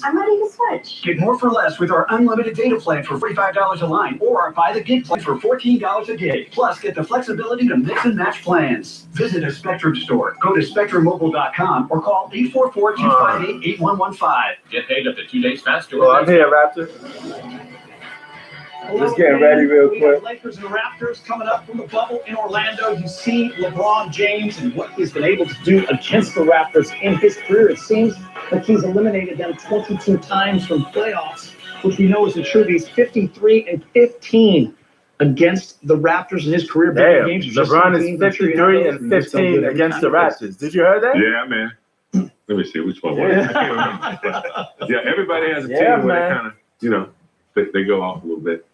I'm ready to switch. Get more for less with our unlimited data plan for $45 a line, or buy the gig plan for $14 a gig. Plus, get the flexibility to mix and match plans. Visit a Spectrum store. Go to SpectrumMobile.com or call 844-258-8115. Get paid up to 2 days faster. Well, I'm here, Raptor. Just getting ready real quick. Lakers and Raptors coming up from the bubble in Orlando. You see LeBron James and what he's been able to do against the Raptors in his career. It seems like he's eliminated them 22 times from playoffs, which we know isn't true. He's 53-15 against the Raptors in his career. Damn, LeBron is 53-15 against the Raptors. Did you hear that? Yeah, man. Let me see which one was it. I can't remember. Yeah, everybody has a team where they kind of, they go off a little bit.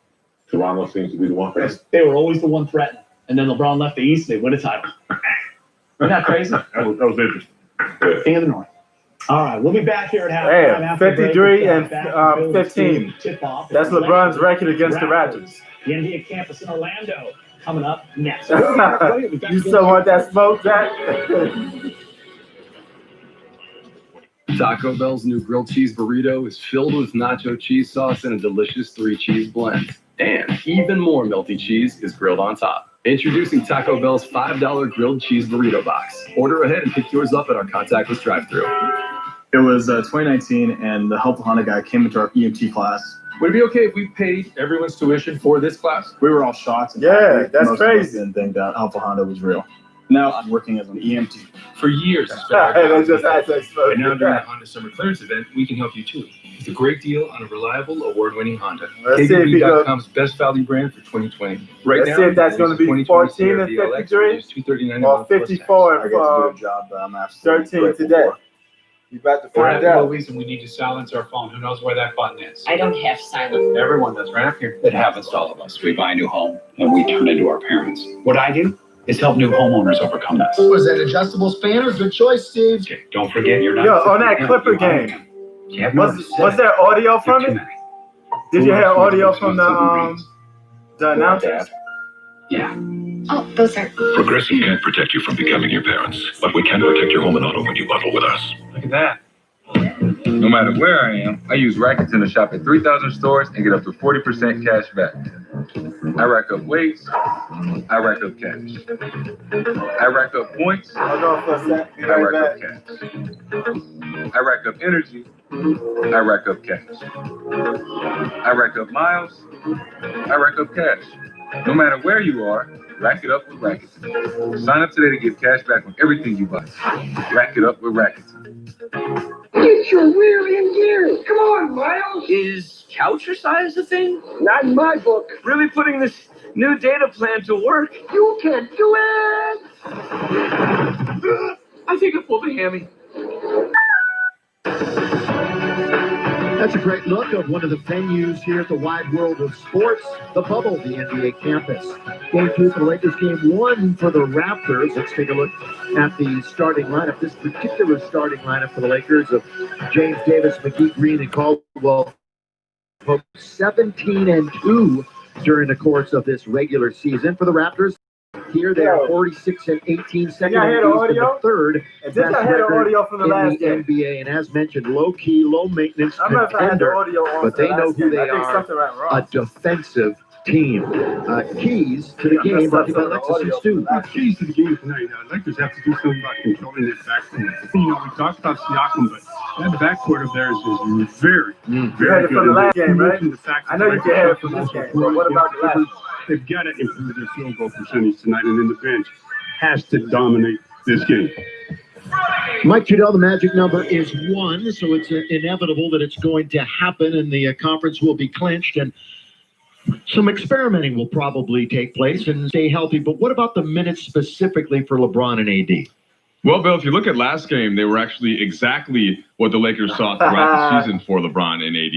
Toronto seems to be the one. They were always the one threatened. And then LeBron left the East, they win a title. Isn't that crazy? that was interesting. King of the North. All right, we'll be back here at halftime. 53-15. That's LeBron's record against the Raptors. The NBA campus in Orlando coming up next. You still want that smoke, Jack? Taco Bell's new grilled cheese burrito is filled with nacho cheese sauce and a delicious 3-cheese blend. And even more melty cheese is grilled on top. Introducing Taco Bell's $5 grilled cheese burrito box. Order ahead and pick yours up at our contactless drive-thru. It was 2019, and the Help Honda guy came into our EMT class. Would it be okay if we paid everyone's tuition for this class? We were all shocked. Yeah, that's crazy. And didn't think that Help Honda was real. Now I'm working as an EMT. For years. And now during the Honda Summer Clearance event, we can help you too. It's a great deal on a reliable, award-winning Honda. KBB.com's best value brand for 2020. Let's see if that's going to be 14 and 53 or 54 and 13 today. You about to find out. And we need to silence our phone. Who knows where that button is? I don't have silence. Everyone does, right up here. It happens to all of us. We buy a new home and we turn into our parents. What I do is help new homeowners overcome this. Was that adjustable spanner? Good choice, Steve. Okay, don't forget you're not. Yo, on that Clipper game, was there audio from it? Did you hear audio from the announcers? Yeah. Oh, those are. Progressive can't protect you from becoming your parents, but we can protect your home and auto when you bundle with us. Look at that. No matter where I am, I use Rakuten to shop at 3,000 stores and get up to 40% cash back. I rack up weights. I rack up cash. I rack up points. I rack up cash. I rack up energy. I rack up cash. I rack up miles. I rack up cash. No matter where you are, rack it up with Rakuten. Sign up today to get cash back on everything you buy. Rack it up with Rakuten. Get your rear in gear. Come on, Miles. Is couch-size a thing? Not in my book. Really putting this new data plan to work? You can do it. I think I pulled a hammy. That's a great look of one of the venues here at the wide world of sports, the bubble, the NBA campus. Game 2 for the Lakers, game 1 for the Raptors. Let's take a look at the starting lineup. This particular starting lineup for the Lakers of James Davis, McGee, Green, and Caldwell. 17-2 during the course of this regular season. For the Raptors, here they are 46-18, second and the third. Did I hear the audio from the last game? NBA, and as mentioned, low-key, low-maintenance contender, but they know who they are, a defensive team. Keys to the game, brought to you by Lexus and Stu. Keys to the game tonight. Lakers have to do something about controlling that backcourt. We talked about Siakam, but that backcourt of theirs is very You heard it from the last game, right? I know you can hear it from this game, but what about the last? They've got to improve their field goal percentage tonight, and then the bench has to dominate this game. Mike Trudell, the magic number is 1, so it's inevitable that it's going to happen, and the conference will be clinched, and some experimenting will probably take place and stay healthy. But what about the minutes specifically for LeBron and AD? Well, Bill, if you look at last game, they were actually exactly what the Lakers saw throughout the season for LeBron and AD.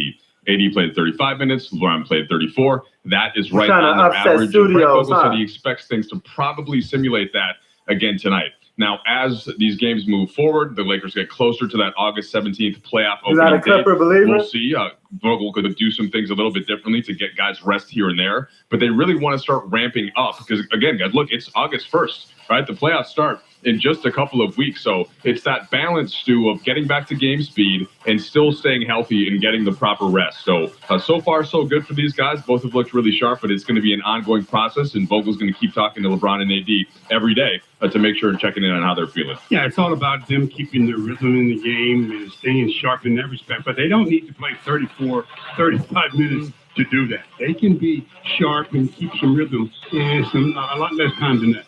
AD played 35 minutes, LeBron played 34. That is right on their average. So he expects things to probably simulate that again tonight. Now, as these games move forward, the Lakers get closer to that August 17th playoff opening date. We'll see. Vogel could do some things a little bit differently to get guys rest here and there, but they really want to start ramping up because, again, guys, look, it's August 1st, right? The playoffs start in just a couple of weeks, so it's that balance, Stu, of getting back to game speed and still staying healthy and getting the proper rest. So, so far, so good for these guys. Both have looked really sharp, but it's going to be an ongoing process, and Vogel's going to keep talking to LeBron and AD every day to make sure and checking in on how they're feeling. Yeah, it's all about them keeping their rhythm in the game and staying sharp in that respect, but they don't need to play 34, 35 minutes to do that. They can be sharp and keep some rhythm and a lot less time than that.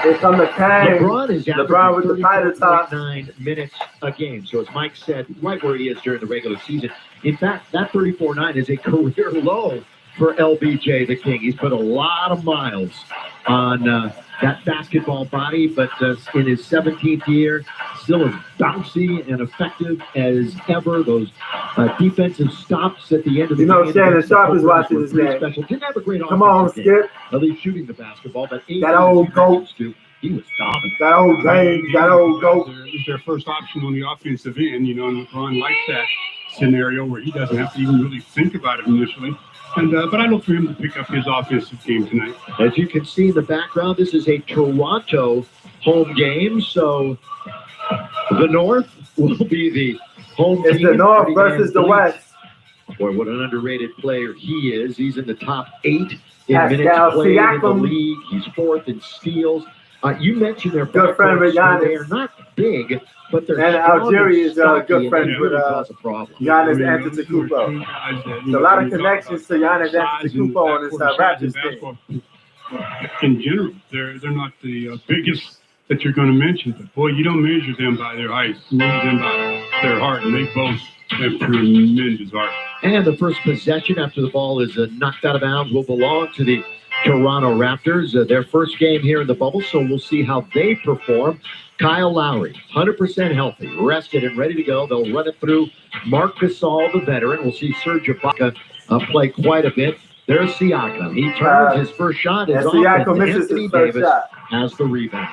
Here come the Kang. LeBron is LeBron with the title top. 9 minutes a game. So as Mike said, right where he is during the regular season. In fact, that 34.9 is a career low for LBJ the King. He's put a lot of miles on that basketball body, but in his 17th year, still as bouncy and effective as ever. Those defensive stops at the end of the game. Shannon Sharp is watching this game. Special. Didn't have a great Come on, game, Skip. at least shooting the basketball, but that old goat. He was dominant. That old James, that old goat. It's their first option on the offensive end, and LeBron likes that scenario where he doesn't have to even really think about it initially. And but I look for him to pick up his offensive game tonight. As you can see in the background, this is a Toronto home game, so the North will be the home team. It's the North versus the West. Boy, what an underrated player he is. He's in the top 8 in Pascal minutes played in the Siakam. league. He's 4th in steals. You mentioned their good friend with Giannis. They are not big, but they're and Algeria is good friends with Giannis Antetokounmpo. There's a lot of connections to Giannis Antetokounmpo on this Raptors team. In general, they're not the biggest that you're going to mention, but boy, you don't measure them by their height, you measure them by their heart, and they both have tremendous heart. And the first possession after the ball is knocked out of bounds will belong to the Toronto Raptors, their first game here in the bubble, so we'll see how they perform. Kyle Lowry, 100% healthy, rested and ready to go. They'll run it through Marc Gasol, the veteran. We'll see Serge Ibaka play quite a bit. There's Siakam. He turns his first shot. Is off, Siakam misses Anthony his first Davis shot. has the rebound.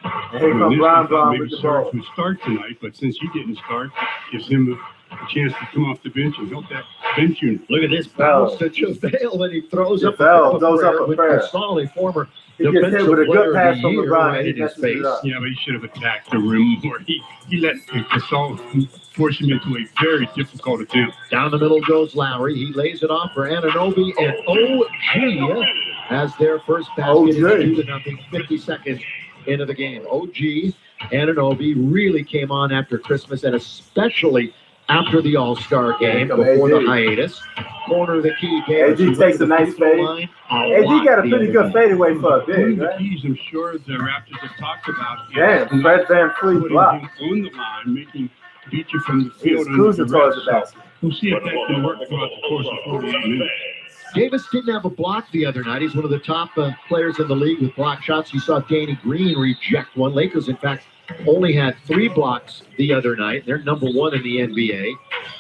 And here comes Brown Maybe with the Serge ball. would start tonight, but since he didn't start, gives him a chance to come off the bench and help that bench unit. Look at this bounce to JaVale, and he throws up a prayer. Gasol, a former He gets hit defensive with a player good pass of the from year, LeBron. right And he in his messes it face. up. Yeah, but he should have attacked the rim more. He let Gasol force him into a very difficult attempt. Down the middle goes Lowry. He lays it off for Anunoby, and OG has their first basket. It's 2-0, 50 seconds into the game. OG Anunoby really came on after Christmas, and especially after the All-Star game before the hiatus. Corner of the key. AD takes a nice fade. AD got a pretty good fadeaway for a big, One of the right? keys I'm sure the Raptors have talked about is Damn, Fred Van Fleet putting block. him on the line, making beat you from the field. He's cruising towards the basket. We'll see if that can work throughout the course of 48 minutes. Davis didn't have a block the other night. He's one of the top players in the league with block shots. You saw Danny Green reject one. Lakers, in fact, only had 3 blocks the other night. They're number 1 in the NBA.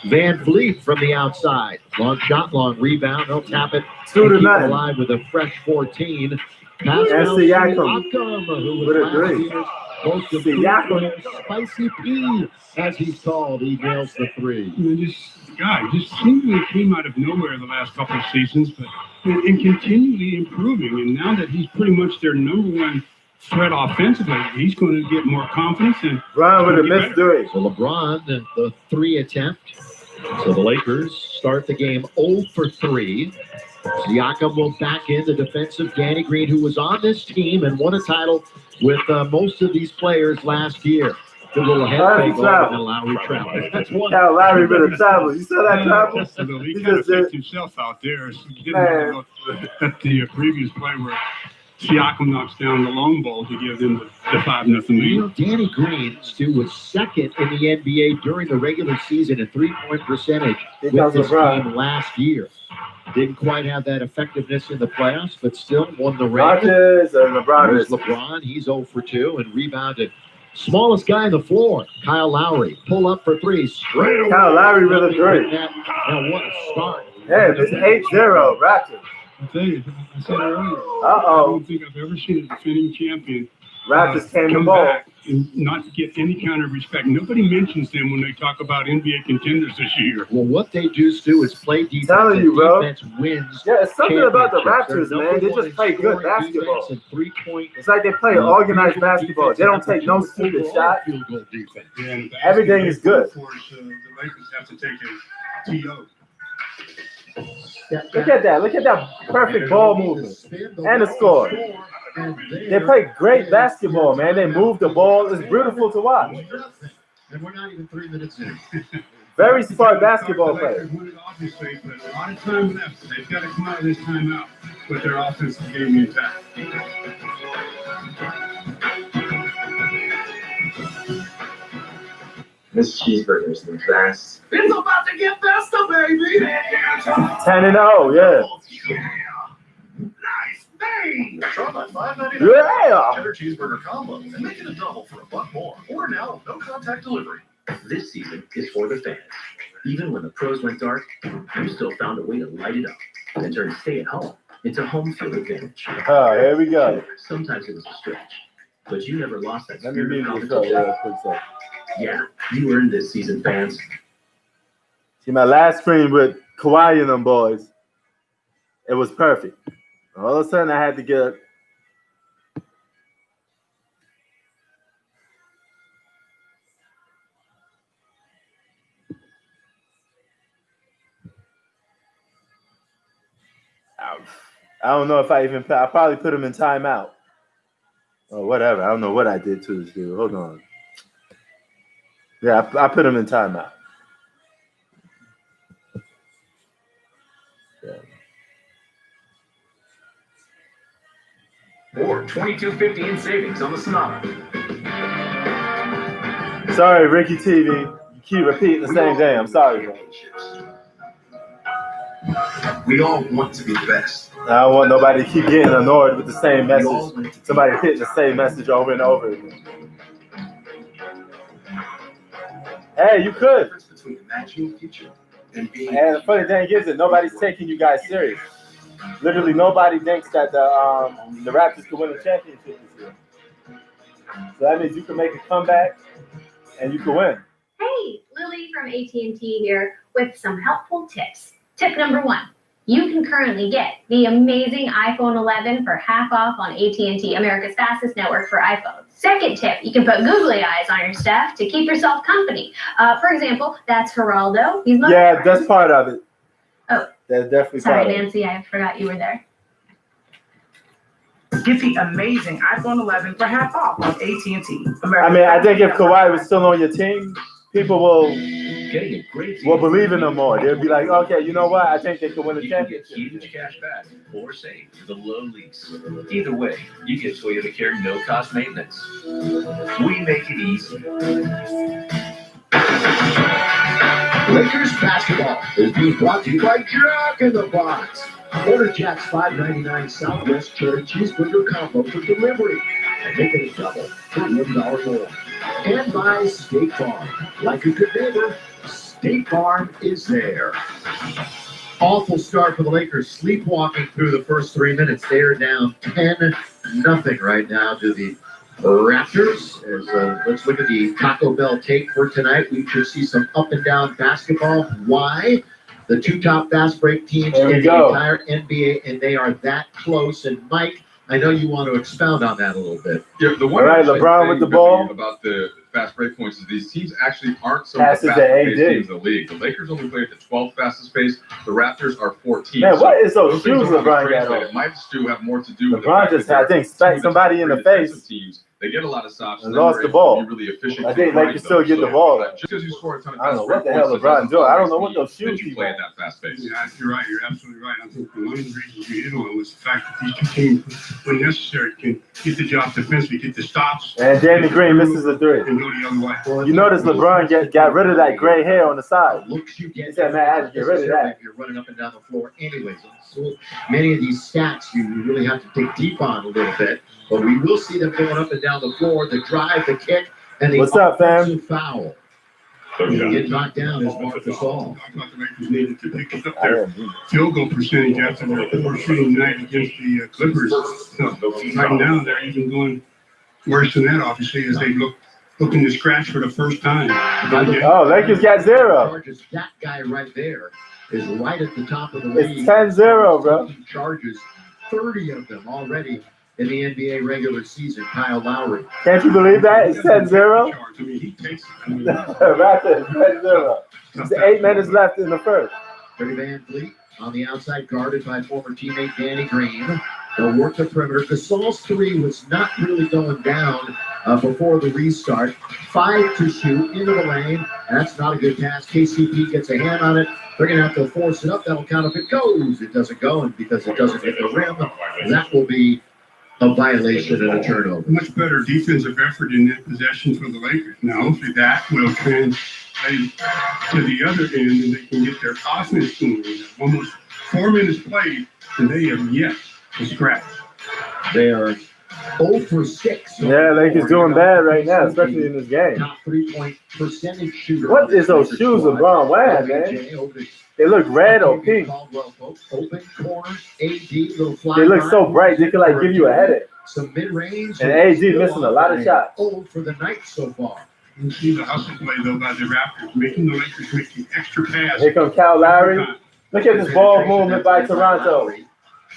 Van Vliet from the outside. Long shot, long rebound. They'll tap it. 2-0. Keep it alive with a fresh 14. Pascal Siakam Siakam, who was with a last three. year's most Siakam. improved Spicy P, as he's called. He nails the 3. The guy just seemingly came out of nowhere the last couple of seasons, but and continually improving. And now that he's pretty much their number 1 threat offensively, he's going to get more confidence. And Brown with a missed 3. So LeBron, the 3 attempt. So the Lakers start the game 0 for 3. Siakam will back in the defensive Danny Green, who was on this team and won a title with most of these players last year. Good little head fake over, and then Lowry travel. That's one. Cal Lowry with a travel. You saw that travel? He He kind of just did. faked himself out there. So he didn't look at the previous play where Siakam knocks down the long ball to give them the 5-0 lead. Danny Green, Stu, was second in the NBA during the regular season in 3-point percentage with this team last year. Didn't quite have that effectiveness in the playoffs, but still won the race. Rodgers and LeBron. There's LeBron. He's 0 for 2 and rebounded. Smallest guy on the floor, Kyle Lowry. Pull up for 3. Straight away. Kyle Lowry with a 3. Now what a start. Yeah, it's 8-0, Raptors. I tell you, I said earlier, I Uh-oh. don't think I've ever seen a defending champion Raptors came the come ball. back and not get any kind of respect. Nobody mentions them when they talk about NBA contenders this year. Well, what they do is play defense. Telling you, bro. Defense wins. Yeah, it's something about the championships. Raptors, man. They just play good basketball. And 3-point. It's like they play organized basketball. They don't take no stupid shot. Field goal defense. Yeah, Everything is good. The Lakers have to take a TO. Look at that. Look at that perfect ball movement. And the score. They play great basketball, man. They move the ball. It's beautiful to watch. And we're not even 3 minutes in. Very smart basketball player. Obviously, but a lot of time left. They've got to come out of this timeout with their offensive game intact. This cheeseburger is the best. It's about to get faster, baby. 10-0, yeah. Nice thing. Try my $5.99 Yeah. cheddar cheeseburger combo and make it a double for $1 more. Or now, no contact delivery. This season is for the fans. Even when the pros went dark, you still found a way to light it up and turn stay at home into home field advantage. Oh, here we go. Sometimes it was a stretch, but you never lost that Let me spirit of mute this up competition. real quick second. Yeah, you earned this season, fans. See, my last screen with Kawhi and them boys, it was perfect. All of a sudden, I had to get I don't know if I probably put him in timeout. Or whatever. I don't know what I did to this dude. Hold on. Yeah, I put him in timeout. Yeah. Or $22.50 in savings on the Sonata. Sorry, Ricky TV. You keep repeating the same thing. I'm sorry, bro. We all want to be the best. I don't want nobody to keep getting annoyed with the same message. Somebody hitting the same message over and over again. Hey, you could. Between imagining the future and being. And the funny thing is that nobody's taking you guys serious. Literally, nobody thinks that the Raptors could win a championship this year. So that means you can make a comeback and you can win. Hey, Lily from AT&T here with some helpful tips. Tip number 1. You can currently get the amazing iPhone 11 for half off on AT&T, America's fastest network for iPhones. Second tip, you can put googly eyes on your stuff to keep yourself company. For example, that's Geraldo. He's my Yeah, friend. that's part of it. Oh, that's definitely sorry, part of it. Nancy, I forgot you were there. Get the amazing iPhone 11 for half off on AT&T. I mean, I think if Kawhi was still on your team, people will believe in them more. They'll be like, okay, you know what? I think they could win a championship. Huge cash back or save with a low lease. Either way, you get Toyota Care no-cost maintenance. We make it easy. Lakers basketball is being brought to you by Jack in the Box. Order Jack's $5.99 Southwest Cheddar Cheeseburger Combo for delivery and make it a double for $1 more. And by State Farm. Like a good neighbor, State Farm is there. Awful start for the Lakers, sleepwalking through the first 3 minutes. They are down 10-0 right now to the Raptors. Let's look at the Taco Bell tape for tonight. We should see some up and down basketball. Why? The two top fast break teams in the entire NBA, and they are that close. And Mike, I know you want to expound on that a little bit. Yeah, the one LeBron with the ball about the fast break points is these teams actually aren't some of Passes the to fastest AD. teams in the league. The Lakers only play at the 12th fastest pace. The Raptors are 14th. Man, what is those things shoes don't have LeBron to got translate. on? It might still have more to do with the LeBron fact just, that I think, smacked somebody in the face teams. They get a lot of stops and then lost they're the ball. able to be really efficient. I think to Lakers still get the ball. Just because you score a ton of I don't know fast what the break hell points, it LeBron doesn't doing. I don't know always what those mean that shoes you play at that fast pace. Yeah, you're right. You're absolutely right. I think one of the reasons you hit on was the fact that these two teams, when necessary, can get the job defensively, get the stops. And Danny Green misses a three. And go the other way. You notice LeBron got rid of that gray hair on the side. Looks you get. He said, man, I had to get rid of that. If you're running up and down the floor anyways. So many of these stats you really have to dig deep on a little bit. But we will see them going up and down the floor, the drive, the kick, and the What's up, fam? offensive foul. Get knocked down is Marcus All. I thought the Lakers needed to pick up their field goal percentage after their poor shooting night against the Clippers. So right now they're even going worse than that, obviously, is they looking to scratch for the first time. Oh, Lakers got 0. That guy right there is right at the top of the league. It's 10-0, bro. Charges, 30 of them already in the NBA regular season. Kyle Lowry. Can't you believe that? It's 10-0. I mean, he takes Right there, 10-0. It's 8 minutes left in the first. Freddie Van Fleet on the outside, guarded by former teammate Danny Green. They'll work the perimeter. Gasol's 3 was not really going down before the restart. 5 to shoot into the lane. That's not a good pass. KCP gets a hand on it. They're going to have to force it up. That'll count if it goes. It doesn't go, and because it doesn't hit the rim, that will be a violation and a turnover. Much better defensive effort in that possession for the Lakers. Now, hopefully that will translate to the other end, and they can get their offense moving. Almost 4 minutes played, and they have yet to scratch. They are 0 for 6. Yeah, Lakers doing bad right now, especially in this game. Top 3-point percentage shooter. What is those shoes LeBron wearing, man? They look red or pink. Open corners, AD, little fly. They look so bright, they could like give you a headache. Some mid-range. And AD missing a lot of shots. Old for the night so far. You see the hustle play, though, by the Raptors, making the Lakers make the extra pass. Here comes Kyle Lowry. Look at this ball movement by Toronto.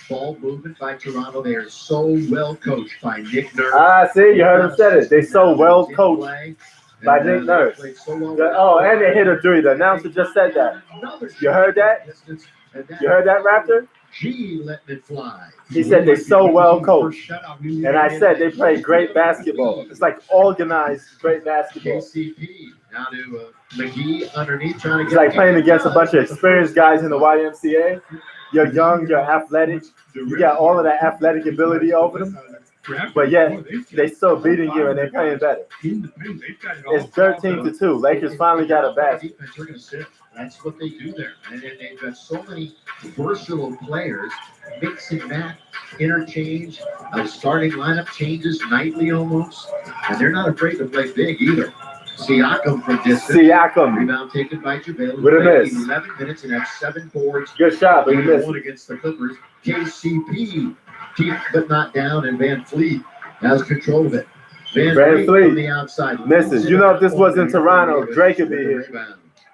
Ball movement by Toronto. They are so well coached by Nick Nurse. Ah, see, you heard him said it. They so well coached by Nick Nurse. Oh, and they hit a 3. The announcer just said that. You heard that? You heard that, Raptor? G letting it fly. He said they so well coached. And I said they play great basketball. It's like organized great basketball. KCP now to McGee underneath trying to get. It's like playing against a bunch of experienced guys in the YMCA. You're young, you're athletic. You got all of that athletic ability over them. But yet, they still beating you and they're playing better. It's 13-2. Lakers finally got a basket. That's what they do there. And they've got so many versatile players. Mix and match, interchange, starting lineup changes nightly almost. And they're not afraid to play big either. Siakam from distance. Siakam. Rebound taken by JaVale. With a miss. 11 minutes and have 7 boards. Good shot, but he missed. One against the Clippers. KCP, deep but not down, and Van Fleet has control of it. Van Fleet from the outside. Misses. You know, if this was in Toronto, Drake would be here.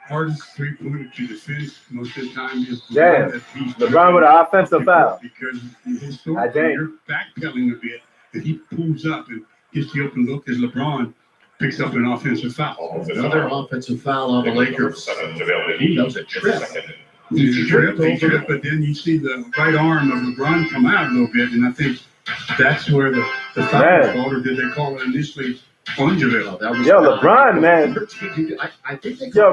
Hardest three-pointer to defend most of the time is damn. LeBron with an offensive foul. Because historically, you're backpedaling a bit, and he pulls up and gets the open look as LeBron picks up an offensive foul. Another offensive foul on the Lakers. He does a trip. He tripped, but then you see the right arm of LeBron come out a little bit, and I think that's where the foul was called, or did they call it initially on JaVale? Yo, LeBron, man. Yo,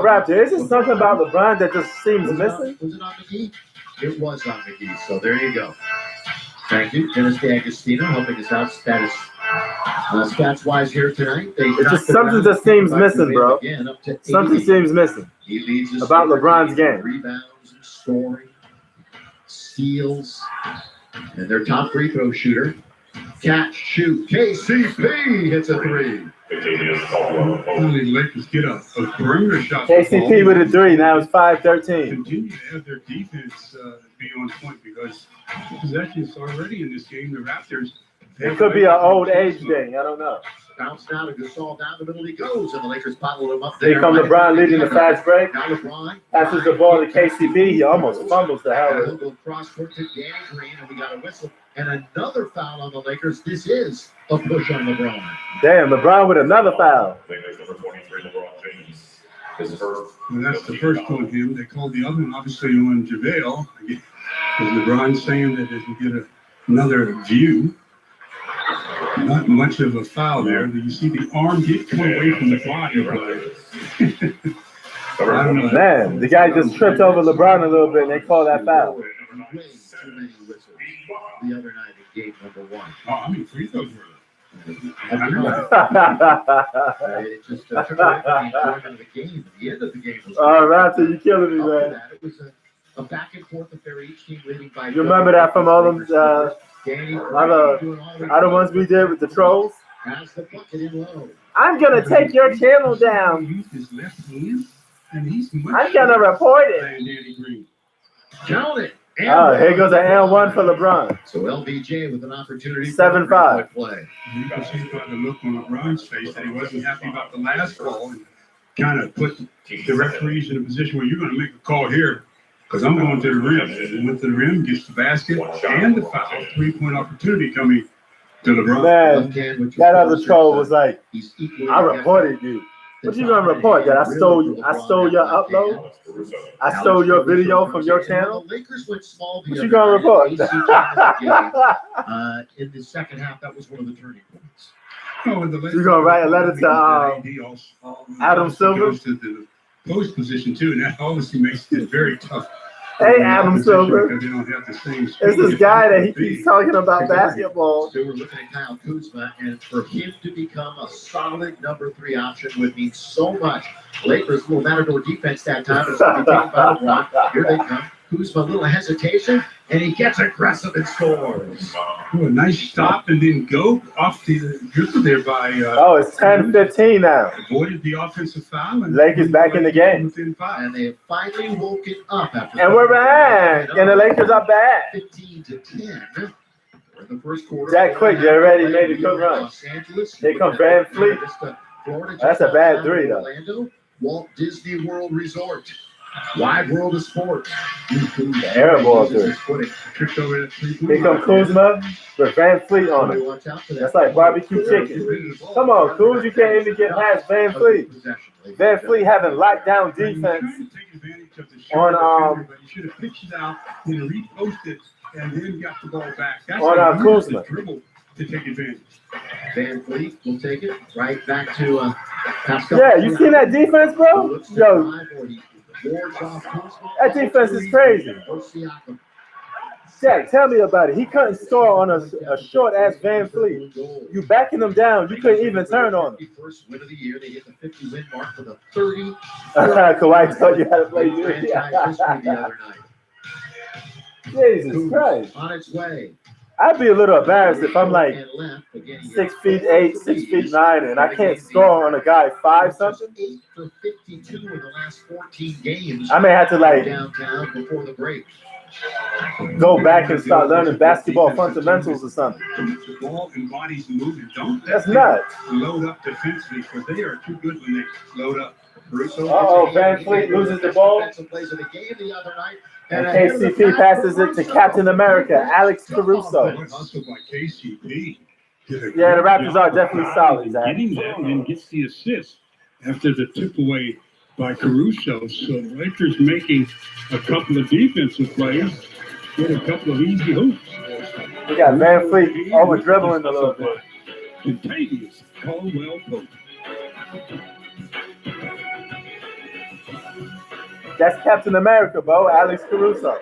Raptor, is there something about LeBron that just seems missing? Was it on McGee? It was on McGee, so there you go. Thank you, Dennis D'Agostino, helping us out stats-wise here tonight. It's just something that seems missing, bro. Something seems missing about LeBron's game. Rebounds and scoring, steals, and their top free throw shooter. Catch, shoot, KCP hits a 3. Only Lakers get a perimeter shot. KCP with a 3, now it's 5-13. Continue to have their defense be on point because possessions already in this game, the Raptors. It could be an old age thing, I don't know. Bounce now to Gasol down the middle he goes, and the Lakers bottle him up there. Here comes LeBron leading the fast break. Now LeBron passes the ball to KCP. He almost fumbles the hell out of it. Cross court to Danny Green, and we got a whistle. And another foul on the Lakers. This is a push on LeBron. Damn, LeBron with another foul. And that's the first on him. They called the other one, obviously, on JaVale. Because LeBron's saying that if you get another view, not much of a foul there. You see the arm did come away from the body, but I don't know. Man, the guy just tripped over LeBron a little bit, and they call that foul. Way too many whistles the other night in game number 1. Oh, I mean, free throws were. It just took away from the enjoyment of the game. The end of the game was. Oh, Raptor, you killing me, man. It was a back and forth affair. Each team leading by. You remember that from all them other ones we did with the trolls? Pass the bucket in low. I'm gonna take your channel down. Used his left hand, and he's I'm gonna report it. Danny Green. Count it. Here goes an and one for LeBron. So LBJ with an opportunity 7-5. You can see by the look on LeBron's face that he wasn't happy about the last call and kind of put the referees in a position where you're going to make a call here because I'm going to the rim. And he went to the rim, gets the basket and the foul. 3-point opportunity coming to LeBron. Man, that other troll was like, I reported you. What you gonna report? That I stole your upload? I stole your video from your channel? What you gonna report? In the second half, that was one of the turning points. You gonna write a letter to Adam Silver? Goes to the post position too, and that obviously makes it very tough. Hey, Adam Silver. Because they don't have the same It's this guy that he keeps talking about basketball. So we're looking at Kyle Kuzma, and for him to become a solid number 3 option would mean so much. Lakers, little Matador defense that time. It's going to be taken by LeBron. Here they come. Kuzma, a little hesitation, and he gets aggressive and scores. Oh, a nice stop and then go off the dribble there by. It's 10-15 now. Avoided the offensive foul. And Lakers back in the game. And they have finally woken up after. And we're back. And the Lakers are back. 15-10. In the first quarter. Jack Quick, they already made a good run. Here comes Van Fleet. That's a bad 3 though. Orlando, Walt Disney World Resort. Wide world of sports. The air ball 3. Here comes Kuzma with Van Fleet on it. That's like barbecue chicken. Come on, Kuz, you can't even get past Van Fleet. Van Fleet having lockdown defense on You should have pitched it out and reposted and then got the ball back. That's on Kuzma. Dribble to take advantage. Van Fleet will take it right back to Pascal. Yeah, you seen that defense, bro? Yo, that defense is crazy. Jack, tell me about it. He couldn't score on a short-ass Van Fleet. You backing him down. You couldn't even turn on him. First win of the year. They hit the 50-win mark for the 30. Kawhi told you how to play you. Jesus Christ. On its way. I'd be a little embarrassed if I'm like 6'8", 6'9", and I can't score on a guy 5 something. 8 for 52 in the last 14 games. I may have to like downtown before the break. Go back and start learning basketball fundamentals or something. The ball embodies movement. That's nuts. Load up defensively because they are too good when they load up. Van Fleet loses the ball. And KCP passes it to Captain America, Alex Caruso. Yeah, the Raptors are definitely solid, Zach. Getting that and then gets the assist after the tip away by Caruso. So the Lakers making a couple of defensive plays with a couple of easy hoops. We got Van Fleet over dribbling a little bit. Contagious Caldwell Pope. That's Captain America, bro. Alex Caruso.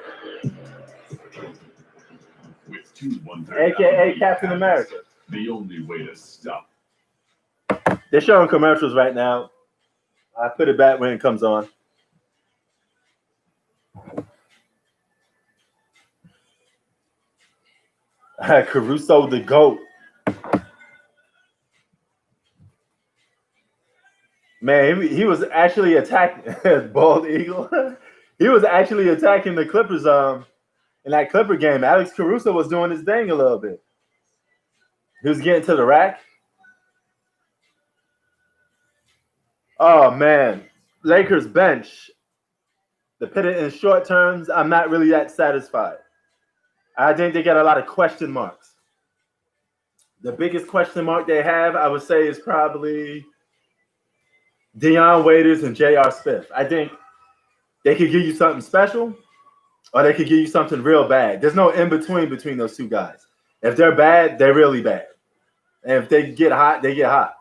AKA Captain America. The only way to stop. They're showing commercials right now. I put it back when it comes on. Caruso the GOAT. Man, he was actually attacking Bald Eagle. He was actually attacking the Clippers in that Clipper game. Alex Caruso was doing his thing a little bit. He was getting to the rack. Oh, man. Lakers bench. To put it in short terms, I'm not really that satisfied. I think they got a lot of question marks. The biggest question mark they have, I would say, is probably Deion Waiters and J.R. Smith. I think they could give you something special or they could give you something real bad. There's no in-between between those two guys. If they're bad, they're really bad. And if they get hot, they get hot.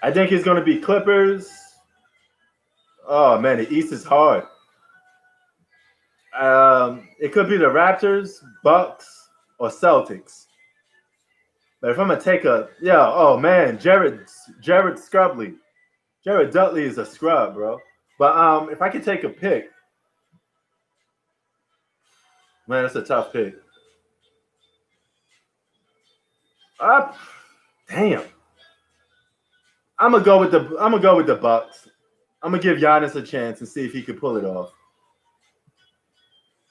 I think it's going to be Clippers. Oh, man, the East is hard. It could be the Raptors, Bucks, or Celtics. But if I'm going to take Jared Scrubley. Jared Dudley is a scrub, bro. But if I could take a pick. Man, that's a tough pick. Damn. I'm gonna go with the Bucks. I'm gonna give Giannis a chance and see if he can pull it off.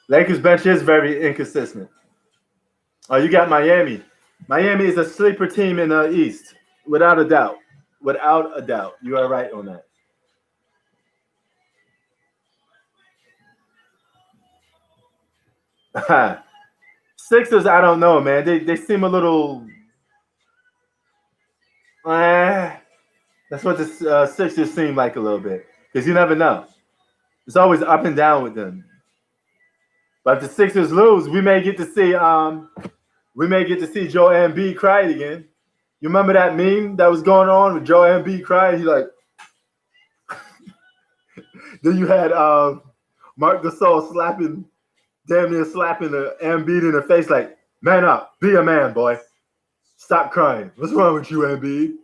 Lakers bench is very inconsistent. Oh, you got Miami. Miami is a sleeper team in the East, without a doubt. Without a doubt, you are right on that. Sixers, I don't know, man. They seem a little. That's what the Sixers seem like a little bit, because you never know. It's always up and down with them. But if the Sixers lose, we may get to see Joel Embiid cry again. You remember that meme that was going on with Joel Embiid crying? He like. Then you had Mark Gasol damn near slapping the Embiid in the face, like, man up, be a man, boy. Stop crying. What's wrong with you, Embiid?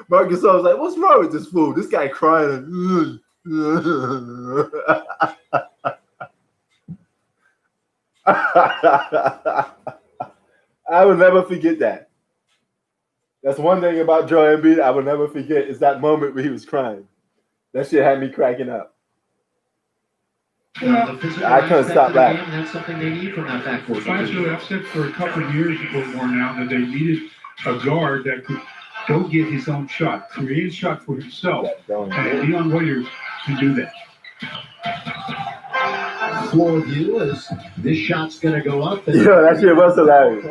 Mark Gasol was like, what's wrong with this fool? This guy crying. I will never forget that. That's one thing about Joel Embiid I will never forget is that moment where he was crying. That shit had me cracking up. I couldn't stop laughing. That's something they need from that backcourt. Actually, I've said for a couple of years before now that they needed a guard that could go get his own shot, create a shot for himself, and Dion Waiters can do that. Floor view is this shot's going to go up. Yeah, that shit was hilarious.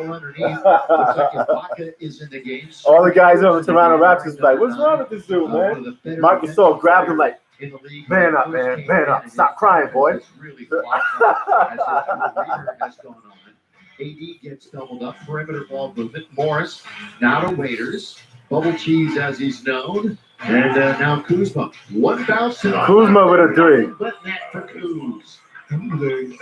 Is in the game. All the guys on the Toronto Raptors like, what's wrong with this dude, man? Mark Gasol grabbed him like, man up, man, man up. Stop crying, boy. AD gets doubled up. Perimeter ball movement. Morris now to Waiters. Bubble Cheese, as he's known. And now Kuzma. 1,000. Kuzma with a three. But net for Kuz. A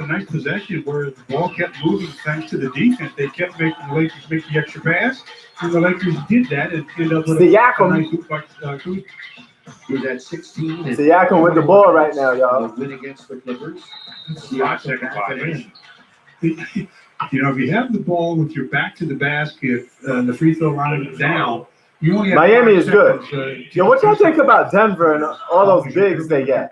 nice possession where the ball kept moving thanks to the defense. They kept making the Lakers make the extra pass, and the Lakers did that and ended up with a nice hoop by Kuzma. Who's at 16. Siakam with the ball right now, y'all. Win against the Clippers. 5 second violation. You know, if you have the ball with your back to the basket, the free throw line down, you only have Miami is good. Yo, what y'all think about Denver and all those bigs they get?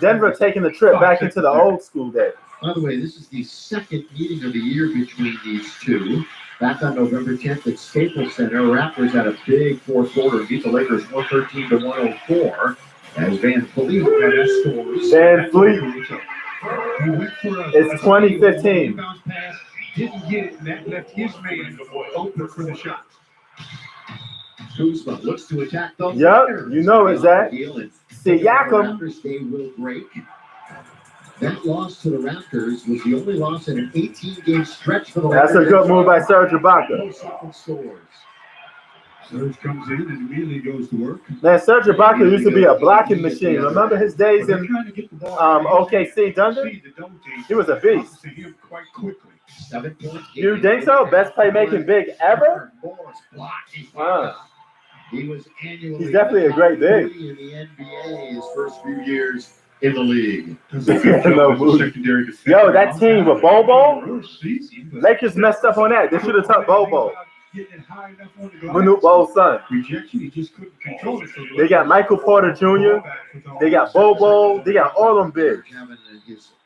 Denver taking the trip back into the old school days. By the way, this is the second meeting of the year between these two. Back on November 10th at Staples Center, Raptors had a big fourth quarter and beat the Lakers 113-104 as Van Fleet had scores. Van Fleet. It's 2015. Didn't get it, and that left his man open for the shot. Kuzma looks to attack the Yep, you know it's that. Siakam. They will break. That loss to the Raptors was the only loss in an 18-game stretch for the Lakers. That's a good move by Serge Ibaka. Serge comes in and immediately goes to work. Man, Serge Ibaka used to be a blocking machine. Remember his days in OKC Thunder? He was a beast. You think so? Best playmaking big ever? He was annually He's definitely a great big. in the NBA his first few years in the league. Yo, that team with Bobo, Lakers messed up on that. They should have took Bobo. Manute Bol's son. They got Michael Porter Jr. They got Bobo. They got all them bigs.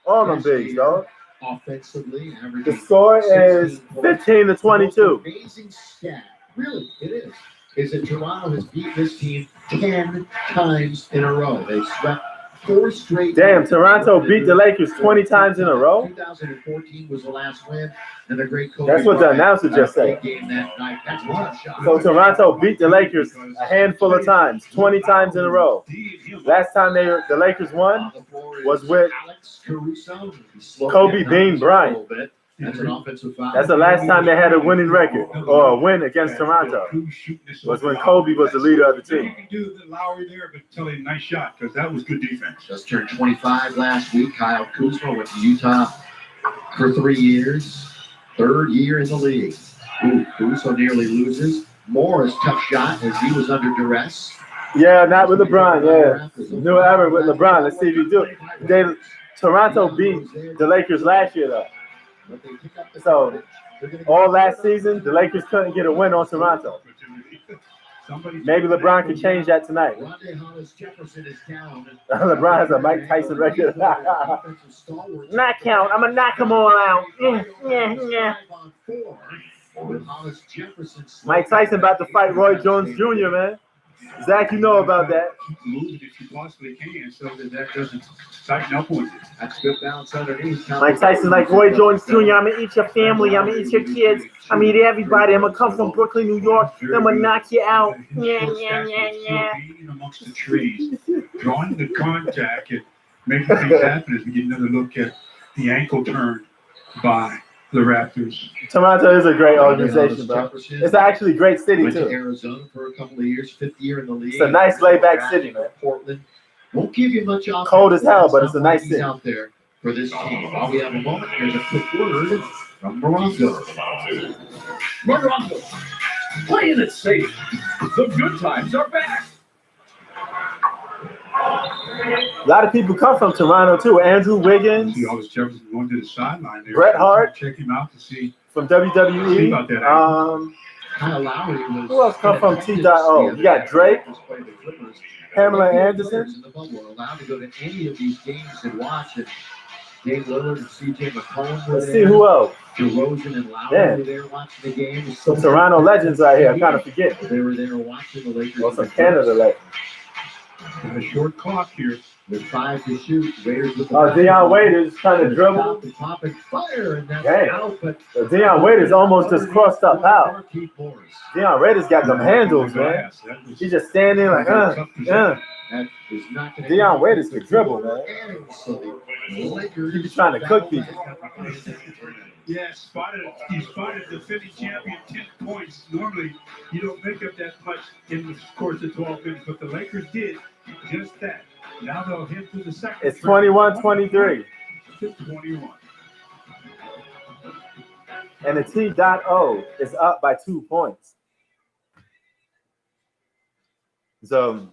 All them bigs, dog. Offensively, the score is 15-22. Amazing stat. Really, it is. Is that Toronto has beat this team 10 times in a row. They swept 4 straight. Damn, Toronto beat the Lakers 20 times in a row? 2014 was the last win, and the great coach. That's what the announcer just said. So Toronto beat the Lakers a handful of times, 20 times in a row. Last time the Lakers won was with Kobe Bean Bryant. That's an offensive foul. That's the last time they had a winning record or a win against Toronto. Was when Kobe was the leader of the team. You can do the Lowry there, but tell him nice shot because that was good defense. Just turned 25 last week. Kyle Kuzma went to Utah for 3 years. 3rd year in the league. Kuzma nearly loses. Morris tough shot as he was under duress. Yeah, not with LeBron. Yeah, new era with LeBron. Let's see if you do it. Toronto beat the Lakers last year though. So all last season, the Lakers couldn't get a win on Toronto. Maybe LeBron can change that tonight. LeBron has a Mike Tyson record. Not count. I'm going to knock them all out. Yeah. Mike Tyson about to fight Roy Jones Jr., man. Zach, you know about that. Move it if you possibly can so that doesn't tighten up with it. That's good balance underneath. Mike Tyson like, Roy Jones Jr., I'm going to eat your family. I'm going to eat your kids. I'm going to eat everybody. I'm going to come from Brooklyn, New York. I'm going to knock you out. Yeah. Being amongst the trees, drawing the contact and making things happen as we get another look at the ankle turn by the Raptors. Toronto is a great organization, bro. It's actually a great city, Went too. to Arizona for a couple of years, 5th year in the league. It's a nice laid-back city, man. Portland won't give you much offense. Cold as hell, but it's a nice city. Out there for this team. While we have a moment, here's a quick word from Morocco. Morocco, playing it safe. The good times are back. A lot of people come from Toronto, too. Andrew Wiggins. See all this Jefferson going to the sideline there. Bret Hart. Check him out to see. From WWE. See about that. Who else come from T.O.? You got Drake. Pamela Anderson. Allowed to go to any of these games and watch it. Dave Lillard and C.J. McCollum were Let's there. see who else. DeRozan and Lowry were there watching the game. Some Toronto legends right here. I kind of forget. They were there watching the Lakers. Well, some Canada legends. And a short clock here. With 5 to shoot. Raiders with the Deion Waiters trying to dribble. Top and fire, and that's Dang. out, but Deion Waiters almost just crossed up out. Deion Waiters got them handles, man. He just standing like, That is not going to Deion Waiters could dribble, man. Lakers. He be trying to cook people. Yeah, he spotted the defending champion 10 points. Normally, you don't make up that much in the course of 12 minutes, but the Lakers did just that. Now they'll head to the second. It's 21-23. 21. And the T.O. is up by 2 points. So,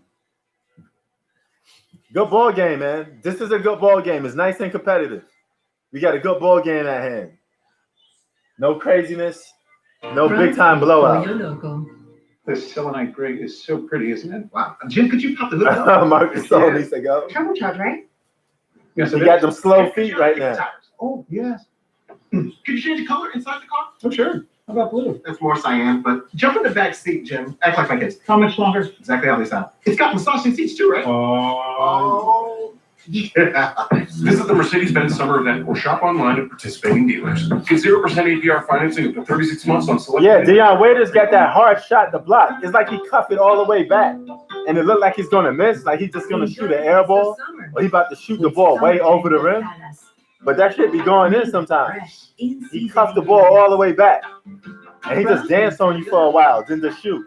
good ball game, man. This is a good ball game. It's nice and competitive. We got a good ball game at hand. No craziness. No big-time blowout. This selenite gray is so pretty, isn't it? Wow. Jim, could you pop the hood? Marcus Sol needs to go. Turbocharged, right? Yes, He got them slow feet right now. Oh, yes. Could you change the color inside the car? Oh, sure. How about blue? That's more cyan, but jump in the back seat, Jim. Act like my kids. How much longer? Exactly how they sound. It's got massaging seats too, right? Oh. Yeah. This is the Mercedes-Benz summer event or shop online at participating dealers. Get 0% APR financing up to 36 months on select. Yeah, Deion Waiters got that hard shot to block. It's like he cuffed it all the way back. And it looked like he's going to miss, like he's just going to shoot an air ball. Or he about to shoot the ball way over the rim. But that shit be going in sometimes. He cuffed the ball all the way back. And he just danced on you for a while, then just shoot.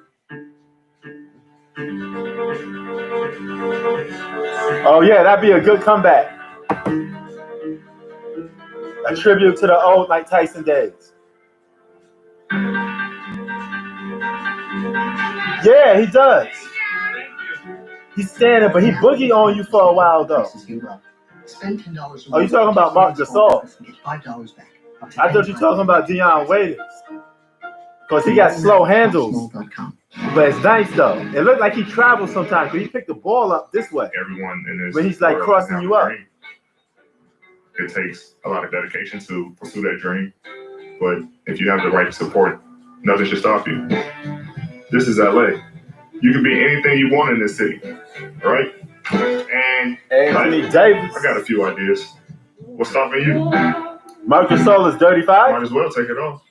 Oh, yeah, that'd be a good comeback. A tribute to the old Mike Tyson days. Yeah, he does. He's standing, but he boogie on you for a while, though. Spend $10. Oh, you talking about Marc Gasol? $5 back. I thought you talking about Deion Waiters. Because he got slow handles. But it's nice, though. It looked like he traveled sometimes, but he picked the ball up this way. Everyone in this when he's like crossing you up. It takes a lot of dedication to pursue that dream. But if you have the right support, nothing should stop you. This is LA. You can be anything you want in this city, right? And Anthony Davis. I got a few ideas. What's stopping you? Marc Gasol is 35. Might as well take it off.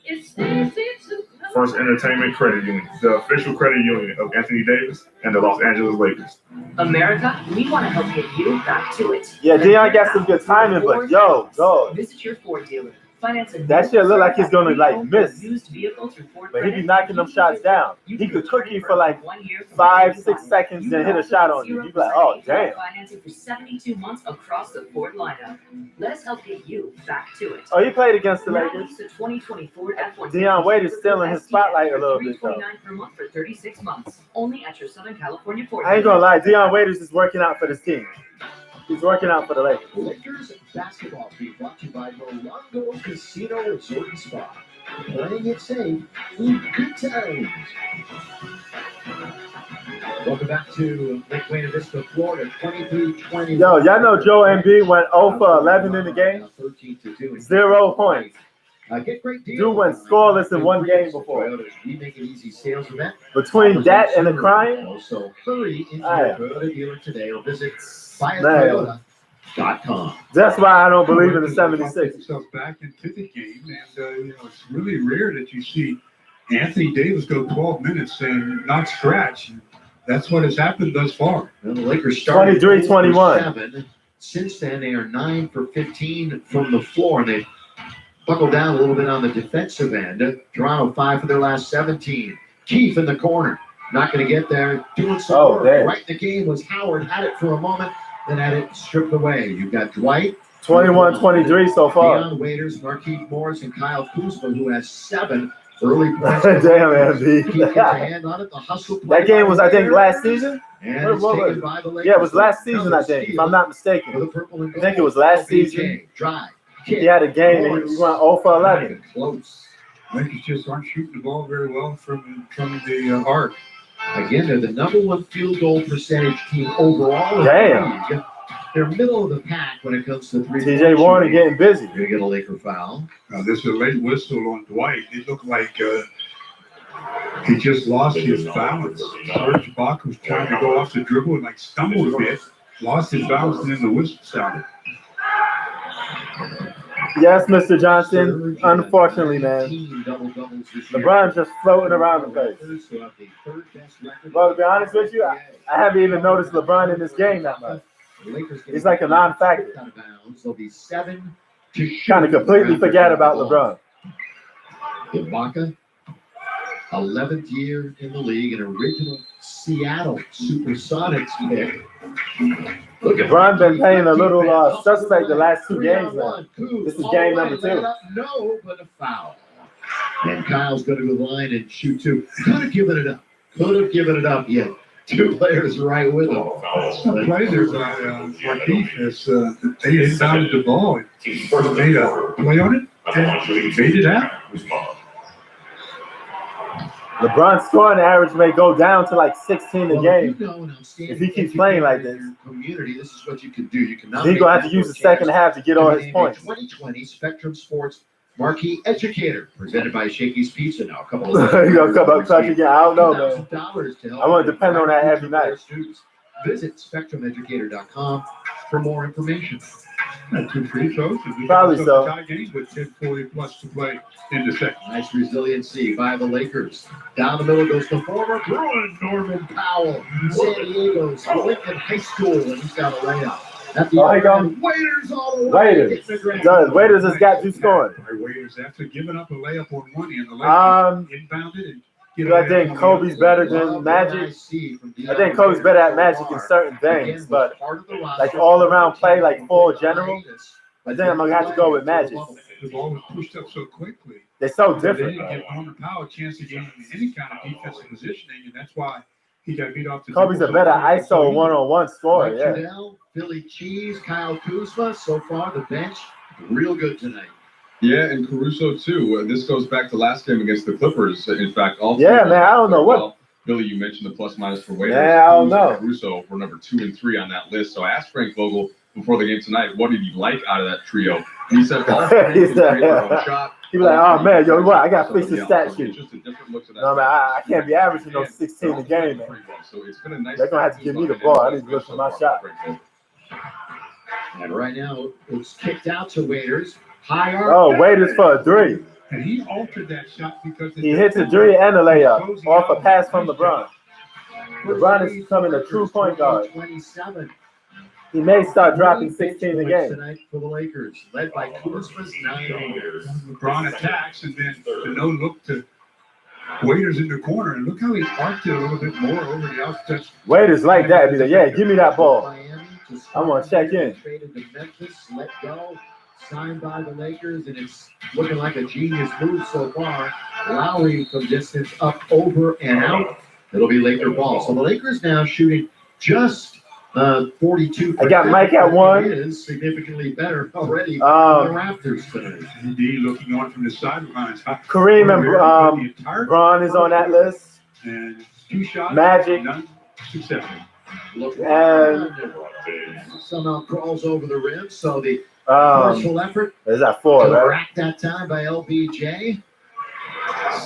First Entertainment Credit Union, the official credit union of Anthony Davis and the Los Angeles Lakers. America, we want to help get you back to it. Yeah, Deion got some good timing, but yo, dog. Visit your Ford dealer. Finance a That shit look like he's gonna like miss. used vehicle through Ford But he be Credit. knocking them shots down. He could cook you for like 5-6 seconds, then hit a shot on you. You be like, oh damn. Financing for 72 months across the Ford lineup. Let us help get you back to it. Oh, he played against the Now Lakers. lease a 2020 Ford F-150 Deion Waiters still in his spotlight a little bit though. $329 per month for 36 months. Only at your Southern California Ford. I ain't gonna lie, Deion Waiters is working out for this team. He's working out for the Lakers. Lakers basketball being brought to you by Morongo Casino Resort and Spa. Playing it safe in good times. Welcome back to Lake Buena Vista, Florida, 23-20. Yo, y'all know Joe Embiid went 0 for 11 in the game? 0 points. Get great deals. Dude went scoreless in one game before. We make it easy sales event. Between that and the crying, So hurry into your Toyota dealer today or visit buyatoyota.com. That's why I don't believe in the 76. Himself back into the game, and it's really rare that you see Anthony Davis go 12 minutes and not scratch. That's what has happened thus far. Well, the Lakers started 23-21. Since then, they are 9 for 15 from the floor, and they buckled down a little bit on the defensive end. Toronto 5 for their last 17. Keith in the corner, not going to get there. Doing some work. Damn. Right in the game was Howard. Had it for a moment, then had it stripped away. You've got Dwight. 21-23 so far. Deion Waiters, Markieff Morris, and Kyle Kuzma, who has 7 early points. Damn, Andy. That game was, I think, last season? And Yeah, it was last season, I think, if I'm not mistaken. I think it was last season. He had a game and he went 0 for 11. Close. Lakers just aren't shooting the ball very well from the arc. Again, they're the #1 field goal percentage team overall. Damn. They're middle of the pack when it comes to 3. TJ Warren getting busy. You're going to get a Laker foul. This is a late whistle on Dwight. It looked like he just lost his balance. Serge Ibaka was trying to go off the dribble and stumbled a bit, lost his balance, and then the whistle sounded. Yes, Mr. Johnson. Unfortunately, man. LeBron's just floating around the place. Well, to be honest with you, I haven't even noticed LeBron in this game that much. He's like a non-factor. Kind of completely forget about LeBron. Ibaka, 11th year in the league, an original Seattle Supersonics pick. LeBron been playing a little suspect the last 2 games now. This is game number 2. No, but a foul. And Kyle's going to go to the line and shoot 2. Could have given it up. Yet 2 players right with him. The play there's Markieff has they inbounded the ball and made a play on it and made it out. LeBron's scoring average may go down to 16 a game if he keeps playing like this. Community, this is what you can do. You can He's going to have to use the second half to get all his points. 2020 Spectrum Sports Marquee Educator, presented by Shakey's Pizza. Now, a couple of You're going to come up clutch again? I don't know, man. I want to depend on that every night. Visit SpectrumEducator.com for more information. 2 free throws. Probably so. Tie game with 10:40 plus to play in the second. Nice resiliency by the Lakers. Down the middle goes the former Bruin Norman Powell, San Diego's Lincoln High School, and he's got a layup. At the Waiters all the way. Waiters has got 2 scoring. Waiters after giving up a layup on one end, the Lakers inbounded and. I think Kobe's better than Magic. I think Kobe's better at Magic in certain things, but all around play, full general, I think I'm gonna have to go with Magic. The ball was pushed up so quickly. They're so They different. didn't give Norman Powell a chance to get in any kind of defensive positioning, and that's why he got beat off the Kobe's a better ISO one-on-one scorer. Yeah. Trudell, Philly Cheese, Kyle Kuzma. So far, the bench real good tonight. Yeah, and Caruso too. This goes back to last game against the Clippers. In fact, all Yeah, man, I don't know what. Billy, you mentioned the plus minus for Waiters. Yeah, I don't know. Caruso were number 2 and 3 on that list. So I asked Frank Vogel before the game tonight, what did he like out of that trio? And he said, shot. He was like, oh man, yo, what? I got to fix the stat sheet. Just a different look to that. No, man, I can't be averaging those 16 a game, man. So it's been a nice. They're gonna have to give me the ball. I need to look for my shot. And right now, it's kicked out to Waiters. High arc. Oh, Waiters for a 3. And he altered that shot because He hits a 3 and a layup off a pass from LeBron. LeBron is becoming a true point guard. 27. He may start dropping 16 a game. Tonight for the Lakers, led by Kuzma's 9. LeBron attacks, and then the no look to Waiters in the corner, and look how he arced it a little bit more over the outside. Waiters like that. Be like, yeah, give me that ball. I want to check in. Traded to Memphis, let go, signed by the Lakers, and it's looking like a genius move so far. Lowry from distance up, over, and out. It'll be Laker ball. So the Lakers now shooting just 42. I got Mike at 1. Is significantly better already for the Raptors tonight. Indeed, looking on from the sidelines. Kareem and Bron is on that list. And 2 shots. Magic. None successful. And somehow crawls over the rim. So the forceful effort. Is that 4, right? Racked that time by LBJ.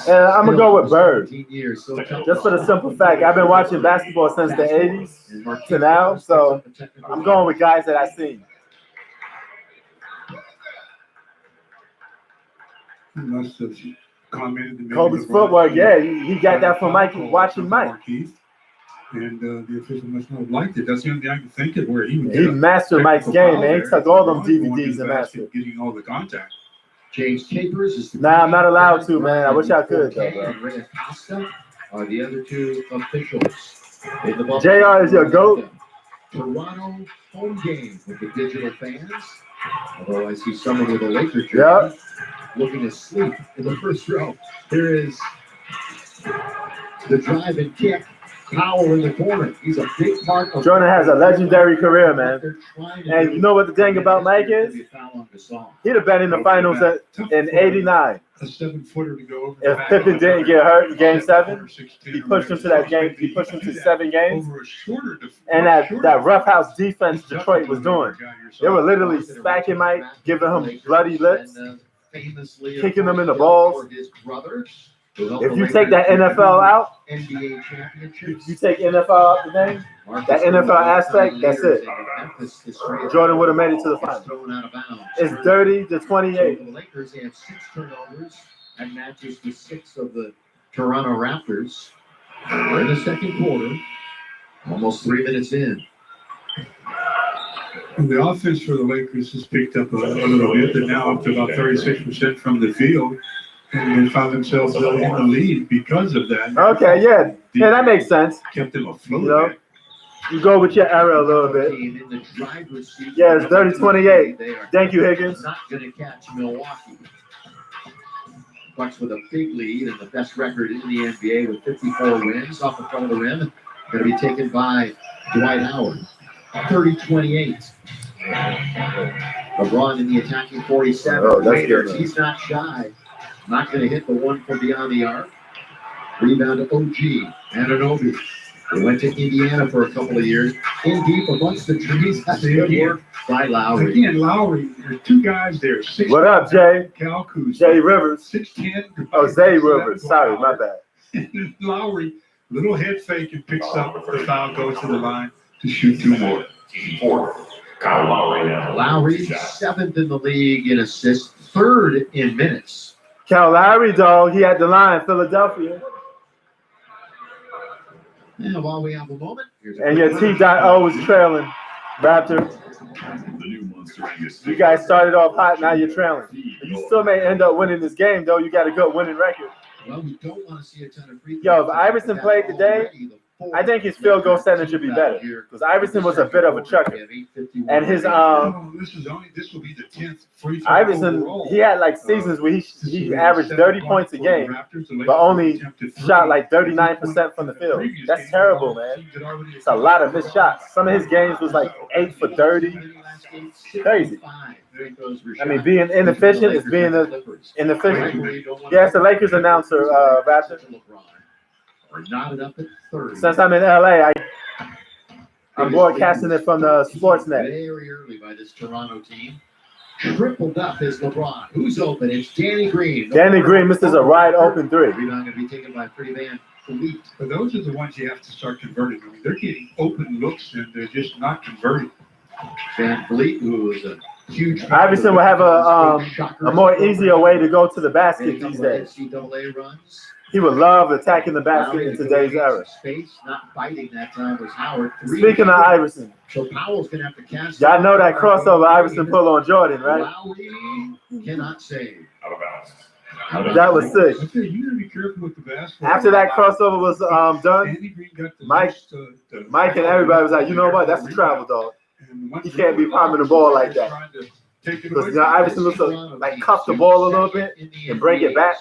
And I'm going to go with Bird. Years, so just for the simple fact, I've been watching basketball since the 80s to now, so I'm going with guys that I've seen. He must have commented. Kobe's footwork, yeah, he got that from Mike watching Mike. And the official must not have liked it. That's the only thing I can think of where he would He mastered Mike's game, man. He took all them DVDs and mastered. Getting all the contact. James Capers is Nah, I'm not allowed to, man. I wish I could, though, bro. Ray Acosta are the other 2 officials. In the JR is your GOAT. Toronto home game with the digital fans. Although I see someone with a Lakers jersey looking asleep in the first row. Here is the drive and kick. Powell in the corner. He's a big part of Jordan has a legendary career, man. And you know what the thing about Mike is? He'd have been in the finals in '89. A 7-footer to go over. If Pippen didn't get hurt in Game 7, he pushed him to that game. He pushed him to 7 games. And that roughhouse defense Detroit was doing, they were literally smacking Mike, giving him bloody lips, kicking him in the balls. If you take that NFL out, NBA championships. you take NFL out the game, that NFL aspect, that's it. Jordan would have made it to the finals. It's 30-28. The Lakers had 6 turnovers and matches the 6 of the Toronto Raptors. We're in the second quarter, almost 3 minutes in. The offense for the Lakers has picked up a little bit. They're now up to about 36% from the field. And they found themselves in the lead because of that. Okay, yeah, that makes sense. Kept them afloat. You know, you go with your era a little bit. Yeah, it's 30-28. Thank you, Higgins. Not going to catch Milwaukee. Bucks with a big lead and the best record in the NBA with 54 wins off the front of the rim. Going to be taken by Dwight Howard. 30-28. LeBron in the attacking 47. Oh, that's good. He's not shy. Not going to hit the one from beyond the arc. Rebound to OG. Anunoby. They went to Indiana for a couple of years. In deep amongst the trees. That's good work by Lowry. Again, Lowry, there are 2 guys there. What up, Jay? Cal Kuz. Jay Rivers. 6'10". Oh, Zay Rivers. Sorry, my bad. And Lowry, little head fake and picks up the foul, goes to the line to shoot 2 more. 4. Kyle Lowry now. Lowry, 7th in the league in assists, 3rd in minutes. Cal Lowry, dog, he had the line, Philadelphia. And while we have a moment, and your T.O. is trailing, Raptors. You guys started off hot, now you're trailing. You still may end up winning this game, though. You got a good winning record. Well, we don't want to see a ton of free throws. Yo, if Iverson played today, I think his field goal percentage should be better because Iverson was a bit of a chucker, and his this will be the 10th free throw. Iverson, he had like seasons where he averaged 30 points a game, but only shot like 39% from the field. That's terrible, man. It's a lot of missed shots. Some of his games was like 8 for 30. Crazy. I mean, being inefficient is being inefficient. Yeah, it's the Lakers announcer, Raptor. Since I'm in LA, I'm broadcasting it from the Sportsnet. Very early by this Toronto team. Tripled up is LeBron. Who's open? It's Danny Green. Danny Green misses a wide open 3. Rebound going to be taken by Pretty Van Fleet. But those are the ones you have to start converting. I mean, they're getting open looks and they're just not converting. Van Fleet, who is a huge. Iverson will have a more easier way to go to the basket these days. NCAA runs. He would love attacking the basket in today's era. Space, not biting that time was Howard. Speaking of Iverson, so Powell's gonna have to cast. Y'all know that crossover Iverson pull on Jordan, right? Lowry cannot save. That was sick. Okay, you gotta be careful with the basketball. After that crossover was done, Mike and everybody was like, you know what? That's a travel dog. He can't be palming the ball like that. Because Iverson looks like cuff the ball a little bit and bring it back.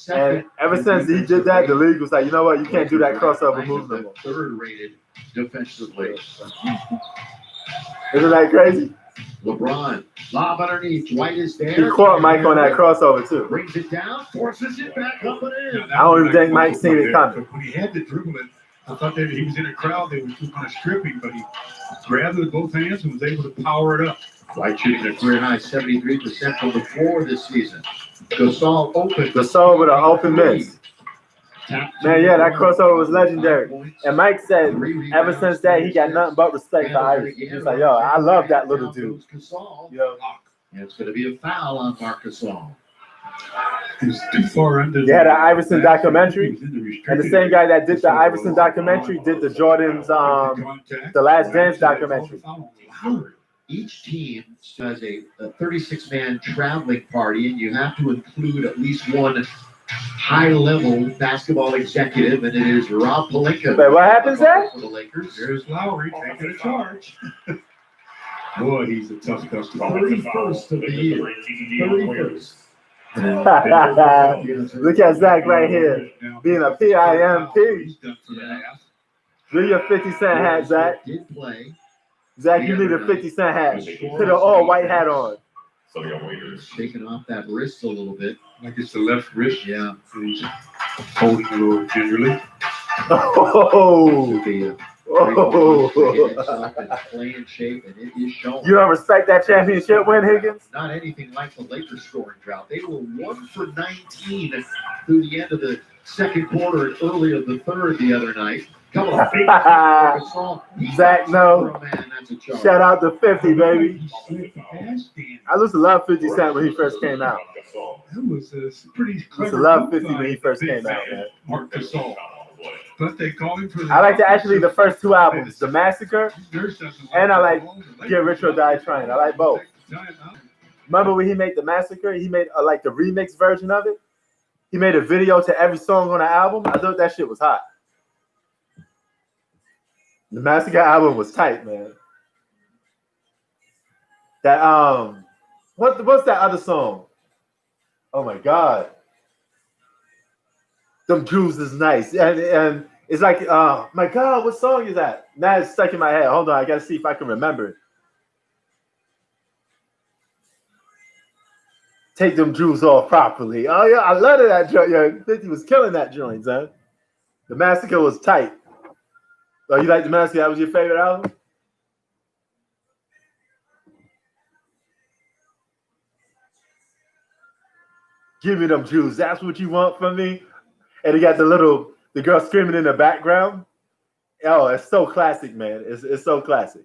And ever since he did that, the league was like, you know what? You can't do that crossover move no more. 3rd rated defensively. Isn't that crazy? LeBron, lob underneath. Dwight is there. He caught Mike on that crossover too. Brings it down, forces it back up and in. I don't even think Mike seen it coming. When he had to dribble it, I thought that he was in a crowd. They were just going to strip him, but he grabbed it with both hands and was able to power it up. Dwight shooting a career high 73% from the floor this season. Gasol open. Gasol with an open miss. Man, yeah, that crossover was legendary. And Mike said ever since that, he got nothing but respect for Iverson. He's like, yo, I love that little dude. Yo. And it's going to be a foul on Marc Gasol. He's too far under. Yeah, the Iverson documentary. And the same guy that did the Iverson documentary did the Jordan's The Last Dance documentary. Each team has a 36-man traveling party, and you have to include at least one high-level basketball executive, and it is Rob Pelinka. Wait, what happens there? For the Lakers. There's Lowry taking a charge. Boy, he's a tough customer. 31st of the year. 31st. Look at Zach right here, being a PIMP. Do your 50-cent hat, Zach. Did play. Zach, you need a 50-cent hat. Put an all-white hat on. Shaking off that wrist a little bit. Like it's the left wrist. Yeah. He's holding a little gingerly. Oh. Playing shape, and it is showing. You don't respect that championship win, Higgins? Not anything like the Lakers scoring drought. They were 1 for 19 through the end of the second quarter and early of the third the other night. Come on, Zach, no. Shout out to 50, baby. I used to love 50 Cent when he first came out. That was a pretty clever. I used to love 50 when he first came out, man. Marc Gasol. But they call him for I like actually the first two albums, The Massacre, and I like Get Rich or Die Trying. I like both. Remember when he made The Massacre? He made like the remix version of it. He made a video to every song on the album. I thought that shit was hot. The Massacre album was tight, man. That what's that other song? Oh my God. Them Jews is nice. And it's like, my God, what song is that? Now it's stuck in my head. Hold on, I gotta see if I can remember it. Take them Jews off properly. Oh yeah, I love that joint. Yeah, 50 was killing that joint, son. The Massacre was tight. Oh, you like The Massacre? That was your favorite album? Give me them Jews. That's what you want from me? And he got the girl screaming in the background. Oh, it's so classic, man. It's so classic.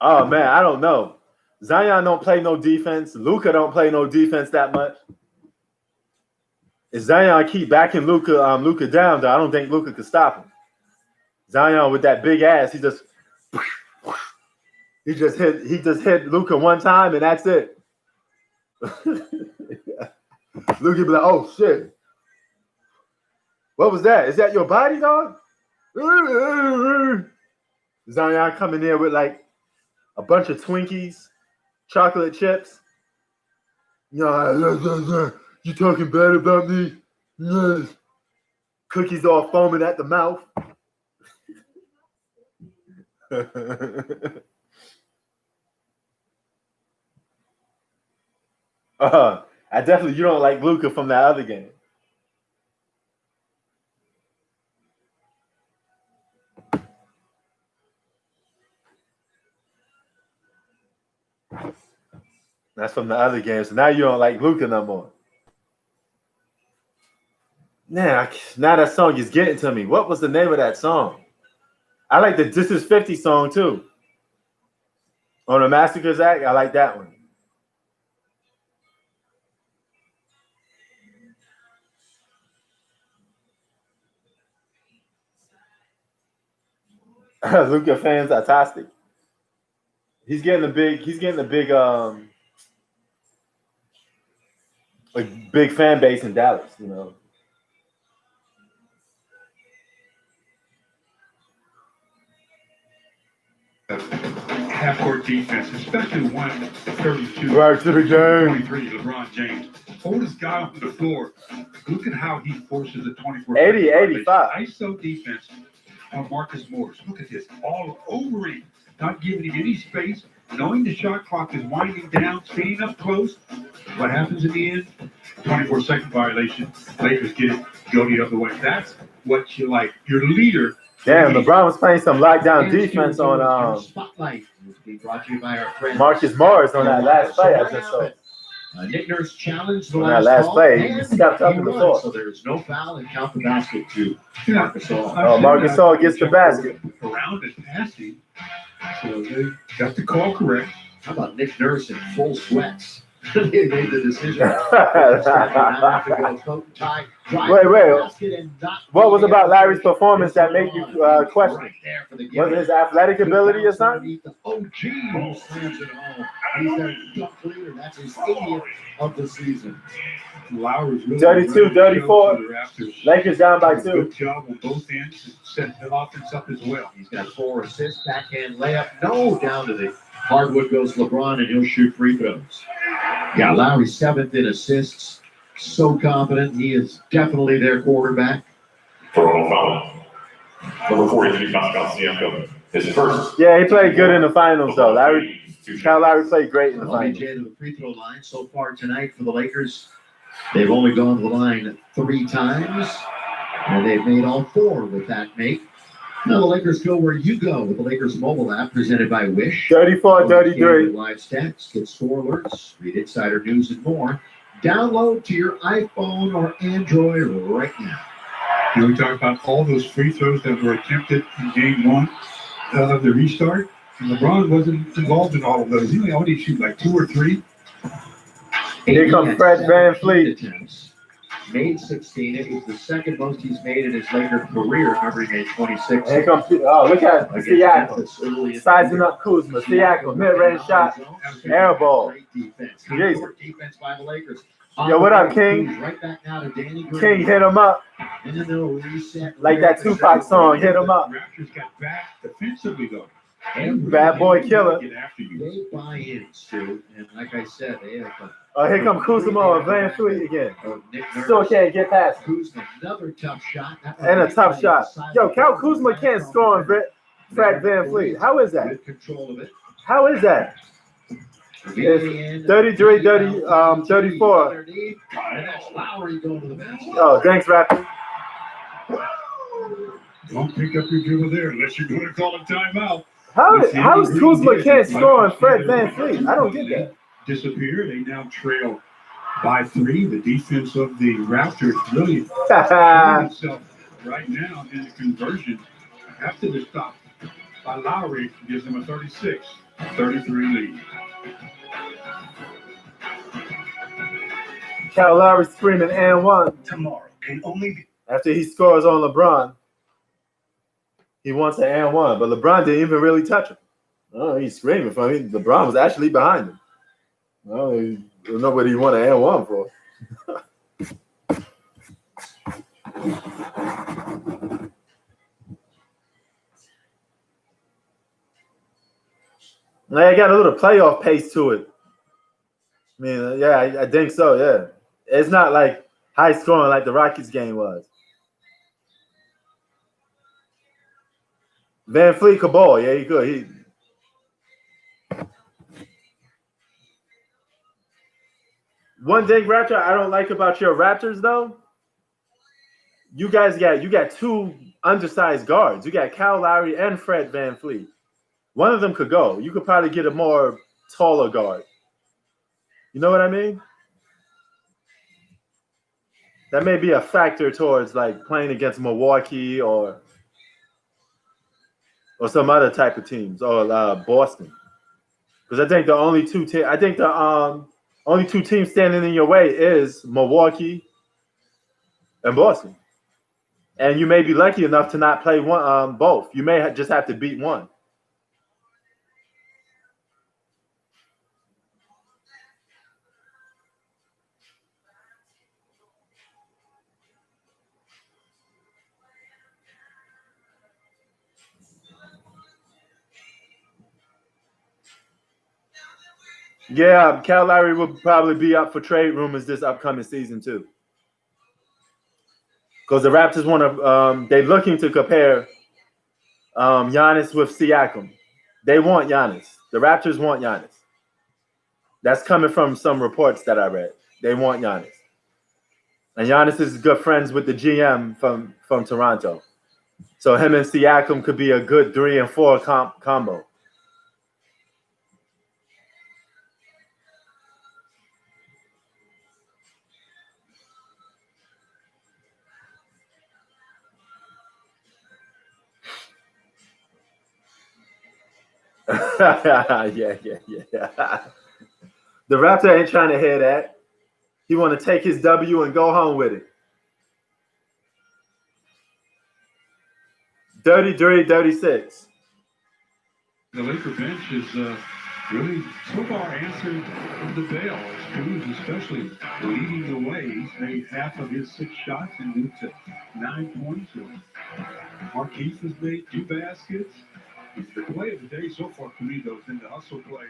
Oh, man, I don't know. Zion don't play no defense. Luka don't play no defense that much. If Zion keep backing Luka down, though, I don't think Luka could stop him. Zion with that big ass, he just hit Luka one time and that's it. Luka be like, oh shit. What was that? Is that your body, dog? Zion coming in with like a bunch of Twinkies, chocolate chips. You talking bad about me? Yes. Cookies all foaming at the mouth. You don't like Luka from that other game. That's from the other game. So now you don't like Luka no more. Now that song is getting to me. What was the name of that song? I like the This Is 50 song too. On the Massacres Act, I like that one. Luka fans are toxic. He's getting a big fan base in Dallas, you know. Half-court defense, especially one 32. Right to the game. 23, LeBron James. oldest guy on the floor. Look at how he forces the 24. 80, 85. ISO defense on Marcus Morris. Look at this, all over him, not giving him any space, knowing the shot clock is winding down, staying up close. What happens in the end? 24-second violation. Lakers get it, go the other way. That's what you like. Your leader. Damn, LeBron was playing some lockdown defense on Spotlight is being brought to you by our friends. Marcus Morris on that last play. I just saw. Nick Nurse challenged the On that last call, play, he and stepped up he in the won, floor. so there is no foul and count the basket to Marcus All. Oh, Marcus All gets the basket. Around and passing. So they got the call correct. How about Nick Nurse in full sweats? They made the decision. Wait. What was about Larry's performance that made you question? Was it his athletic ability or something? The OG who slams it home. He's their dunk leader. That's his 80th of the season. Lowry's really 32, 34. Lakers down by 2. Good job on both ends. Set the offense up as well. He's got 4 assists, backhand layup. No, down to the hardwood goes LeBron, and he'll shoot free throws. Yeah, Lowry 7th in assists. So confident. He is definitely their quarterback. For foul. Number 43, Pascal Siakam. His first. Yeah, he played good in the finals, though. Kyle Lowry played great in the finals. OBJ to the free throw line so far tonight for the Lakers. They've only gone to the line 3 times, and they've made all 4 with that make. Now the Lakers go where you go with the Lakers mobile app presented by Wish. 34-33. Live stats, get score alerts, read insider news and more. Download to your iPhone or Android right now. You know, we talked about all those free throws that were attempted in game 1 of the restart. And LeBron wasn't involved in all of those. He only shoot like 2 or 3. Here comes Fred VanVleet. Made 16. It was the second most he's made in his Laker career. Remember, he made 26. Here comes, look at Siakam. Sizing up Kuzma. Siakam, mid-range shot, air ball. Great defense. Jesus. Defense by the Lakers. Yo, what up, King? Right back now to Danny Green. King, hit him up. And then they'll reset. Like that Tupac song, hit him up. Raptors got back defensively, though. Bad boy killer. They buy in, Stu. And like I said, they have here come Kuzma and VanVleet again. Nick Still can't get past him. Kuzma, another tough shot. And a tough shot. Yo, Cal Kuzma can't score on Fred VanVleet. How is that? Good control of it. How is that? It's 33, 34. And that's Lowry going to the basket. Oh, thanks, Raptor. Don't pick up your dribble there unless you're going to call a timeout. How is Kuzma can't score on Fred VanVleet? I don't get that. Disappear. They now trail by 3. The defense of the Raptors really itself right now in the conversion after the stop by Lowry gives them a 36-33 lead. Kyle Lowry screaming and 1. Tomorrow can only be after he scores on LeBron. He wants an and 1, but LeBron didn't even really touch him. Oh, he's screaming for him. LeBron was actually behind him. Oh, I don't know what he won an and 1 for. I got a little playoff pace to it. I mean, yeah, I think so, yeah. It's not like high scoring like the Rockets game was. VanVleet could ball. Yeah, he could. One thing, Raptor, I don't like about your Raptors, though, you got 2 undersized guards. You got Kyle Lowry and Fred VanVleet. One of them could go. You could probably get a more taller guard. You know what I mean? That may be a factor towards like playing against Milwaukee or some other type of teams or Boston. Because I think the only 2 only 2 teams standing in your way is Milwaukee and Boston. And you may be lucky enough to not play both. You may just have to beat one. Yeah, Kyle Lowry will probably be up for trade rumors this upcoming season too. Because the Raptors want to, they're looking to compare Giannis with Siakam. They want Giannis. The Raptors want Giannis. That's coming from some reports that I read. They want Giannis. And Giannis is good friends with the GM from Toronto. So him and Siakam could be a good 3 and 4 combo. yeah. The Raptor ain't trying to hear that. He want to take his W and go home with it. Dirty 36. The Laker bench is really so far answered the bell. Cruz especially leading the way. He's made half of his 6 shots and moved to 9 points. Marquise has made 2 baskets. The play of the day so far for me, though, has been the hustle play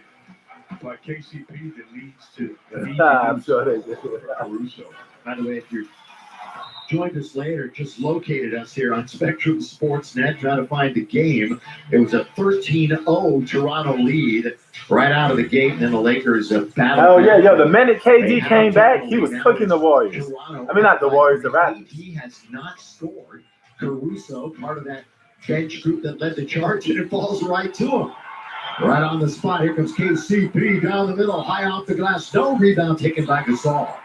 by KCP that leads to I'm sure they do. Caruso. By the way, if you're joined us later, just located us here on Spectrum Sportsnet, trying to find the game. It was a 13-0 Toronto lead right out of the gate, and then the Lakers battled. Oh, yeah, yo, the minute KD came back, he was cooking the Warriors. I mean, not the Warriors, the Raptors. He has not scored. Caruso, part of that bench group that led the charge, and it falls right to him. Right on the spot, here comes KCP down the middle, high off the glass, no rebound taken by Gasol.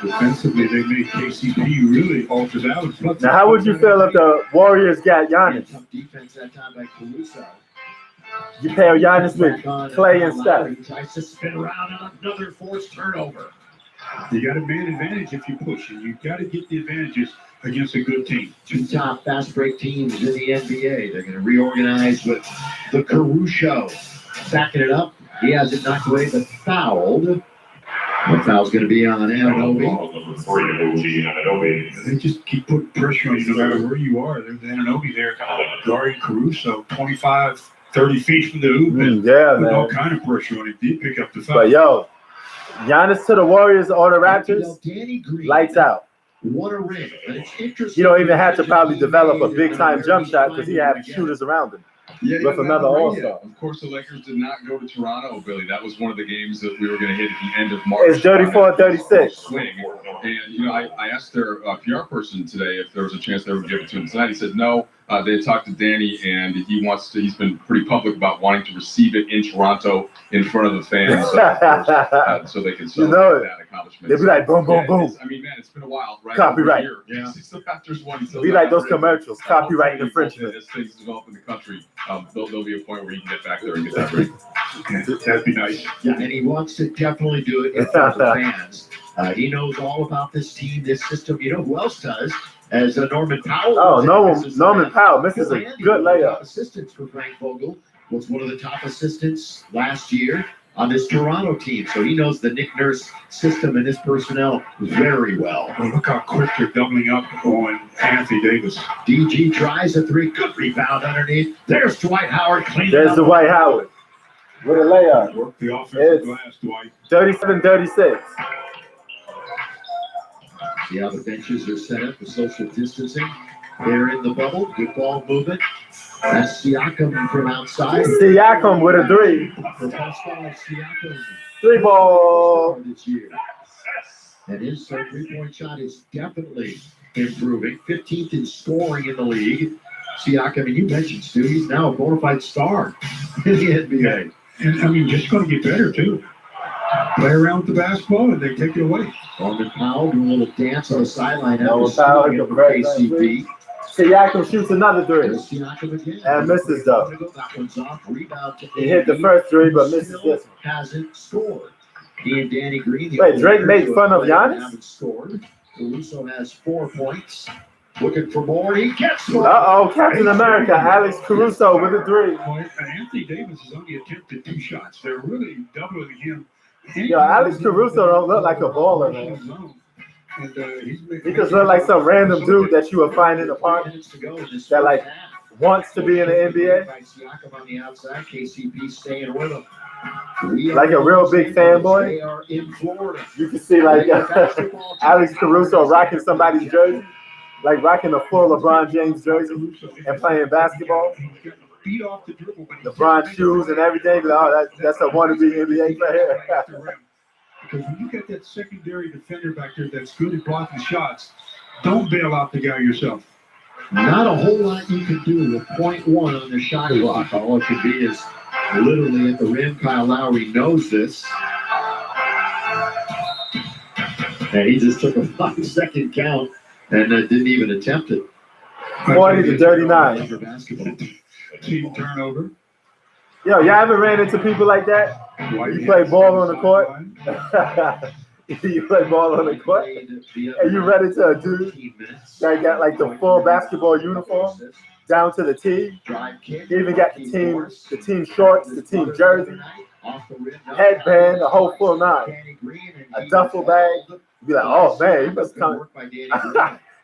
Defensively, they made KCP really alter that. Now, how would you feel if the Warriors got Giannis? Tough defense that time by Caruso. You pair Giannis with Clay and Steph. He tries to spin around on another forced turnover. You got a man advantage if you push it. You got to get the advantages against a good team. 2 top fast break teams in the NBA. They're going to reorganize with the Caruso. Backing it up. He has it knocked away, but fouled. The foul's going to be on Anunoby. They just keep putting pressure on you no matter where you are. There's Anunoby there guarding Caruso 25, 30 feet from the hoop. Yeah, man. All kind of pressure on him. Did pick up the foul. But, yo, Giannis to the Warriors or the Raptors, lights out. What a ring. And it's interesting. You don't even have to probably develop a big-time jump shot because he has shooters around him. With another All-Star. Of course, the Lakers did not go to Toronto, Billy. That was one of the games that we were going to hit at the end of March. It's 34-36. Swing. And, I asked their PR person today if there was a chance they would give it to him tonight. He said no. They had talked to Danny, and he's been pretty public about wanting to receive it in Toronto in front of the fans so they can celebrate that accomplishment. They'd be like, boom, boom, boom. I mean, man, it's been a while, right? Copyright. Yeah. The Raptors won. Be like those commercials, copyright infringement. As things develop in the country, there'll be a point where you can get back there and get that ring. That'd be nice. Yeah, and he wants to definitely do it in front of the fans. He knows all about this team, this system. You know who else does? As Norman Powell. Oh, Norman Powell misses a good layup. Assistants for Frank Vogel was one of the top assistants last year on this Toronto team. So he knows the Nick Nurse system and his personnel very well. Well, look how quick they're doubling up on Anthony Davis. DG tries a 3. Good rebound underneath. There's Dwight Howard cleaning There's up. Dwight Howard with a layup. Work the offensive glass, Dwight. 37-36. See how the benches are set up for social distancing. They're in the bubble. Good ball movement. That's Siakam from outside. Siakam with a 3. For Pascal Siakam. 3 ball. This year. And his 3-point shot is definitely improving. 15th in scoring in the league. Siakam, and you mentioned, Stu, he's now a bona fide star in the NBA. And, I mean, just going to get better, too. Play around with the basketball and they take it away. Norman Powell doing a little dance on the sideline. Norman Powell hit the KCP. Siakam shoots another 3. And misses though. That one's off. Rebound. He hit the first 3 but misses this one. Hasn't scored. He and Danny Green. Wait, Drake made fun of Giannis? Haven't scored. Caruso has 4 points. Looking for more. He gets more. Uh-oh, Captain America, Alex Caruso with a 3. And Anthony Davis has only attempted 2 shots. They're really doubling him. Yo, Alex Caruso don't look like a baller, man. And, he just look like some random dude that you would find in the park that like wants to be in the NBA. Siakam on the outside. KCP staying with him. like a real big fanboy. You can see like Alex Caruso rocking somebody's jersey, like rocking a full LeBron James jersey and playing basketball. LeBron shoes and everything. Oh, that's a wannabe NBA player. Because when you get that secondary defender back there that's good at blocking shots, don't bail out the guy yourself. Not a whole lot you can do with 0.1 on the shot clock. All it could be is literally at the rim. Kyle Lowry knows this. And he just took a 5-second count and didn't even attempt it. 40-39. Team turnover. Yo, y'all ever ran into people like that? You play ball on the court. You play ball on the court, and you run into a dude that got like the full basketball uniform down to the tee. He even got the team shorts, the team jersey, headband, the whole full nine, a duffel bag. You be like, oh man, he must come.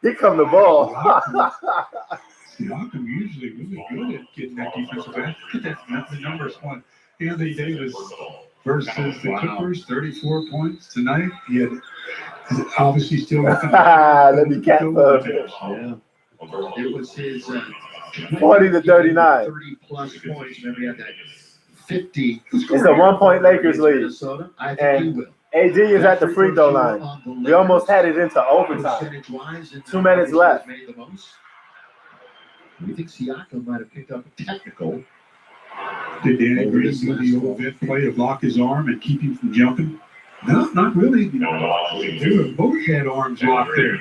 He come to ball. Siakam usually really good at getting that defensive end. Look at that, the numbers on Anthony Davis versus the Clippers, 34 points tonight. He had obviously still got let me catch up. Yeah. It was his 40-39. 30 plus points. Remember, he had that 50. It's a 1-point Lakers lead. And AD is at the free throw line. We almost had it into overtime. 2 minutes left. We think Siakam might have picked up a technical. Did Danny Green do the old vet play to lock his arm and keep him from jumping? No, not really. They both had arms locked there.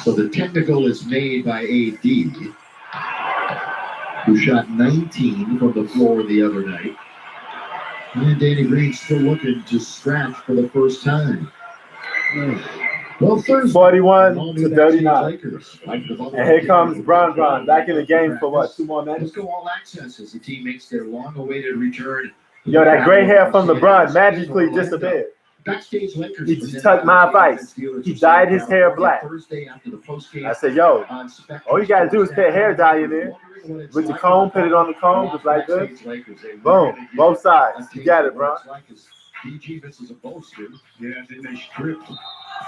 So the technical is made by AD, who shot 19 from the floor the other night. And Danny Green still looking to scratch for the first time. Well, 41-39. And here comes Bron back in the game for what, 2 more minutes? Let's go all access as the team makes their long-awaited return. Yo, that gray hair from LeBron magically disappeared. Backstage Lakers. He took my advice. He dyed his hair black. I said, yo, all you got to do is put hair dye in there. With the comb, put it on the comb, just like this. Boom, both sides. You got it, bro. BG misses a poster. Yeah, then they stripped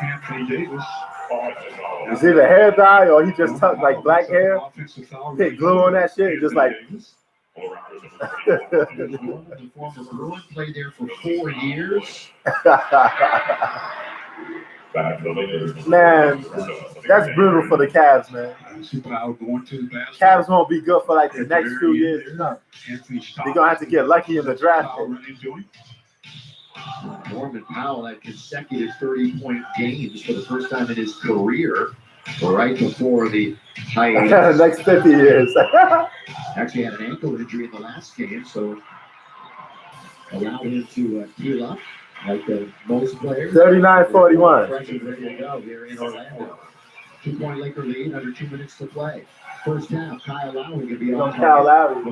Anthony Davis. It's either hair dye or he just tucked like black hair. Put glue on that shit, just like. The former Bruin played there for 4 years. Man, that's brutal for the Cavs, man. Cavs won't be good for like the next few years. No. They're gonna have to get lucky in the draft. Norman Powell had consecutive 30-point games for the first time in his career, right before the hiatus. Next 50 years. Actually had an ankle injury in the last game, so allowed him to heal up like most players. 39-41. Fresh and ready to go here in Orlando. 2-point Laker lead, under 2 minutes to play. First half, Kyle Lowry could be on Kyle Lowry.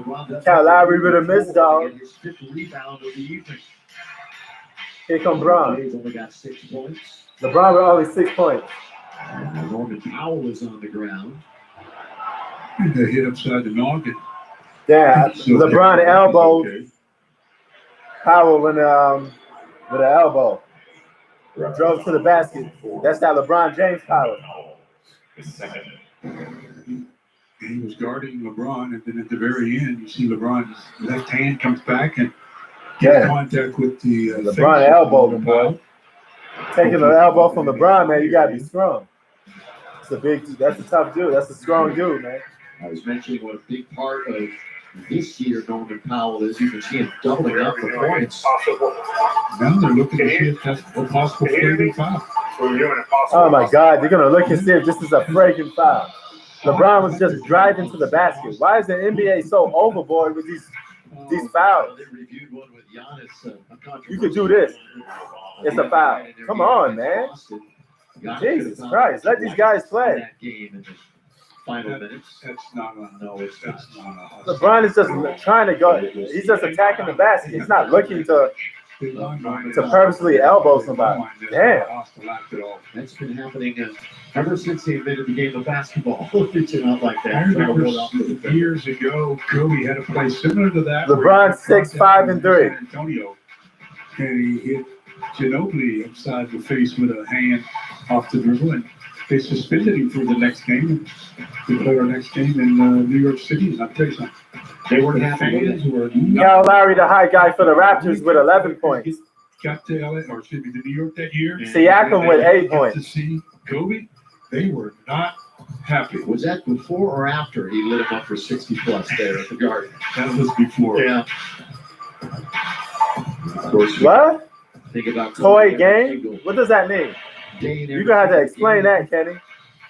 Kyle Lowry with a miss, dog. His 5th rebound of the evening. Here come Bron. He's only got 6 points. LeBron with only 6 points. Norman Powell is on the ground. They hit upside the noggin. Yeah, LeBron elbowed Powell with an elbow. Drove to the basket. That's that LeBron James power. He was guarding LeBron, and then at the very end, you see LeBron's left hand comes back and gets contact with the LeBron elbowed him, boy. Taking an elbow from LeBron, man, you gotta be strong. That's a tough dude. That's a strong dude, man. I was mentioning what a big part of this year Norman Powell is. You can see him doubling up the points. Now they're looking to see if that's a possible flagrant foul. Oh my God, they're gonna look and see if this is a flagrant foul. LeBron was just driving to the basket. Why is the NBA so overboard with these fouls? You could do this. It's a foul. Come on, man. Jesus Christ, let these guys play. Final minutes. That's not a no. It's not. LeBron is just trying to go. He's just attacking the basket. He's not looking to To purposely elbow somebody. Damn. That's been happening ever since they invented the game of basketball. Reaching out like that. I remember years ago, Kobe had a play similar to that. LeBron 6, 5, and 3. San Antonio, and he hit Ginobili upside the face with a hand off the dribble, and they suspended him for the next game. We played our next game in New York City, and I'll tell you something. They weren't happy. Kyle Lowry, the high guy for the Raptors, with 11 points. Got to LA, or excuse me, to New York that year. Siakam with 8 points. To see Kobe, they were not happy. Was that before or after he lit him up for 60 plus there at the Garden? That was before. Yeah. Of course. What? Think about toy game? What does that mean? You're gonna have to explain that, Kenny.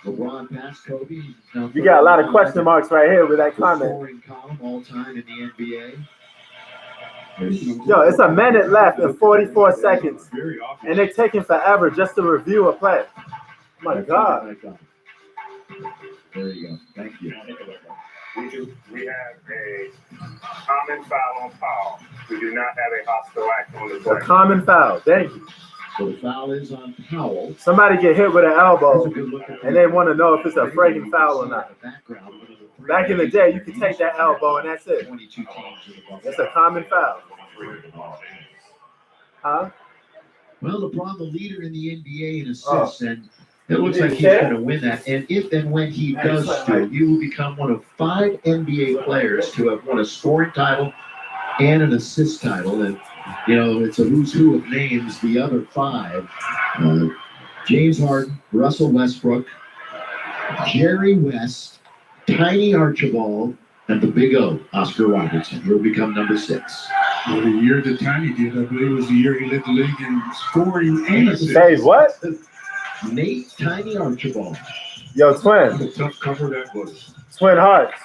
LeBron passed Kobe. You got a lot of question marks right here with that comment. Scoring column all time in the NBA. Yo, it's a minute left and 44 seconds, and they're taking forever just to review a play. Oh my God. There you go. Thank you. We have a common foul on Powell. We do not have a hostile act on the play. A common foul. Thank you. So the foul is on Powell. Somebody get hit with an elbow, and they want to know if it's a breaking foul or not. Back in the day, you could take that elbow, and that's it. It's a common foul. Huh? Well, LeBron, the leader in the NBA in assists, and it looks like he's going to win that. And if and when he does do it, you will become one of 5 NBA players to have won a scoring title and an assist title. And, you know, it's a who's who of names. The other 5, James Harden, Russell Westbrook, Jerry West, Tiny Archibald, and the Big O, Oscar Robertson, will become number 6. Well, the year that Tiny did, I believe, was the year he led the league in scoring and assists. Say what? Nate Tiny Archibald. Yo, Twin. What a tough cover that was. Twin Hearts.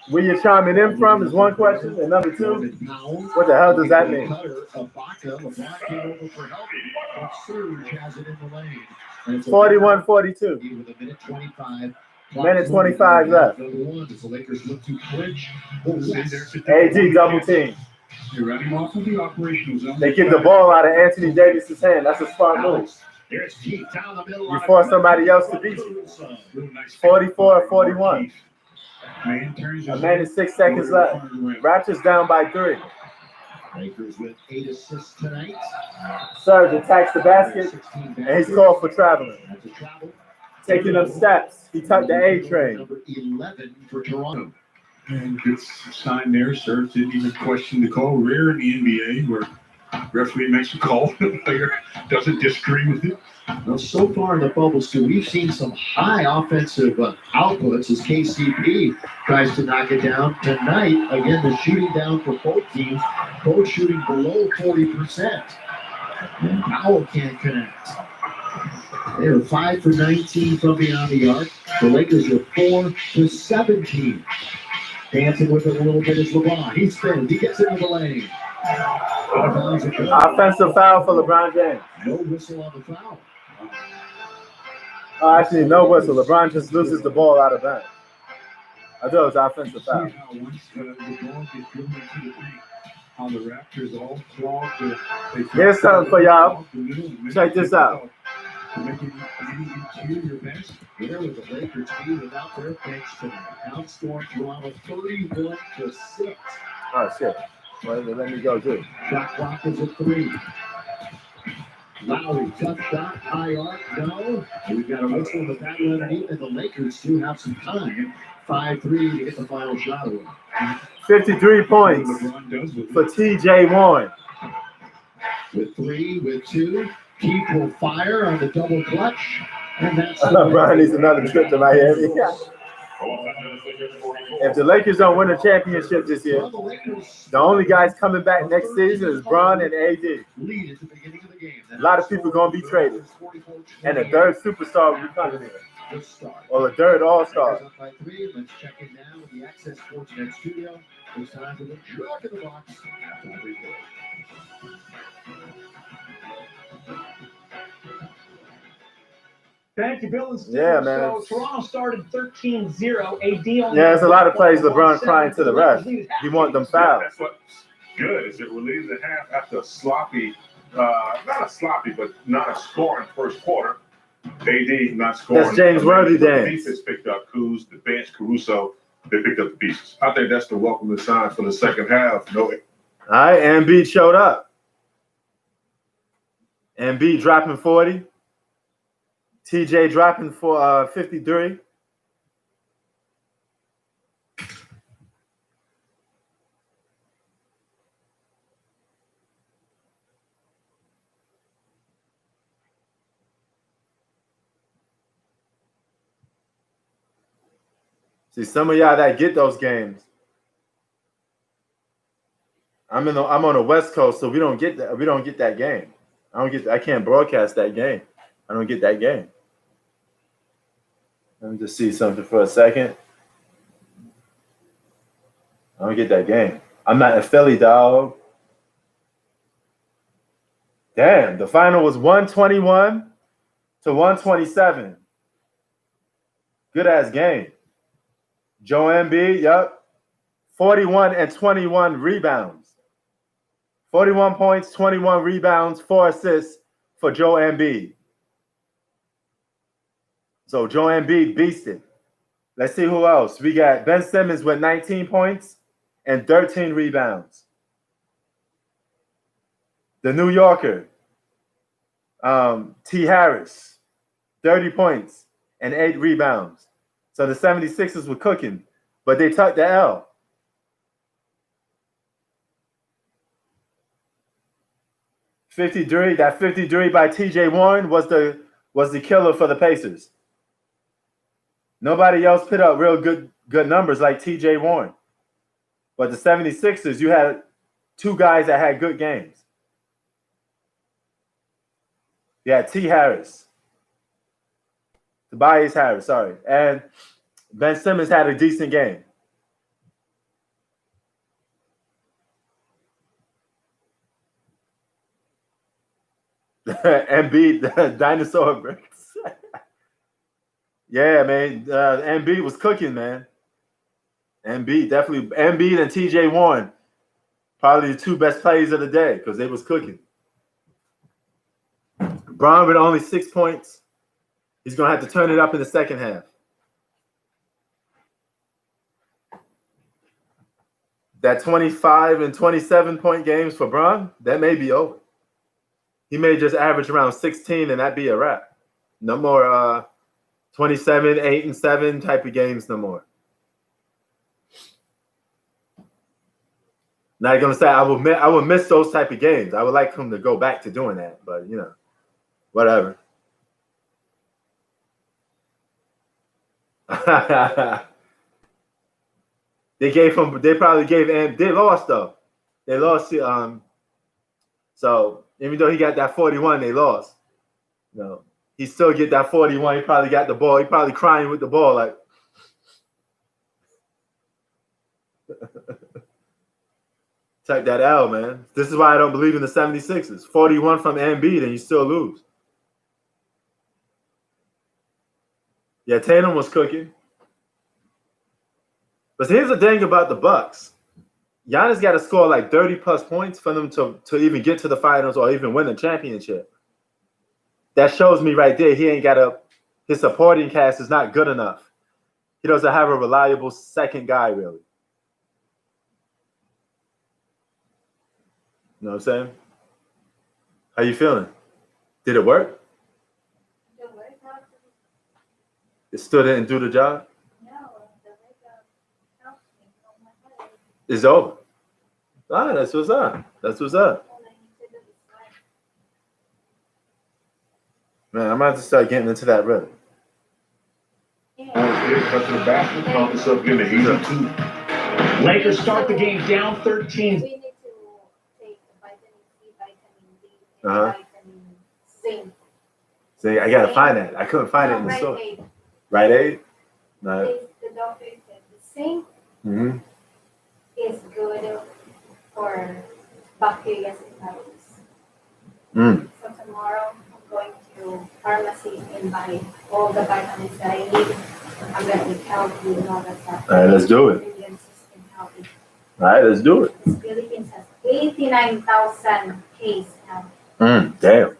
Where you chiming in from is one question, and number 2, what the hell does that mean? LeBron came over for help, but Surge has it in the lane. 41-42. With a minute 25. Minute 25 left. The Lakers look to clinch. AD double team. They ran him off of the operational zone. They get the ball out of Anthony Davis's hand. That's a smart move. You force somebody else to beat you. 44-41. A minute 6 seconds left. Raptors down by 3. Lakers with 8 assists tonight. Serge attacks the basket, and he's called for traveling. Taking them steps. He tucked the A train. Number 11 for Toronto. And good sign there. Serge didn't even question the call. Rare in the NBA where referee makes a call, the player doesn't disagree with it. Well, so far in the bubble, Stu, we've seen some high offensive outputs as KCP tries to knock it down. Tonight, again, the shooting down for both teams, both shooting below 40%. And Powell can't connect. They were 5 for 19 from beyond the arc. The Lakers are 4 for 17. Dancing with it a little bit is LeBron. He spins. He gets into the lane. Offensive foul for LeBron James. No whistle on the foul. Oh, actually, no whistle. LeBron just loses the ball out of bounds. I thought it was offensive foul. How the Raptors all clogged. Here's something for y'all. Check this out. Where would the Lakers be without their bench tonight? Outscoring Toronto 31-6. Oh, shit. Well, let me go, too. Shot clock is at 3. Lowry, tough shot, high arc, no. And we've got a whistle in the battle underneath, and the Lakers do have some time. 5-3 to get the final shot away. 53 points for TJ Warren. With 3, with 2. Keith will fire on the double clutch. And that's Brian needs another trip to Miami. If the Lakers don't win a championship this year, the only guys coming back next season is Bron and AD. A lot of people are going to be traded. And the third superstar will be coming in. Or the third all-star. Let's check in now with the Access Sportsnet studio. It's time for the Drop in the Box. Thank you, Bill and Steve. Yeah, man. So Toronto started 13-0. AD on there's a lot of plays LeBron crying to the ref. He want them fouled. good as it relieves the half after a sloppy, not a sloppy, but not a scoring first quarter. AD not scoring. That's James Worthy dance. The defense picked up Kuz, the bench, Caruso. They picked up the pieces. I think that's the welcome sign for the second half. No. All right, Embiid showed up. Embiid dropping 40. TJ dropping for 53. See, some of y'all that get those games. I'm on the West Coast, so we don't get that. We don't get that game. I can't broadcast that game. I don't get that game. Let me just see something for a second. I don't get that game. I'm not a Philly dog. Damn, the final was 121 to 127. Good ass game. Joe Embiid, yep. 41 and 21 rebounds. 41 points, 21 rebounds, 4 assists for Joe Embiid. So Joe Embiid beasted. Let's see who else. We got Ben Simmons with 19 points and 13 rebounds. The New Yorker, T. Harris, 30 points and 8 rebounds. So the 76ers were cooking, but they tucked the L. That 53 by TJ Warren was the killer for the Pacers. Nobody else put up real good numbers like TJ Warren. But the 76ers, you had 2 guys that had good games. You had T. Harris. Tobias Harris, sorry. And Ben Simmons had a decent game. Embiid, dinosaur bricks. Yeah, man. Embiid was cooking, man. Embiid and TJ Warren, probably the 2 best players of the day because they was cooking. Bron with only 6 points. He's going to have to turn it up in the second half. That 25 and 27 point games for Bron, that may be over. He may just average around 16 and that'd be a wrap. No more 27, 8 and 7 type of games no more. Not gonna say I would miss those type of games. I would like him to go back to doing that, but you know, whatever. They lost though. They lost so even though he got that 41, they lost. No, he still get that 41. He probably got the ball. He probably crying with the ball like take that L, man. This is why I don't believe in the 76ers. 41 from Embiid and you still lose. Yeah, Tatum was cooking. But here's the thing about the Bucks. Giannis got to score like 30-plus points for them to even get to the finals or even win a championship. That shows me right there his supporting cast is not good enough. He doesn't have a reliable second guy, really. You know what I'm saying? How you feeling? Did it work? It still didn't do the job? It's over. That's what's up. That's what's up. Man, I'm about to start getting into that rhythm. Cut to the basket, pump this up, get the easy 2. Lakers start the game down 13. We need to take vitamin C, vitamin D, and vitamin zinc. See, I gotta find that. I couldn't find it in the store. Rite Aid? No. The doctor said the zinc is good for bacteria and viruses. So tomorrow I'm going to pharmacy and buy all the vitamins that I need. I'm going to be healthy and all that stuff. All right, let's do it. All right, let's do it. It's really incessant. 89,000 case now. Damn.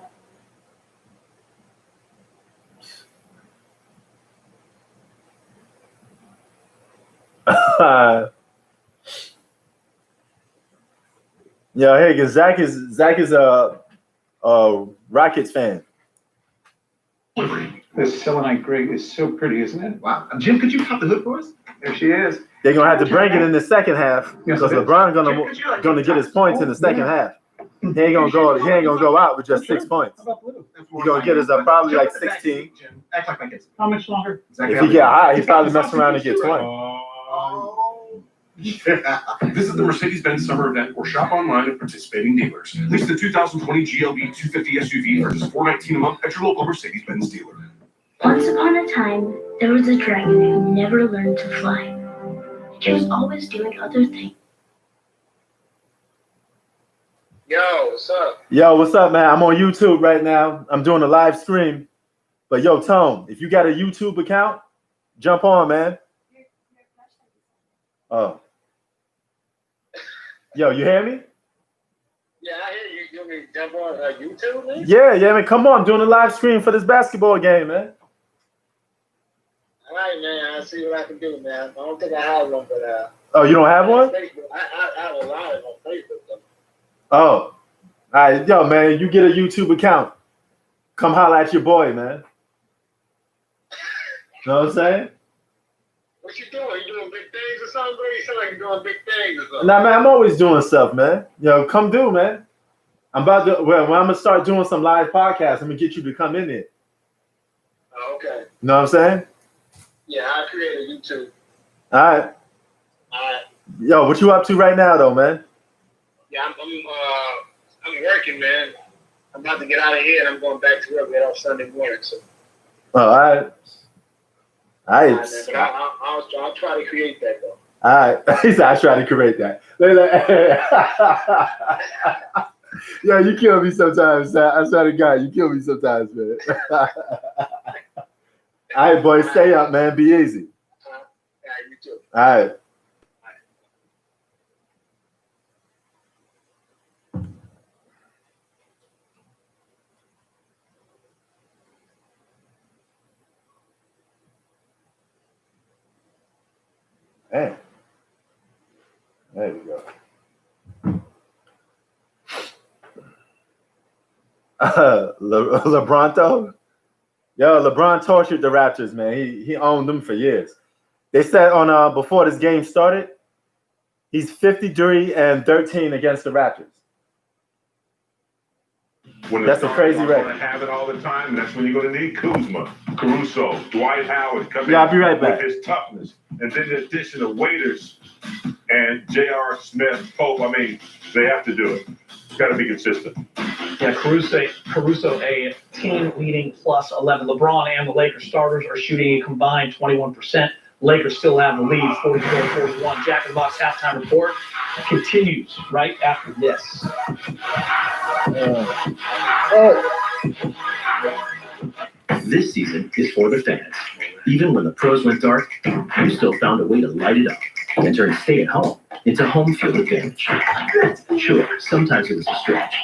Yeah, hey, cause Zach is a Rockets fan. This selenite gray is so pretty, isn't it? Wow. Jim, could you pop the hood for us? There she is. They're gonna have to bring it in the second half because LeBron gonna get his points in the second half. He ain't gonna go out with just 6 points. He's gonna get his probably like 16. Act like my kids. How much longer? If he get high, he probably mess around and get 20. Visit the Mercedes-Benz summer event or shop online at participating dealers. Lease the 2020 GLB 250 SUV for just $419 a month at your local Mercedes-Benz dealer. Once upon a time, there was a dragon who never learned to fly. She was always doing other things. Yo, what's up? Yo, what's up, man? I'm on YouTube right now. I'm doing a live stream. But yo, Tone, if you got a YouTube account, jump on, man. Oh. Yo, you hear me? Yeah, I hear you. You want me to jump on YouTube, man? Yeah, man. Come on. I'm doing a live stream for this basketball game, man. All right, man. I'll see what I can do, man. I don't think I have one, but Oh, you don't have one? Facebook. I have a lot on Facebook, though. Oh. All right, yo, man. You get a YouTube account. Come holler at your boy, man. Know what I'm saying? What you doing? You doing big things or something, bro? You sound like you're doing big things or something. Nah, man. I'm always doing stuff, man. Yo, come do, man. I'm about to. Well, when I'm gonna start doing some live podcasts, I'm gonna get you to come in there. Oh, okay. You know what I'm saying? Yeah, I created YouTube. All right. Yo, what you up to right now, though, man? Yeah, I'm working, man. I'm about to get out of here, and I'm going back to work on Sunday morning. So. Oh, all right. All right. Man, but I'll try to create that, though. All right. He said, I try to create that. Yo, you kill me sometimes. I swear to God, you kill me sometimes, man. All right, boy, stay up, man. Be easy. Yeah, you too. All right. Man. There we go. LeBron, LeBron tortured the Raptors, man. He owned them for years. They said on before this game started, he's 53-13 against the Raptors. That's a crazy record. Going to have it all the time, and that's when you're going to need Kuzma, Caruso, Dwight Howard come in I'll be right back. with his toughness, and then the addition of Waiters and J.R. Smith, Pope. I mean, they have to do it. It's got to be consistent. Yeah, Caruso a team-leading plus 11. LeBron and the Lakers starters are shooting a combined 21%. Lakers still have the lead, 44-41. Jack in the Box halftime report continues right after this. This season is for the fans. Even when the pros went dark, you still found a way to light it up and turn stay at home into home field advantage. Sure, sometimes it was a stretch,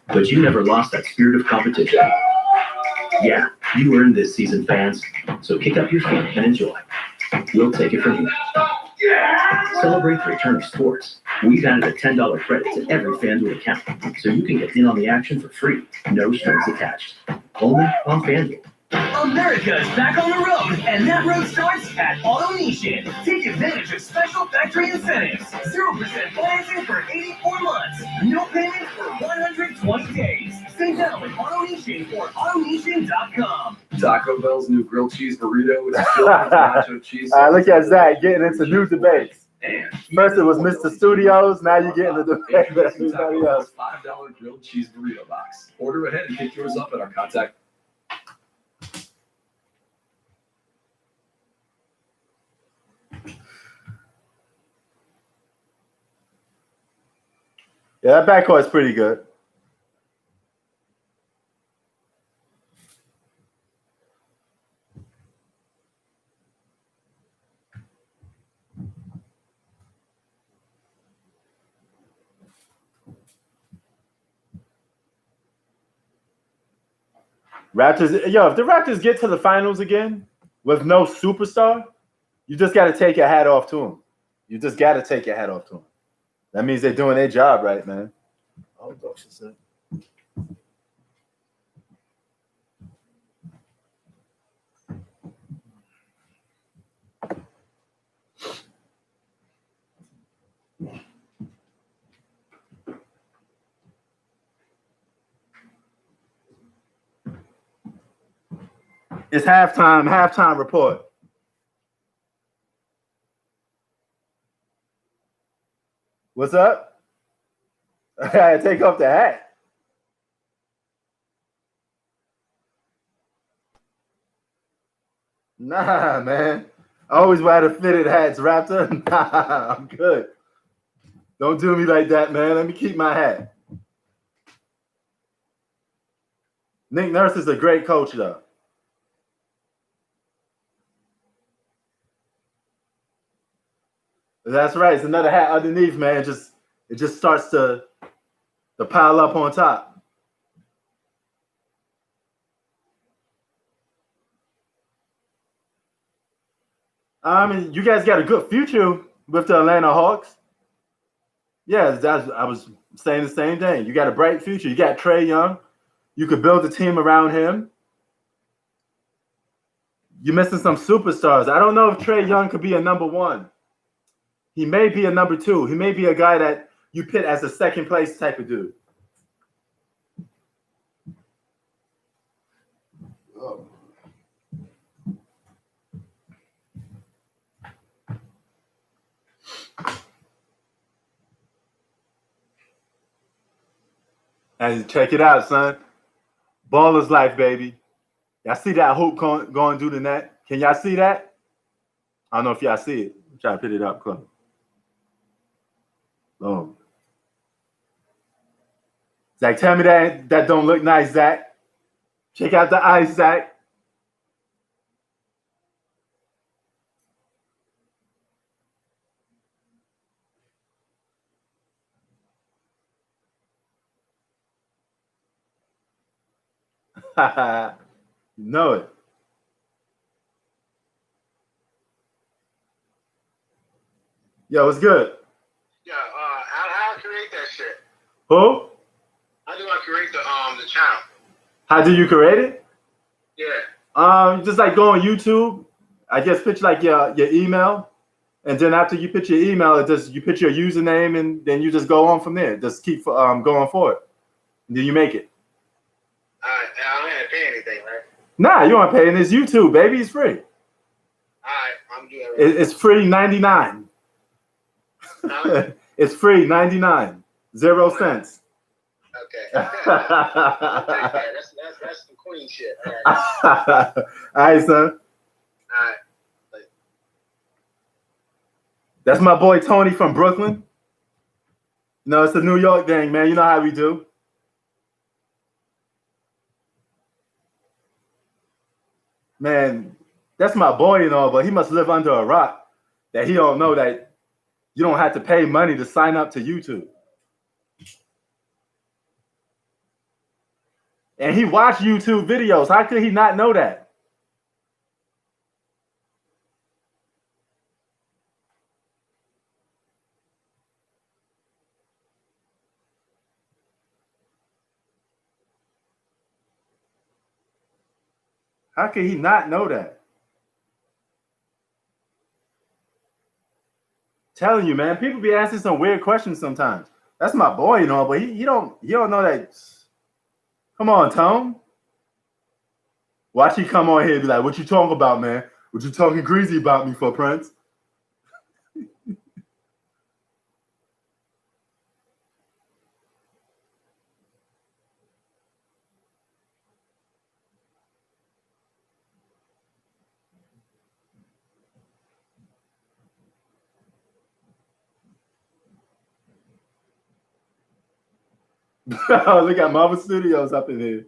but you never lost that spirit of competition. Yeah, you earned this season, fans, so kick up your feet and enjoy. We'll take it from here. Celebrate the return of sports. We've added a $10 credit to every FanDuel account, so you can get in on the action for free, no strings attached. Only on FanDuel. America is back on the road, and that road starts at AutoNation. Take advantage of special factory incentives. 0% financing for 84 months. No payment for 120 days. Save now with AutoNation or AutoNation.com. Taco Bell's new grilled cheese burrito is filled with nacho cheese. Look at Zach getting into new debates. First it was Mr. Studios, now you're getting the debate with everybody else. $5 grilled cheese burrito box. Order ahead and pick yours up at our contact. Yeah, that backcourt's pretty good. Raptors, yo, if the Raptors get to the finals again with no superstar, you just got to take your hat off to them. You just got to take your hat off to them. That means they're doing their job right, man. Oh, gosh, it's halftime report. What's up? I gotta take off the hat. Nah, man. I always wear the fitted hats, Raptor. Nah, I'm good. Don't do me like that, man. Let me keep my hat. Nick Nurse is a great coach, though. That's right. It's another hat underneath, man. It just starts to pile up on top. I mean, you guys got a good future with the Atlanta Hawks. Yeah, I was saying the same thing. You got a bright future. You got Trae Young. You could build a team around him. You're missing some superstars. I don't know if Trae Young could be a number one. He may be a number two. He may be a guy that you pit as a second place type of dude. Oh. And check it out, son. Baller's life, baby. Y'all see that hoop going through the net? Can y'all see that? I don't know if y'all see it. I'm trying to put it up close. Boom. Zach, tell me that don't look nice, Zach. Check out the ice, Zach. You know it. Yo, what's good? Yeah, how I create that shit? Who? How do I create the channel? How do you create it? Yeah. Just like go on YouTube. I guess pitch like your email, and then after you pitch your email, you pitch your username, and then you just go on from there. Just keep going forward. And then you make it. I don't have to pay anything, right? Nah, you don't pay, and it's YouTube, baby. It's free. All right, I'm doing it. Right. It's free 99. Huh? It's free 99. 0 cents. Okay. I'll take that. That's some queen shit. All right. All right, son. All right. That's my boy Tony from Brooklyn. No, it's the New York thing, man. You know how we do. Man, that's my boy and all, but he must live under a rock that he don't know that you don't have to pay money to sign up to YouTube. And he watched YouTube videos. How could he not know that? How could he not know that? Telling you, man, people be asking some weird questions sometimes. That's my boy and all, but he don't know that. Come on, Tone. Watch he come on here and be like, what you talking about, man? What you talking greasy about me for, Prince? Look at Marvel Studios up in here.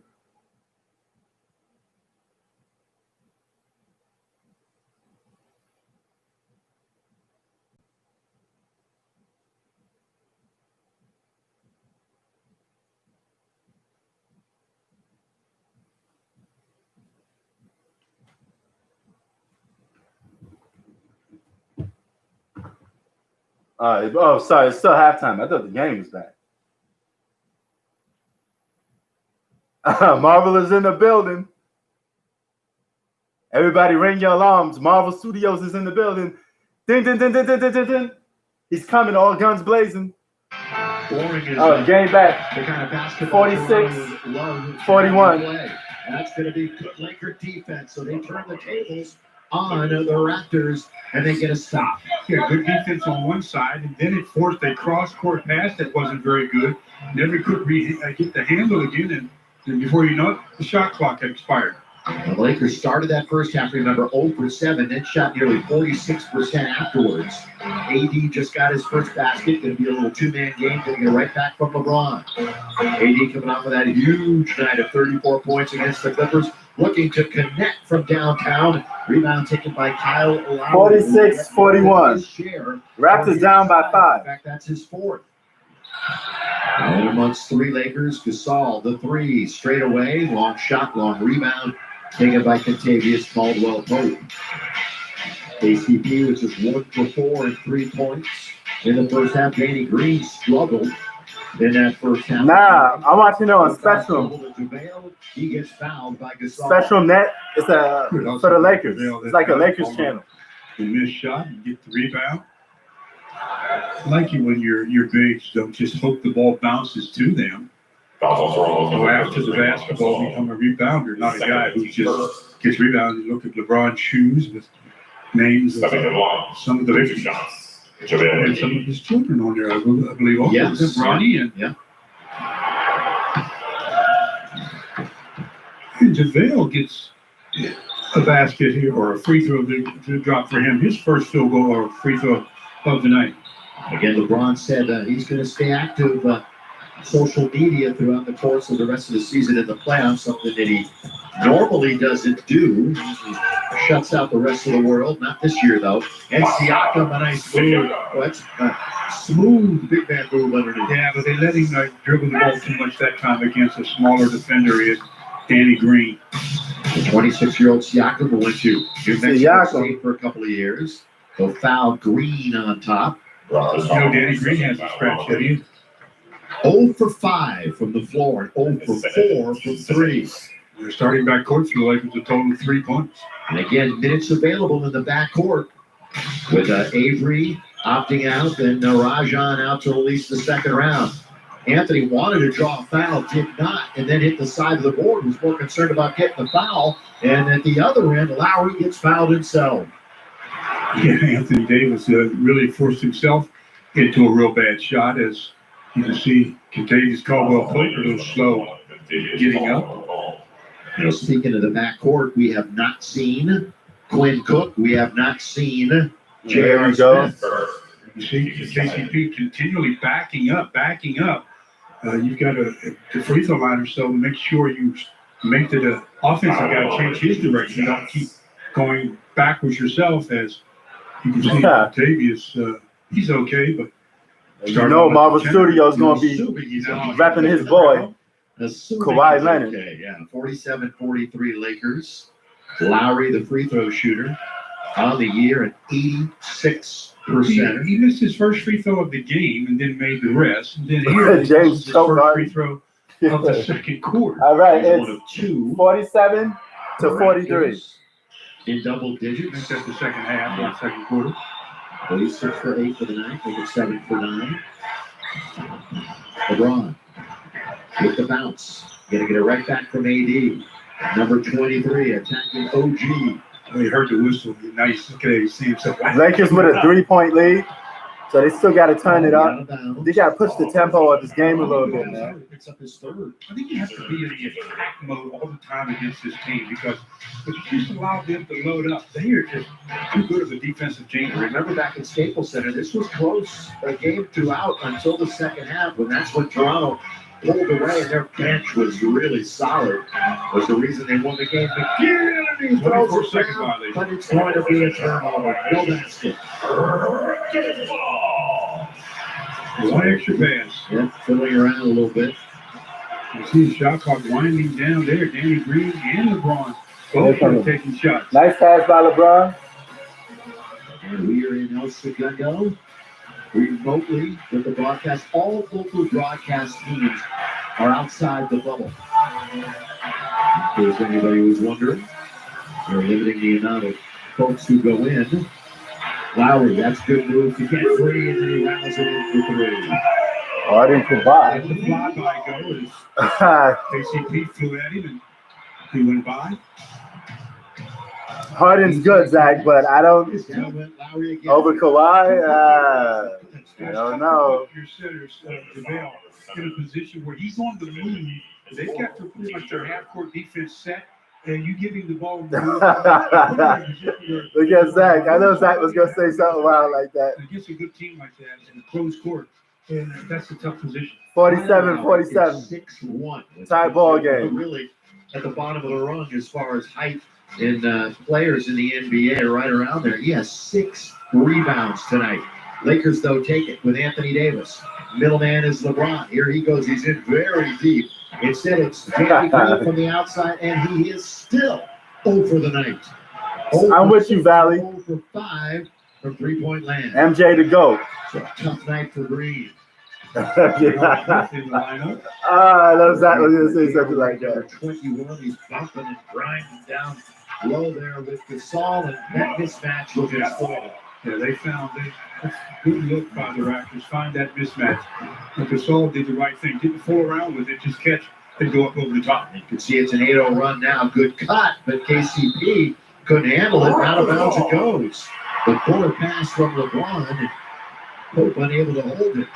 Sorry, it's still halftime. I thought the game was back. Marvel is in the building. Everybody ring your alarms. Marvel Studios is in the building. Ding, ding, ding, ding, ding, ding, ding, ding. He's coming, all guns blazing. Game back. The kind of basketball 46, love 41. play. That's going to be good Laker defense. So they turn the tables on the Raptors, and they get a stop. Yeah, good defense on one side, and then it forced a cross-court pass that wasn't very good. Never could get the handle again, and before you know it, the shot clock had expired. The Lakers started that first half, remember, 0 for 7, then shot nearly 46% afterwards. AD just got his first basket, going to be a little two-man game, going to get right back from LeBron. AD coming off of that huge night of 34 points against the Clippers, looking to connect from downtown. Rebound taken by Kyle Lowry. 46-41. Raptors down by 5. In fact, that's his fourth. And amongst three Lakers, Gasol, the three, straight away, long shot, long rebound, taken by Kentavious Caldwell-Pope. KCP, which is 1 for 4 and 3 points. In the first half, Danny Green struggled in that first half. Nah, I'm watching it on Spectrum. He gets fouled by Gasol. Spectrum Net, it's for the Lakers. It's like a Lakers channel. You miss shot, you get the rebound. I like it when your bigs don't just hope the ball bounces to them. Go after the basketball, become a rebounder, not a guy who just gets rebounded. Look at LeBron's shoes with names of some of the big shots. And some of his children on there, I believe. Also, yes. Ronnie and yeah. And JaVale gets a basket here or a free throw to drop for him. His first field goal or free throw of the night. Again, LeBron said he's going to stay active social media throughout the course of the rest of the season in the playoffs, something that he normally doesn't do. He shuts out the rest of the world. Not this year, though. And Siakam, a nice smooth big man move underneath. Yeah, but they let him dribble the ball too much that time against a smaller defender is Danny Green. The 26-year-old Siakam went to New Mexico State for a couple of years. They'll foul Green on top. Danny Green has a scratch at him. 0 for 5 from the floor and 0 for 4 from 3. They're starting backcourt for the Lakers a total of 3 points. And again, minutes available in the backcourt with Avery opting out and Rajon out to at least the second round. Anthony wanted to draw a foul, did not, and then hit the side of the board, was more concerned about getting the foul. And at the other end, Lowry gets fouled himself. Yeah, Anthony Davis really forced himself into a real bad shot. As you can see, Kentavious Caldwell-Pope a little slow getting up. Speaking of the backcourt, we have not seen Quinn Cook. We have not seen J.R. Smith. You see KCP continually backing up. You've got the free throw line or so. Make sure you make the offensive guy change his direction. Don't keep going backwards yourself. As you can see, Kentavious, he's okay, but Marvel Studios going to be rapping his boy, Kawhi Leonard. Okay, yeah, 47-43 Lakers. Lowry, the free throw shooter, on the year at 86%. He missed his first free throw of the game and then made the rest. And then here, James his first free throw of the second quarter. All right, it's one of 2. 47-43. In double digits. That's the second half of the second quarter. 6 for 8 for the night. They get 7 for 9. LeBron with the bounce. Going to get it right back from AD. Number 23 attacking OG. He heard the whistle. Nice. Okay, see himself. Lakers with a 3-point lead, so they still got to turn it up. They got to push the tempo of this game a little bit, man. Picks up his third. I think you have to be in the attack mode all the time against this team because if you just allow them to load up, they are just too good of a defensive team. Remember back at Staples Center, this was close a game throughout until the second half, when that's when Toronto pulled away and their bench was really solid. Was the reason they won the game. McGee throws it down, but it's going to be a turnover. No basket. One extra pass. Yeah, fiddling around a little bit. You see the shot clock winding down there. Danny Green and LeBron both are taking shots. Nice pass by LeBron. And we are in El Segundo. remotely with the broadcast. All local broadcast teams are outside the bubble. If there's anybody who's wondering, they're limiting the amount of folks who go in. Lowry, that's a good move to get free, and then he rounds it in for three. Harden could buy. The flyby go is KCP flew at him and he went by. Harden's good, Zach, but I don't. Over Kawhi, I don't know. Your centers, JaVale, in a position where he's on the move. They've got pretty much their half-court defense set, and you give him the ball. Look at Zach. I know Zach was going to say something wild like that. Against a good team like that in a closed court, and that's a tough position. 47-47. 6-1. Tie ball game. Really at the bottom of the rung as far as height in players in the NBA are right around there. He has 6 rebounds tonight. Lakers, though, take it with Anthony Davis. Middleman is LeBron. Here he goes. He's in very deep. Instead, it's Danny Green from the outside, and he is still 0 for the night. I'm with you, Valley. 0 for 5 from three-point land. MJ to go. So tough night for Green. I know Zach was going to say something like that. 21, he's bumping and grinding down low there with Gasol, and that mismatch was exploited. Yeah, they found that's good look by the Raptors. Find that mismatch. But Gasol did the right thing. Didn't fool around with it. Just catch and go up over the top. You can see it's an 8-0 run now. Good cut, but KCP couldn't handle it. Out of bounds it goes. The corner pass from LeBron, and Pope unable to hold it.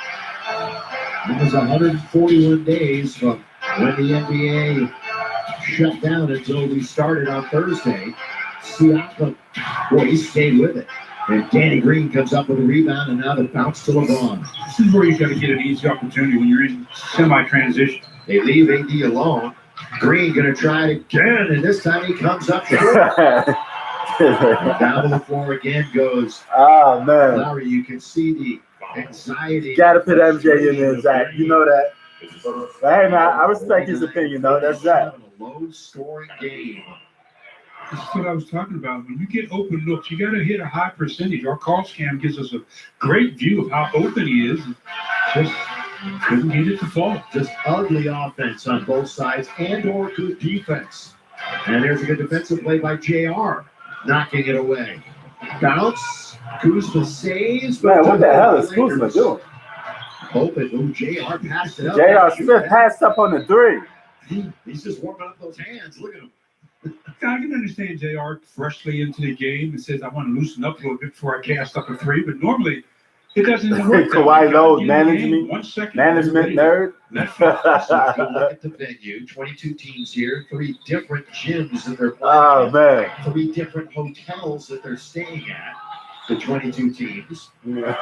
It was 141 days from when the NBA shut down until we started on Thursday. Siakam, boy, he stayed with it. And Danny Green comes up with a rebound, and now the bounce to LeBron. This is where you got to get an easy opportunity when you're in semi-transition. They leave AD alone. Green going to try it again, and this time he comes up short. Down to the floor again goes. Oh, man. Lowry, you can see the anxiety. Got to put MJ in there, Zach. You know that. But hey, man, I respect his opinion, though. That's Zach. A low-scoring game. This is what I was talking about. When you get open looks, you got to hit a high percentage. Our call cam gives us a great view of how open he is. Just couldn't get it to fall. Just ugly offense on both sides and/or good defense. And there's a good defensive play by JR, knocking it away. Bounce. Kuzma saves. Man, what the hell is Kuzma doing? Open. Ooh, JR passed it up. JR Smith passed up on the 3. He's just warming up those hands. Look at him. I can understand JR freshly into the game and says, I want to loosen up a little bit before I cast up a 3, but normally it doesn't work. Kawhi Lowe, management nerd. Look at the venue. 22 teams here. 3 different gyms that they're playing. Oh, man. 3 different hotels that they're staying at. The 22 teams. The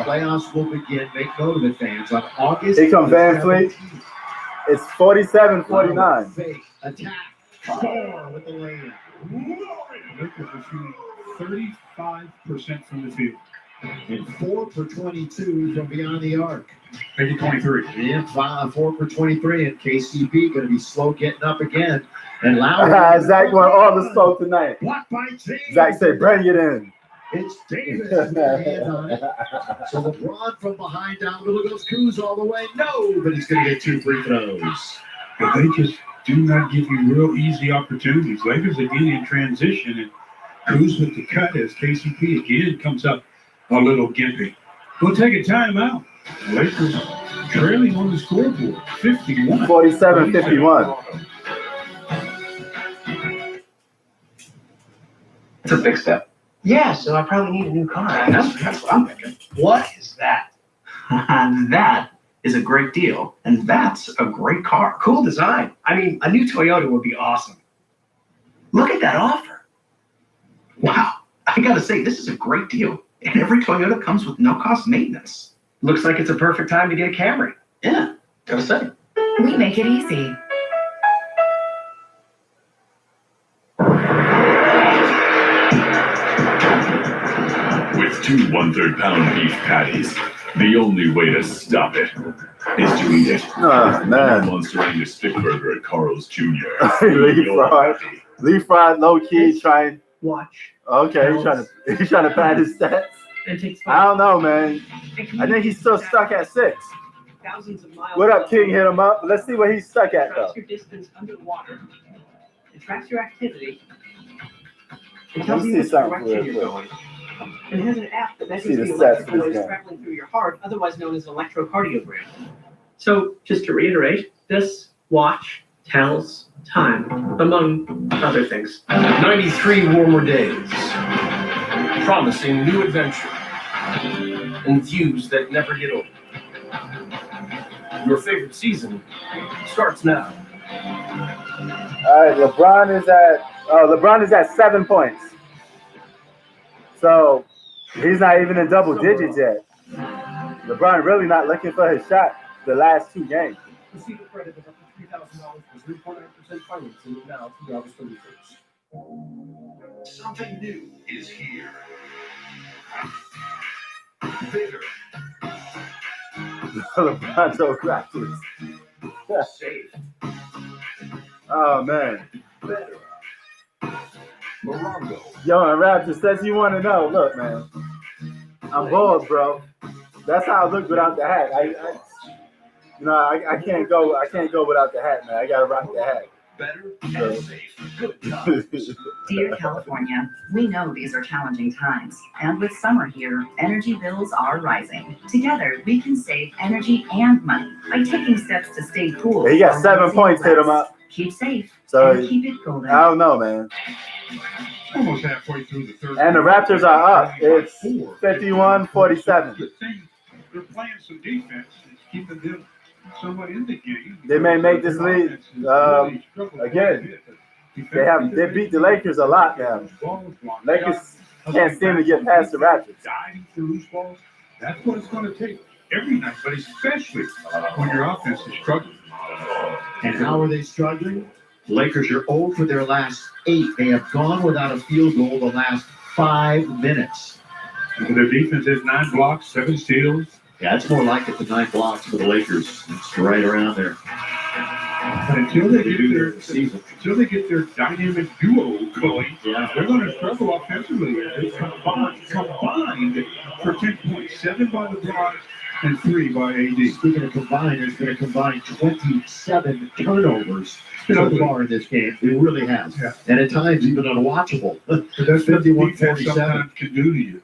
playoffs will begin. Make note of it, fans. On August. Here comes Van Fleet. It's 47-49. Fake attack. 4 with the layup. Lakers are shooting 35% from the field. And 4 for 22 from beyond the arc. Maybe 23. And 4 for 23. And KCP going to be slow getting up again. And Lowry. Zach went all the smoke tonight. Blocked by T. Zach said, bring it in. It's Davis with a hand on it. So LeBron from behind down middle goes Kuz all the way. No, but he's going to get 2 free throws. But they just do not give you real easy opportunities. Lakers again in transition, and Kuz with the cut as KCP again comes up a little gimpy. We'll take a timeout. Lakers trailing on the scoreboard, 51. 47-51. It's a big step. Yeah, so I probably need a new car. That's what I'm thinking. What is that? That is a great deal, and that's a great car. Cool design. I mean, a new Toyota would be awesome. Look at that offer. Wow, I gotta say, this is a great deal. And every Toyota comes with no-cost maintenance. Looks like it's a perfect time to get a Camry. Yeah, gotta say. We make it easy. With 2 1/3-pound beef patties, the only way to stop it is to eat it. Oh, man. Monster Angus stick burger at Carl's Jr. Lee Fried, low key trying. Watch. Okay, he's trying to pad his stats. and takes I don't know, man. I think he's still stuck at 6. thousands of miles. What up, King? Hit him up. Let's see what he's stuck at, though. Tracks your distance underwater. It tracks your activity. It Let tells me you see which something direction real you're quick. going. And it has an app that See measures the the stats electric for this waves game. traveling through your heart, otherwise known as an electrocardiogram. So, just to reiterate, this watch tells time, among other things. 93 warmer days, promising new adventure, and views that never get old. Your favorite season starts now. All right, LeBron is at 7 points. So he's not even in double digits yet. LeBron really not looking for his shot the last 2 games. Receive a credit of up to $3,000 for 3.9% financing now through August 31st. Something new is here. Bigger. LeBron so Raptors. Safe. Oh man. Better. Morongo. Yo, and Raptors says you want to know. Look, man. I'm bored, bro. That's how I look without the hat. I can't go. I can't go without the hat, man. I gotta rock the hat. Better So. and safe. Good times. Dear California, we know these are challenging times, and with summer here, energy bills are rising. Together, we can save energy and money by taking steps to stay cool. He got 7 points. Hit him up. Keep safe So and keep it golden. I don't know, man. Almost halfway through the third. And the Raptors are up. It's 51-47. They're playing some defense. It's keeping them somewhat in the game. They may make this lead again. They beat the Lakers a lot now. Lakers can't seem to get past the Raptors. Diving for loose balls. That's what it's going to take every night, but especially when your offense is struggling. And how are they struggling? Lakers are 0 for their last 8. They have gone without a field goal the last 5 minutes. Their defense has 9 blocks, 7 steals. Yeah, it's more like it than 9 blocks for the Lakers. It's right around there. But until they get their dynamic duo going, they're going to struggle offensively. They combined for 10 points, 7 by LeBron and 3 by AD. Speaking of combined, there's been a combined 27 turnovers so far in this game. It really has. Yeah. And at times even unwatchable. But that's what defense 51-47. sometimes can do to you.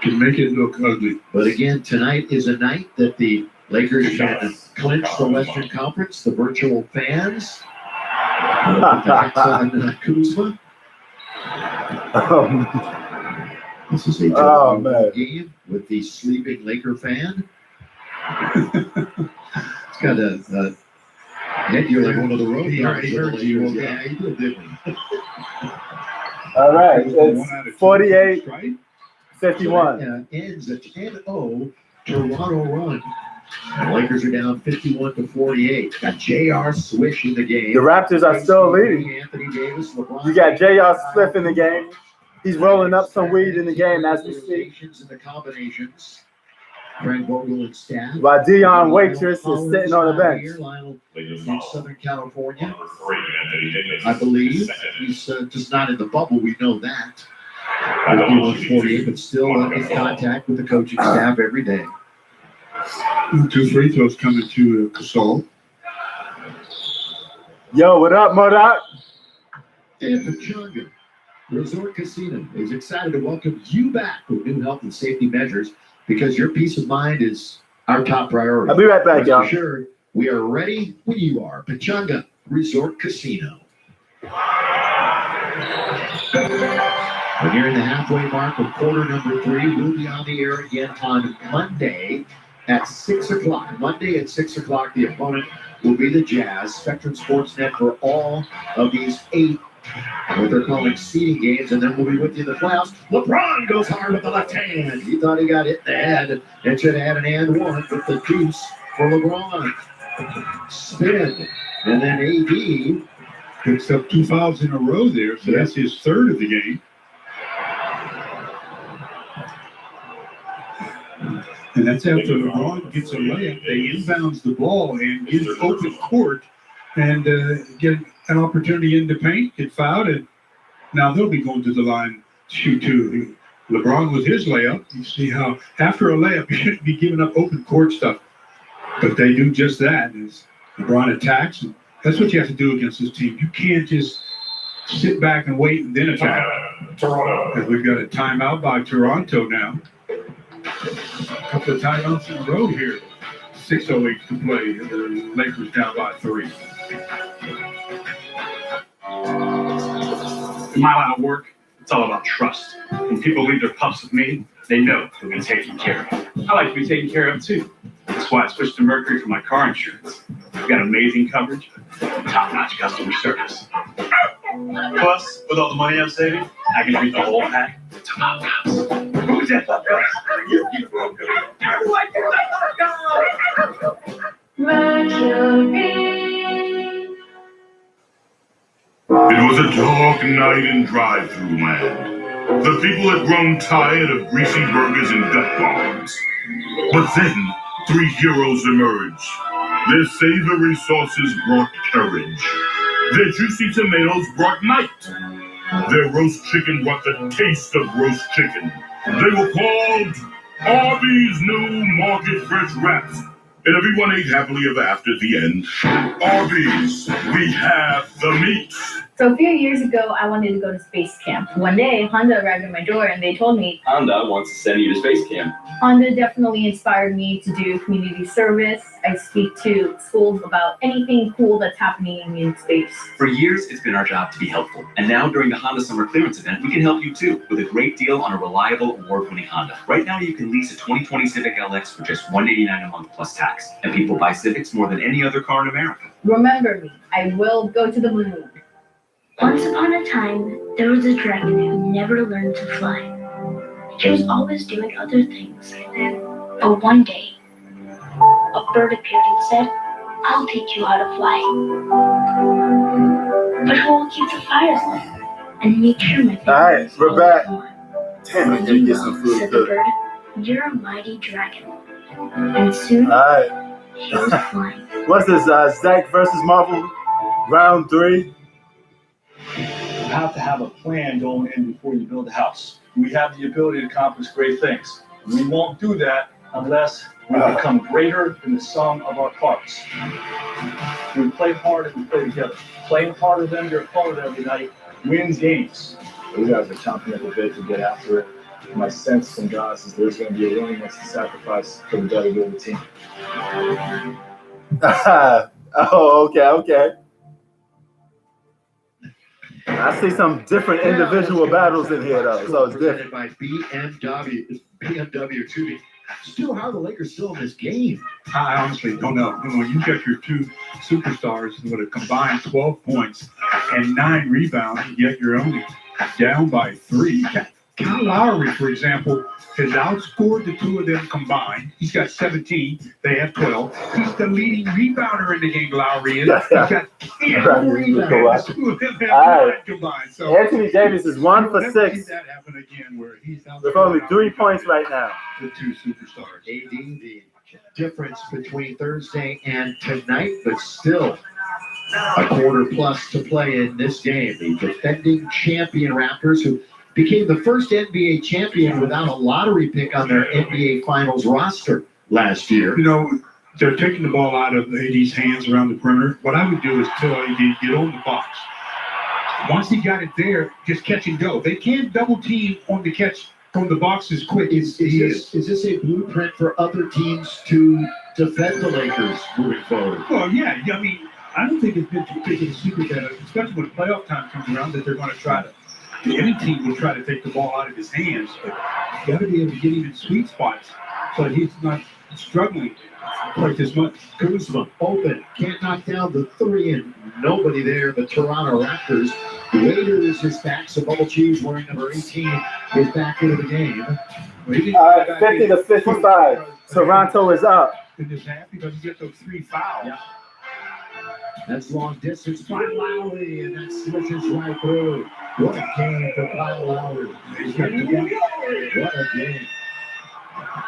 Can make it look ugly. But again, tonight is a night that the Lakers can clinch the Western Conference. The virtual fans. Kuzma. This is a game with the sleeping Laker fan. It's got a headgear like one of the road. He heard you. Yeah, he did, didn't he? All right, it's 48-51. Ends a 10-0 Toronto run. The Lakers are down 51-48. Got JR Swish in the game. The Raptors are still leading. Anthony Davis, LeBron. You got JR Swift in the game. He's rolling up some weed in the game as we speak. And the combinations. Frank Vogel and staff. While Dion Waitress is sitting on the bench. Lionel in Southern California. I believe he's just not in the bubble. We know that. 51-48, but still in contact with the coaching staff every day. 2 free throws coming to Gasol. Yo, what up, Modoc? And Pachanga Resort Casino is excited to welcome you back with new health and safety measures because your peace of mind is our top priority. I'll be right back, y'all. For sure, we are ready when you are. Pachanga Resort Casino. We're nearing the halfway mark of quarter number 3. We'll be on the air again on Monday at 6 o'clock. Monday at 6 o'clock, the opponent will be the Jazz. Spectrum Sportsnet for all of these 8, what they're calling seeding games, and then we'll be with you in the playoffs. LeBron goes hard with the left hand. He thought he got hit in the head and should have had an and one with the deuce for LeBron. Spin. And then AD picks up 2 fouls in a row there, so that's his 3rd of the game. And that's after LeBron gets a layup. They inbounds the ball and gets open court and get an opportunity in the paint, get fouled, and now they'll be going to the line to shoot 2. LeBron with his layup. You see how after a layup, you shouldn't be giving up open court stuff. But they do just that. As LeBron attacks, and that's what you have to do against this team. You can't just sit back and wait and then attack. Toronto. And we've got a timeout by Toronto now. A couple of timeouts in a row here. 6:08 to play. The Lakers down by 3. In my line of work, it's all about trust. When people leave their pups with me, they know they'll be taken care of. I like to be taken care of too. That's why I switched to Mercury for my car insurance. We've got amazing coverage, top-notch customer service. Plus, with all the money I'm saving, I can treat the whole pack to my house. Who's that? It was a dark night in drive-thru land. The people had grown tired of greasy burgers and duck bombs. But then, 3 heroes emerged. Their savory sauces brought courage. Their juicy tomatoes brought might. Their roast chicken brought the taste of roast chicken. They were called Arby's New Market Fresh Wraps. And everyone ate happily ever after at the end. Arby's, we have the meat. So a few years ago, I wanted to go to space camp. One day, Honda arrived at my door and they told me, Honda wants to send you to space camp. Honda definitely inspired me to do community service. I speak to schools about anything cool that's happening in space. For years, it's been our job to be helpful. And now during the Honda Summer Clearance event, we can help you too with a great deal on a reliable, award-winning Honda. Right now, you can lease a 2020 Civic LX for just $189 a month plus tax. And people buy Civics more than any other car in America. Remember me, I will go to the moon. Once upon a time, there was a dragon who never learned to fly. He was always doing other things. But one day, a bird appeared and said, I'll teach you how to fly. But who will keep the fires lit and make sure my family Alright, we're back. Damn, I did get some food. Said the bird, you're a mighty dragon. And soon, Alright. he was flying. What's this, Zach versus Marvel, round 3? You have to have a plan going in before you build a house. We have the ability to accomplish great things. We won't do that unless we become greater than the sum of our parts. We play hard and we play together. Playing harder than your opponent every night wins games. You guys are chomping at the bit to get after it. My sense from guys is there's going to be a willingness to sacrifice for the better good of the team. Oh, okay. I see some different individual battles in here, though, so it's different. By BMW to me. Still, how are the Lakers still in this game? I honestly don't know. You got your two superstars with a combined 12 points and 9 rebounds, yet you're only down by 3. Kyle Lowry, for example, has outscored the two of them combined. He's got 17. They have 12. He's the leading rebounder in the game, Lowry is. He's got 10 rebounds. The two of them have 9 combined. So Anthony Davis is 1 for 6. That happen again where he's out with only 3 points right now. The two superstars. AD, the difference between Thursday and tonight, but still a quarter plus to play in this game. The defending champion Raptors, who became the first NBA champion without a lottery pick on their NBA Finals roster last year. They're taking the ball out of AD's hands around the perimeter. What I would do is tell AD, get on the box. Once he got it there, just catch and go. They can't double team on the catch from the box as quick as he is. Is this a blueprint for other teams to defend the Lakers moving forward? Well, yeah. I mean, I don't think it's been too big of a secret that, especially when playoff time comes around, that they're going to try to. Any team will try to take the ball out of his hands, but you got to be able to get him in sweet spots so that he's not struggling quite as much. Kuzma open, can't knock down the 3, and nobody there. The Toronto Raptors. Waiters is back, so Bubble Cheese wearing number 18 is back into the game. 50 to 55. Toronto is up. In this half because you get those 3 fouls. Yeah. That's long distance by Lowry, and that switches right through. What a game for Kyle Lowry. What a game.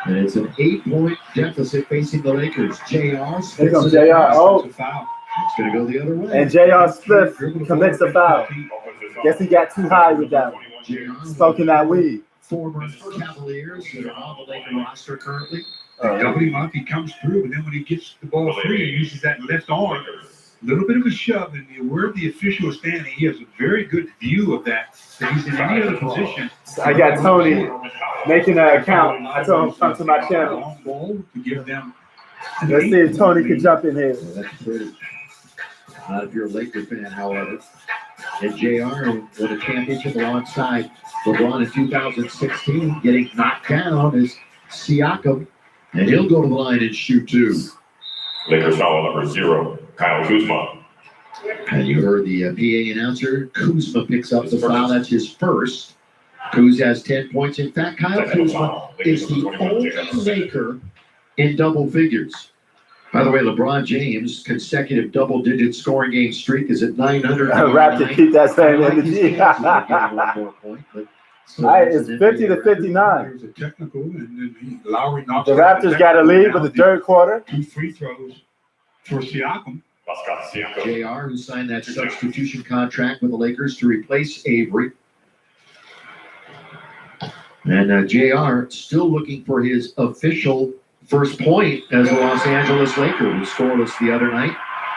And it's an 8-point deficit facing the Lakers. JR Here comes JR. Oh. It's going to go the other way. And JR Smith commits a foul. Guess he got too high with that one. Smoking that weed. former Cavaliers that are on the Laker roster currently. They double him up, he comes through, but then when he gets the ball free, he uses that left arm. A little bit of a shove, and where the official is standing, he has a very good view of that. So he's in any other position. I got Tony making an account. I told him to come to my channel. Ball to give them. Let's see if Tony can jump in here. That's pretty. Not if you're a Laker fan, however. And JR with a championship alongside LeBron in 2016, getting knocked down is Siakam, and he'll go to the line and shoot two. Lakers foul number 0, Kyle Kuzma. And you heard the PA announcer, Kuzma picks up the foul. That's his first. Kuz has 10 points. In fact, Kyle Kuzma is the only Laker in double figures. By the way, LeBron James' consecutive double-digit scoring game streak is at 900. Raptors keep that same energy. It's 50 to 59. There's a technical, and then Lowry knocks The Raptors got a lead with the third quarter. 2 free throws for Siakam. JR, who signed that substitution contract with the Lakers to replace Avery. And JR still looking for his official first point as a Los Angeles Laker, who scoreless the other night.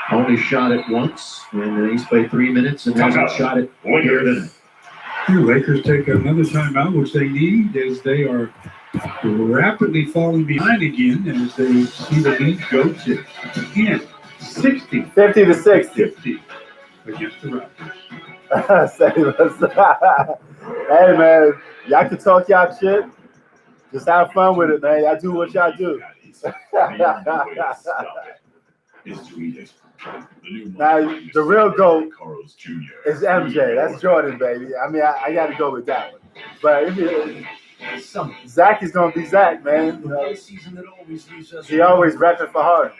Only shot it once, and he's played 3 minutes and hasn't shot it here tonight. The Lakers take another timeout, which they need as they are rapidly falling behind again as they see the lead go to 10, 60. 50 to 60. 50 against the Raptors. Hey, man, y'all can talk y'all shit. Just have fun with it, man. Y'all do what y'all do. Now, the real GOAT is MJ. That's Jordan, baby. I mean, I got to go with that one. But Zach is going to be Zach, man. You know, he always repping for Harden.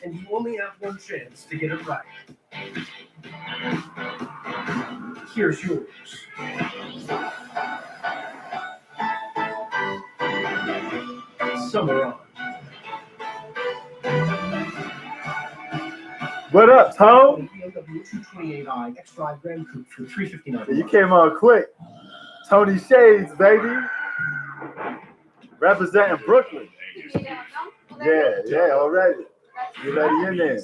And you only have one chance to get it right. Here's yours. Summer on. What up, Tone? BMW 228i X5 Grand Coupe for $359. You came on quick. Tony Shades, baby. Representing Brooklyn. Yeah, already. You ready in there.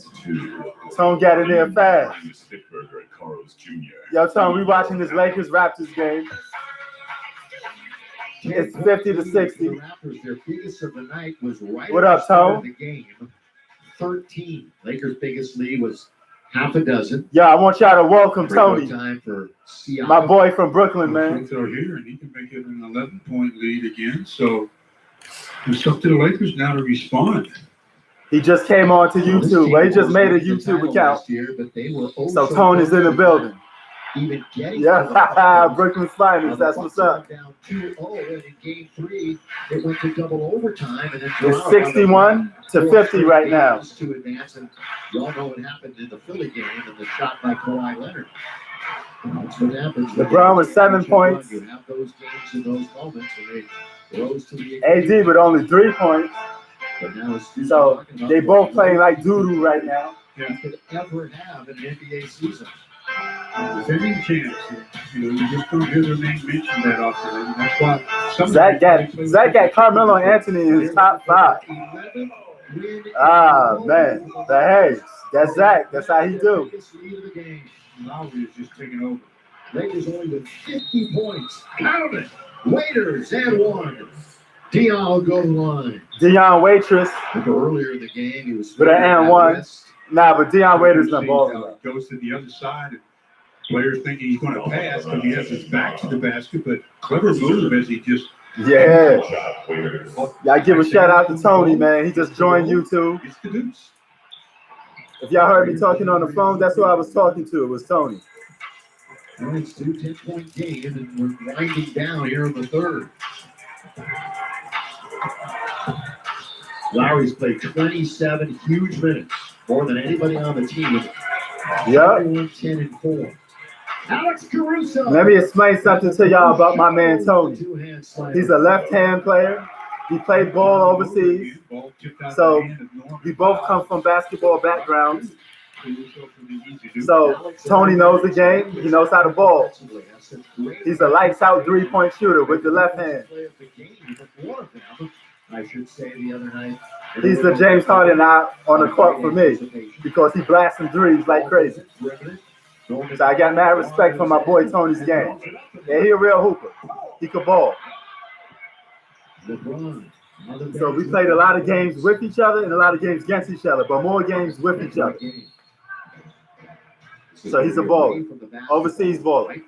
Tone got in there fast. Yo, Tone, we watching this Lakers-Raptors game. It's 50 to 60. The Raptors, their biggest of the night was right What up, Tone? the game. 13. Lakers' biggest lead was half a dozen. Yeah, I want y'all to welcome Tony. Time for my boy from Brooklyn, man. So here, and he can make it an 11-point lead again. So it's up to the Lakers now to respond. He just came on to YouTube. Well, he just made a YouTube account. So Tone is in the building. Even Brooklyn's finest. That's what's up. Down 2-0, and in game 3, it went to double overtime. And then It's 61 to 50 right now. To advance, and y'all know what happened in the Philly game and the shot by Kawhi Leonard. That's what happens. LeBron with 7 points. You have those games and those moments, and they rose to the AD with only 3 points. But now it's So they both playing like doo-doo right now. You could ever have in an NBA season. Defending champs, you just don't hear their name mentioned that often. And that's why Zach got Carmelo Anthony in his top 5. Ah, man. But hey, that's Zach. That's how he do. Lowry is just taking over. Lakers only with 50 points. Count it. Waiters and one. Dion will go to the line. Dion Waitress. Earlier in the game, he was with an and one. Nah, but Dion Waiters not balling. Goes to the other side. And players thinking he's going to pass because he has his back to the basket, but clever move as he just. Yeah. Y'all give a shout out to Tony, man. He just joined YouTube. If y'all heard me talking on the phone, that's who I was talking to. It was Tony. It's 2 10-point game, and we're winding down here in the third. Lowry's played 27 huge minutes, more than anybody on the team. Yeah. 10-4. Alex Caruso. Let me explain something to y'all about my man Tony. He's a left-hand player. He played ball overseas. So we both come from basketball backgrounds. So Tony knows the game. He knows how to ball. He's a lights out 3-point shooter with the left hand. I should say the other night. He's the James Harden out on the court for me because he blasting threes like crazy. So I got mad respect for my boy Tony's game. Yeah, he a real hooper. He could ball. So we played a lot of games with each other and a lot of games against each other, but more games with each other. So he's a baller. Overseas baller.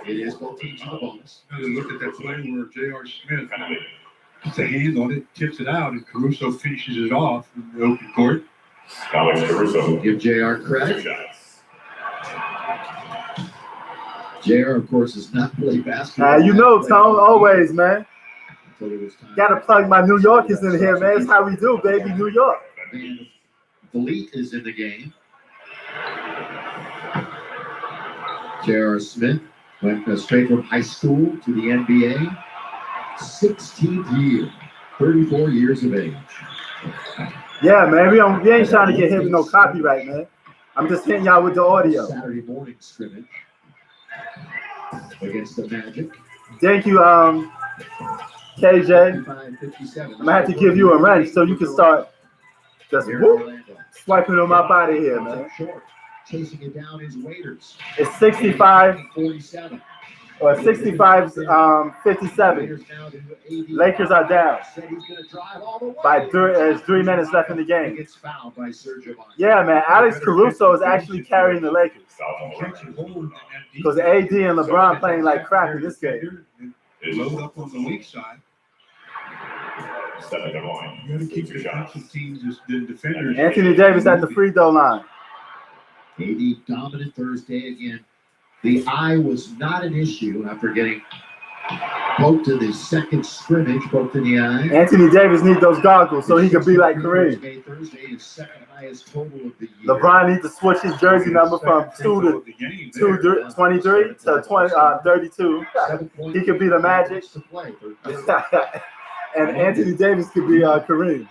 It is both teams in the bonus. Look at that play where J.R. Smith puts a hand on it, tips it out, and Caruso finishes it off in the open court. Alex Caruso. Give J.R. credit. J.R., of course, has not played basketball. You know, Tone, always, man. Gotta plug my New Yorkers in here, man. That's how we do, baby. New York. Van Vliet is in the game. J.R. Smith went straight from high school to the NBA. 16th year, 34 years of age. Yeah, man. We ain't trying to get hit with no copyright, man. I'm just hitting y'all with the audio. Saturday morning scrimmage against the Magic. Thank you, KJ. I'm gonna have to give you a wrench so you can start just swiping on my body here, man. Chasing it down is Waiters. It's 65 47. or 65-57. Lakers are down. There's 3 minutes left in the game. Yeah, man. Alex Caruso is actually carrying the Lakers. Because AD and LeBron playing like crap in this game. Load up on the weak side. You got to keep the defensive teams as the defenders. Anthony Davis at the free throw line. AD dominant Thursday again. The eye was not an issue after getting poked in the second scrimmage, poked in the eye. Anthony Davis needs those goggles so he can be like Kareem. Thursday is second highest total of the year. LeBron needs to switch his jersey number from 23 to 32. He could be the Magic. And Anthony Davis could be Kareem.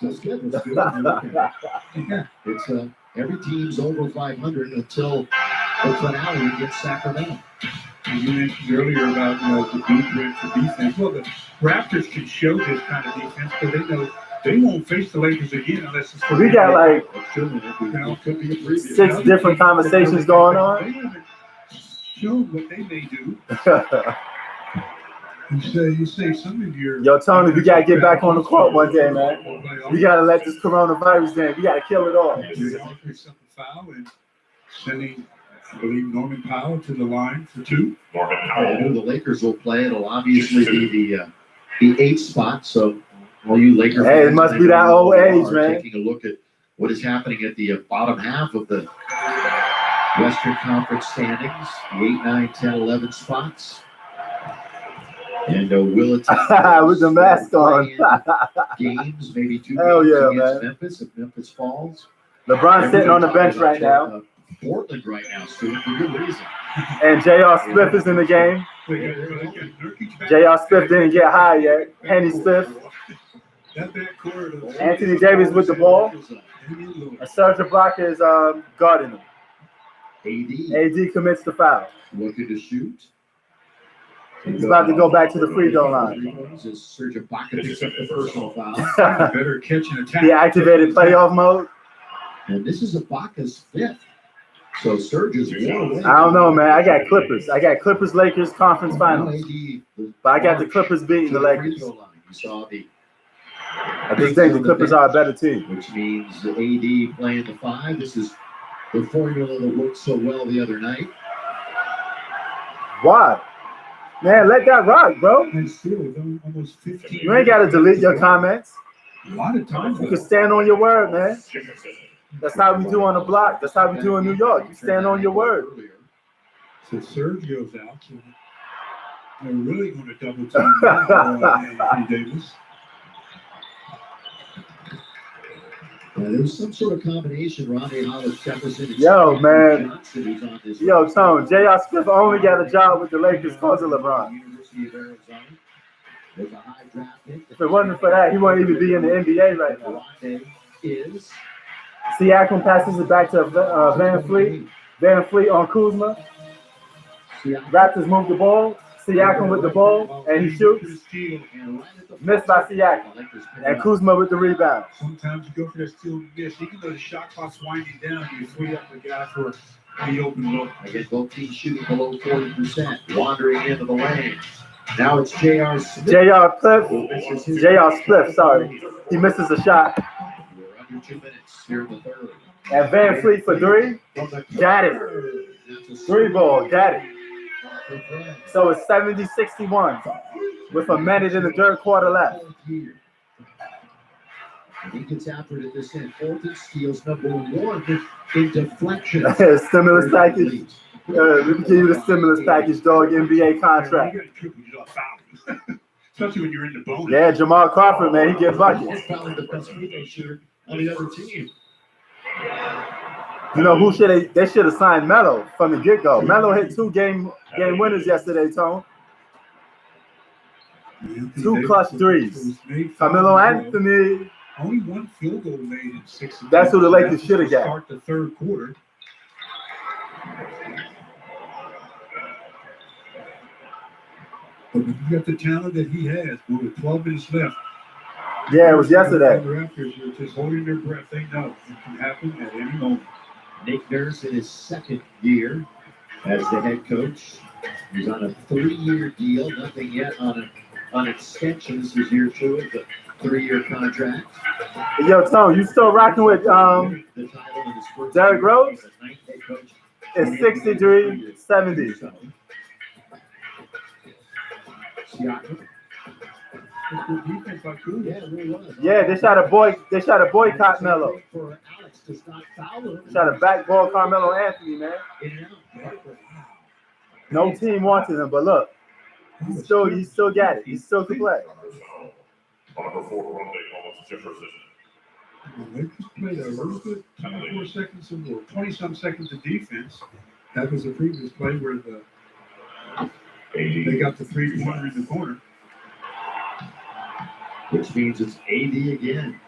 That's good. That's good. Yeah, it's every team's over 500 until the finale against Sacramento. You mentioned earlier about the blueprint for defense. Well, the Raptors can show this kind of defense, but they know they won't face the Lakers again unless it's. We got like could be a preview. 6 different conversations going on. They haven't shown what they may do. You say something of your. Yo, Tony, we gotta get back on the court one day, man. We gotta let this coronavirus in. We gotta kill it all. Picks up a foul and sending, I believe, Norman Powell to the line for 2. I know the Lakers will play. It'll obviously be the 8th spot. So all you Lakers. Hey, it must be that old age, man. Taking a look at what is happening at the bottom half of the Western Conference standings, the 8, 9, 10, 11 spots. And will it with the mask on? Games, maybe 2 Hell games yeah, against man. Memphis if Memphis falls. LeBron's sitting on the bench right now. Portland right now, Stu, for good reason. And J.R. Smith is in the game. J.R. Smith didn't get high yet. Henny Smith. Anthony Davis with the ball. And Serge Ibaka is guarding him. AD commits the foul. Looking to shoot. He's about to go back to the free throw line. Serge Ibaka picks up the personal foul. Better catch and attack. He activated playoff mode. And this is Ibaka's 5th. So Serge is one away. I don't know, man. I got Clippers. Lakers conference finals. But I got the Clippers beating the Lakers. You saw I just think the Clippers are a better team. Which means AD playing the 5. This is the formula that worked so well the other night. Why? Man, let that rock, bro. Almost 15. You ain't got to delete your comments. A lot of times. You can stand on your word, man. That's how we do on the block. That's how we do in New York. You stand on your word. So Serge goes out. So they're really going to double team Anthony Davis. There was some sort of combination. Ronnie Hollis, Jefferson. Yo, man. Yo, Tone. J.R. Smith only got a job with the Lakers because of LeBron. University of Arizona. Was a high draft pick. If it wasn't for that, he wouldn't even be in the NBA right now. is Siakam passes it back to Van Fleet. Van Fleet on Kuzma. Raptors move the ball. Siakam with the ball, and he shoots. Missed by Siakam. And Kuzma with the rebound. Sometimes you go for that steal and miss. Even though the shot clock's winding down, you free up the guy for the open look. Again, both teams shooting below 40%, wandering into the lane. Now it's J.R. Smith. J.R. Smith, sorry. He misses a shot. We're under 2 minutes here in the third. And Van Fleet for three. Got it. Three ball, got it. So it's 70-61 with a minute in the third quarter left. And he gets after it at this end. Fulton steals number one in deflection. Stimulus package. We can give you the stimulus package, dog. NBA contract. Especially when you're in the bonus. Yeah, Jamal Crawford, man, he get buckets. He's probably the best free throw shooter on the other team. You know who they should have signed Melo from the get-go. Melo hit two game winners yesterday, Tone. 2 clutch threes. Carmelo Anthony. Only one field goal made in 6. That's who the Lakers should have got. Start the third quarter. But when you got the talent that he has, with 12 minutes left. Yeah, it was yesterday. The Raptors are just holding their breath. They know it can happen at any moment. Nick Nurse in his second year as the head coach. He's on a 3-year deal. Nothing yet on an extension. This is year 2 of the 3-year contract. Yo, Tone, you still rocking with Derrick Rose? It's 63-70. Yeah, they tried to boycott Melo. Try to backball Carmelo Anthony, man. No team wanted him, but look, he still got it. He still can play. They just played a little bit, 24 seconds of 20-some seconds of defense. That was the previous play where they got the 3-pointer in the corner. Which means it's AD again.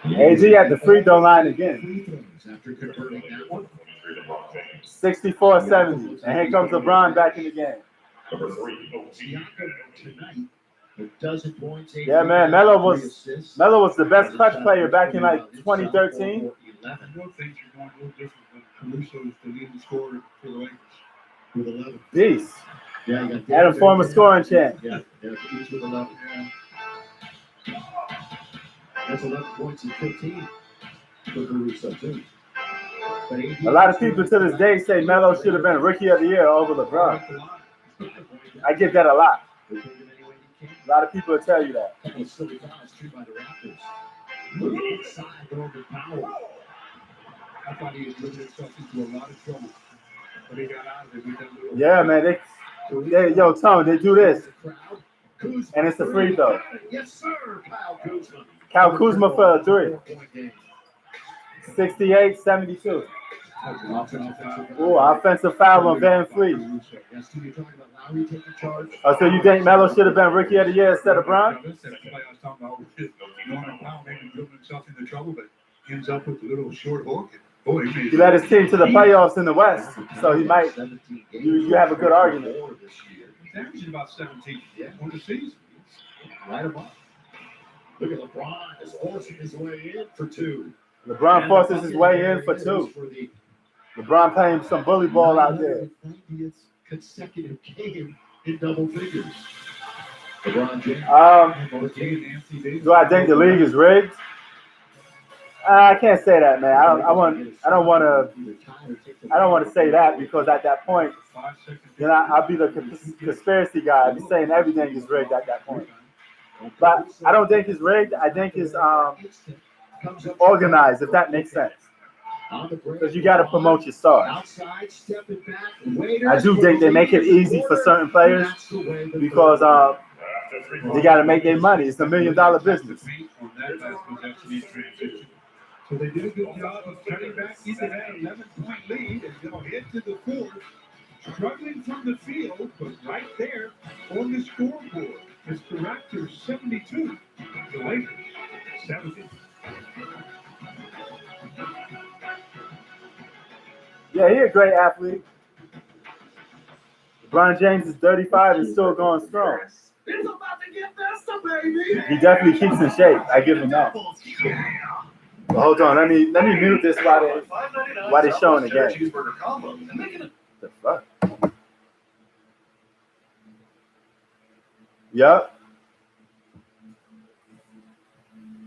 AD at the free throw line again. After converting that one. 64-70. And here comes LeBron back in the game. Tonight, a dozen points. Yeah, man. Melo was the best clutch player back in like 2013. More things are going a little different when Caruso is the leading scorer for the Lakers. With 11. Beast. Yeah, you got and a former scoring champ. Yeah, each with 11. That's 11 points and 15 for Caruso, too. A lot of people to this day say Melo should have been Rookie of the Year over LeBron. I get that a lot. A lot of people will tell you that. Couple of silly fouls too by the Raptors. Moving inside over Powell. I thought he was looking himself into a lot of trouble. But he got out of it with that little. Yeah, man. Yo, Tone, they do this. And it's a free throw. Yes, sir. Kyle Kuzma for a 3. 68-72. Ooh, offensive foul on Van Fleet. Oh, so you think Melo should have been Rookie of the Year instead of Bron? That's the play I was talking about. Norman Powell maybe building himself into trouble, but ends up with a little short hook. Boy, he led his team to the playoffs in the West, so he might. You have a good argument. He's averaging about 17 on the season. Right above. Look at LeBron is forcing his way in for 2. LeBron forces his way in for 2. LeBron playing some bully ball out there. 90th consecutive game in double figures. LeBron James. Do I think the league is rigged? I can't say that, man. I don't want to say that because at that point, then I'll be the conspiracy guy. I'll be saying everything is rigged at that point. But I don't think it's rigged. I think it's organized, if that makes sense. Because you got to promote your stars. I do think they make it easy for certain players because they got to make their money. It's $1 million business. So they did a good job of cutting back into that 11-point lead and go into the fourth, struggling from the field, but right there on the scoreboard. It's the Raptors 72 The Lakers, 70. Yeah, he's a great athlete. LeBron James is 35 and still going strong. It's about to get faster, baby. He definitely keeps in shape. I give him that. But hold on, let me mute this while they showing the game. The fuck? Yup.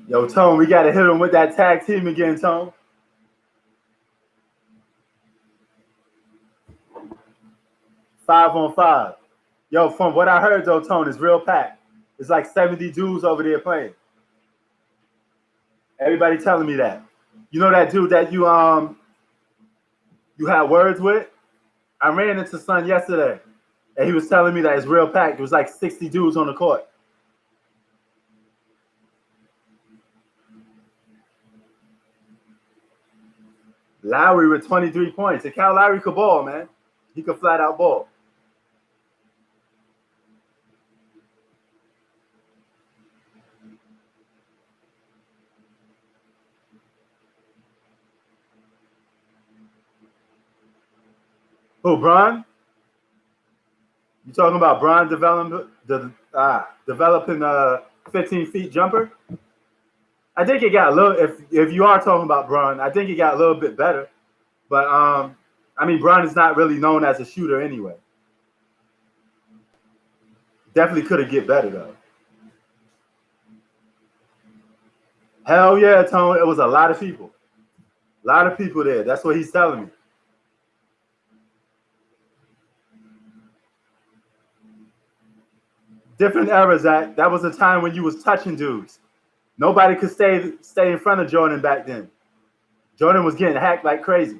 Yo, Tone, we gotta hit him with that tag team again, Tone. Five on five. Yo, from what I heard though, Tone, is real packed. It's like 70 dudes over there playing. Everybody telling me that. You know that dude that you had words with? I ran into son yesterday, and he was telling me that it's real packed. It was like 60 dudes on the court. Lowry with 23 points. And Kyle Lowry could ball, man. He could flat out ball. Who, Bron? You talking about Bron developing a 15-feet jumper? I think it got a little. If you are talking about Bron, I think it got a little bit better. But I mean, Bron is not really known as a shooter anyway. Definitely could have get better though. Hell yeah, Tone. It was a lot of people. A lot of people there. That's what he's telling me. Different eras. That was a time when you was touching dudes. Nobody could stay in front of Jordan back then. Jordan was getting hacked like crazy.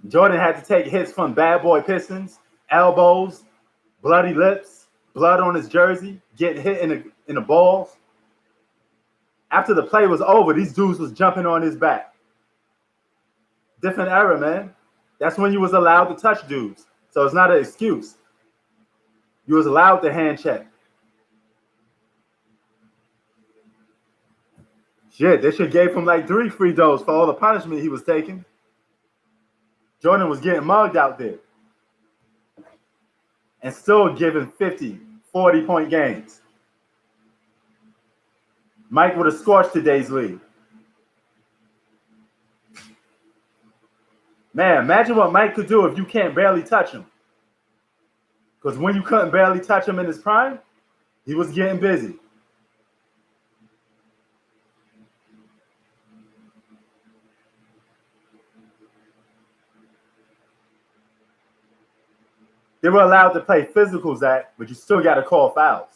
Jordan had to take hits from bad boy Pistons, elbows, bloody lips, blood on his jersey, getting hit in the balls. After the play was over, these dudes was jumping on his back. Different era, man. That's when you was allowed to touch dudes. So it's not an excuse. You was allowed to hand check. Shit, they should gave him like 3 free throws for all the punishment he was taking. Jordan was getting mugged out there. And still giving 50, 40-point games. Mike would have scorched today's league. Man, imagine what Mike could do if you can't barely touch him. Because when you couldn't barely touch him in his prime, he was getting busy. They were allowed to play physicals but you still got to call fouls.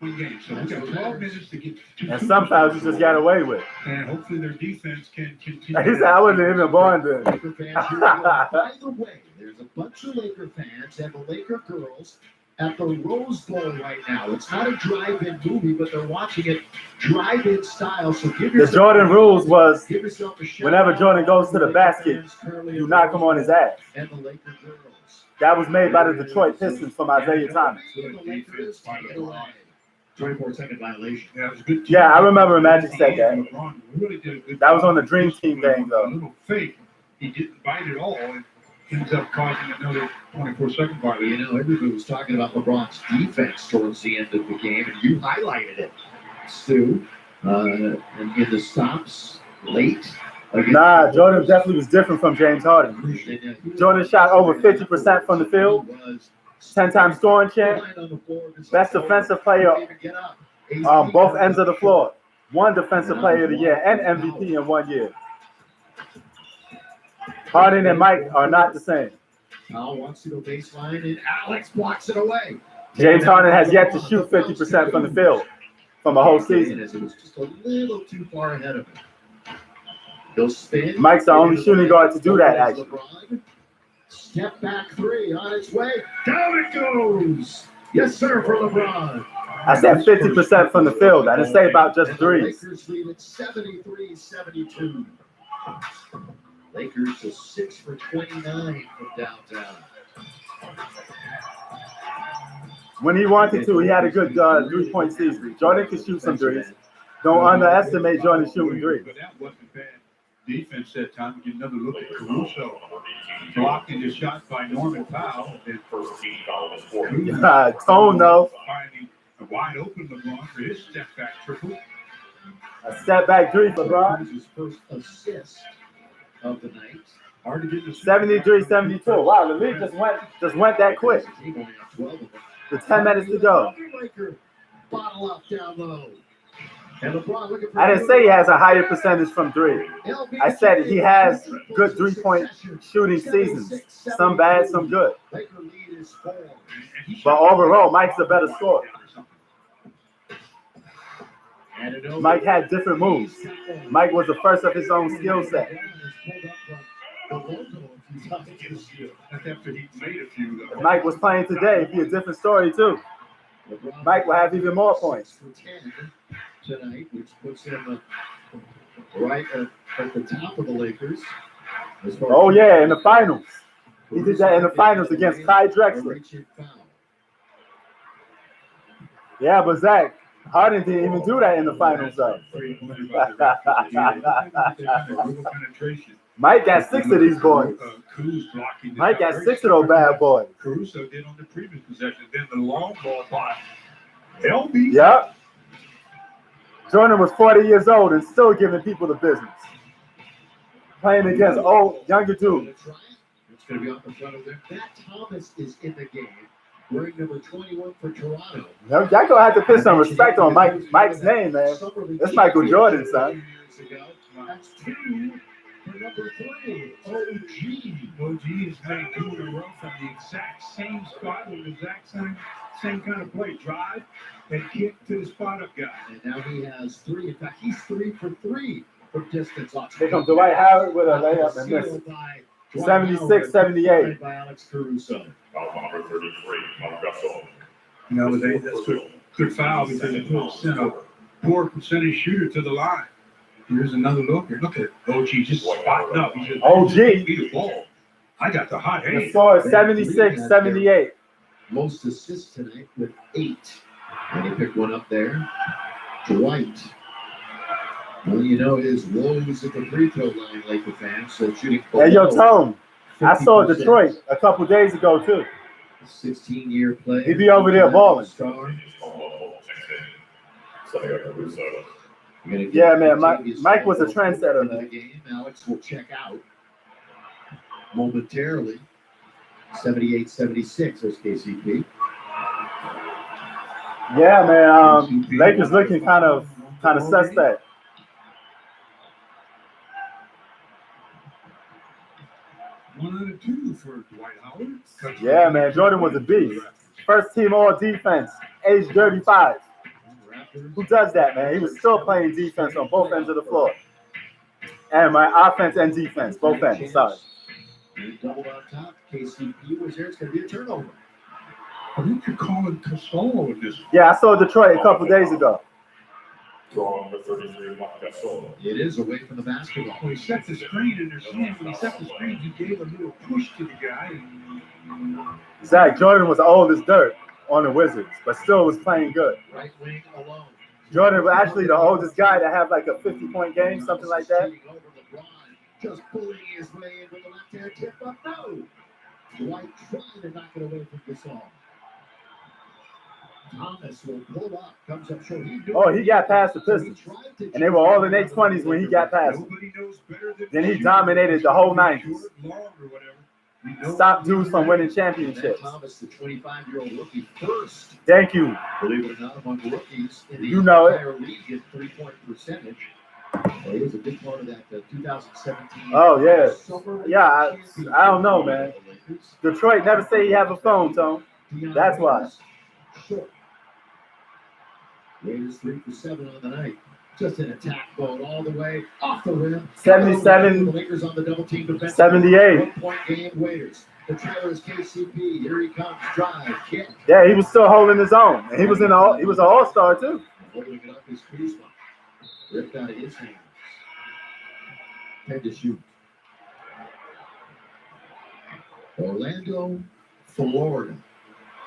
One game, so we've got 12 minutes to get to. And some fouls you just got away with. And hopefully their defense can continue. He said, I wasn't even born then. Laker fans here by the way, there's a bunch of Laker fans and the Laker girls at the Rose Bowl right now. It's not a drive-in movie, but they're watching it drive-in style. So give yourself the Jordan rules was give yourself a shout whenever out. Jordan goes to the basket, you knock him on his ass. And the Laker girls. That was made by the Detroit Pistons from Isaiah Thomas. 24-second violation. Yeah, it was a good team. Yeah, I remember Magic said that. LeBron really did a good That was job. on the Dream Team thing, A though. little fake. He didn't bite it all. And ends up causing another 24-second violation. You know, everybody was talking about LeBron's defense towards the end of the game, and you highlighted it, Stu. And in the stops late. Nah, Jordan definitely was different from James Harden. Jordan shot over 50% from the field, 10-time scoring champ, best defensive player on both ends of the floor, 1 defensive player of the year, and MVP in 1 year. Harden and Mike are not the same. Al wants to go baseline, and Alex blocks it away. James Harden has yet to shoot 50% from the field from a whole season. It was just a little too far ahead of him. He'll spin. Mike's the only shooting guard to do that, actually. Step back 3 on its way. Down it goes. Yes, sir, for LeBron. I said 50% from the field. I didn't say about just threes. Lakers lead at 73-72. Lakers to 6 for 29 from downtown. When he wanted to, he had a good 3-point season. Jordan could shoot some threes. Don't underestimate Jordan shooting threes. But that wasn't bad defense that time. Get another look at Caruso. Blocking the shot by Norman Powell. And Tone, though. Finding a wide open LeBron for his step back triple. A step back three for LeBron. His first assist of the night. Hard to get the 73-72. Wow, the league just went that quick. With 10 minutes to go. Bottle up down low. And LeBron looking for I didn't say he has a higher percentage from three. I said he has good 3-point shooting seasons. Some bad, some good. But overall, Mike's a better scorer. Mike had different moves. Mike was the first of his own skill set. If Mike was playing today, it'd be a different story too. Mike will have even more points. Tonight, which puts him right at the top of the Lakers. Oh yeah, in the finals. He did that in the finals against Kai Drexler. Yeah, but Zach, Harden didn't even do that in the finals though. Mike got 6 of these boys. Mike got 6 of those bad boys. Caruso did on the previous possession. Then the long ball by LB. Yep. Jordan was 40 years old and still giving people the business. Playing against younger dudes. It's going to be off the front of there. Matt Thomas is in the game. Wearing number 21 for Toronto. Y'all gonna have to put some respect on Mike's name, man. That's Michael Jordan, son. That's 2 for number 3. OG is made 2 in a row from the exact same spot with the exact same kind of play. Drive and kick to the spot up guy. And now he has 3. In fact, he's 3 for 3 from distance. Here comes Dwight Howard with a layup and miss. 76-78. By Alex Caruso. You know, that's a good foul because it sent a poor percentage shooter to the line. Here's another look. Look at OG just spotting up. He just OG. beat the ball. I got the hot hand. The score is 76-78. Most assists tonight with 8. And he picked one up there. Dwight. Well, you know his woes at the free throw line, Laker fans. So shooting. Hey, yo, Tone. I saw Detroit a couple days ago too. 16-year play. He be over there balling. Yeah, man. Mike was a trendsetter, man. Game. Alex will check out momentarily. 78-76 is KCP. Yeah, man. Lakers looking kind of suspect. One out of 2 for Dwight Howard. Yeah, man. Jordan was a beast. First team all defense, age 35. Who does that, man? He was still playing defense on both ends of the floor. And my offense and defense, both ends. Sorry. Doubled on top. KCP was there. It's going to be a turnover. I think you're calling Casolo in this. Yeah, I saw Detroit a couple days ago. It is away from the basketball. When he set the screen in their hand, when he set the screen, he gave a little push to the guy. Zach, Jordan was old as dirt on the Wizards, but still was playing good. Right wing alone. Jordan was actually the oldest guy to have like a 50-point game, something like that. Just pulling his way in with the left hand tip, but no. Dwight trying to knock it away from Gasol. Thomas will pull up, comes up short. He got past the Pistons. And they were all in their 20s when he got past them. Then he dominated the whole 90s. Stopped dudes from winning championships. Thomas, the 25-year-old rookie, first. Thank you. Believe it or not, among rookies in the entire league in 3-point percentage. Well, he was a big part of that 2017. Oh, yeah. Yeah, I don't know, man. Detroit never say he have a phone, Tone. That's why. Short. Raiders 3 for 7 on the night. Just an attack ball all the way off the rim. 77, The Lakers on the double team defense. 78. 1-point game waiters. The trailer is KCP. Here he comes. Drive. Kick. Yeah, he was still holding his own. And he was an all-star too. Holding it up is Kuzma. Ripped out of his hands. Had to shoot. Orlando, Florida.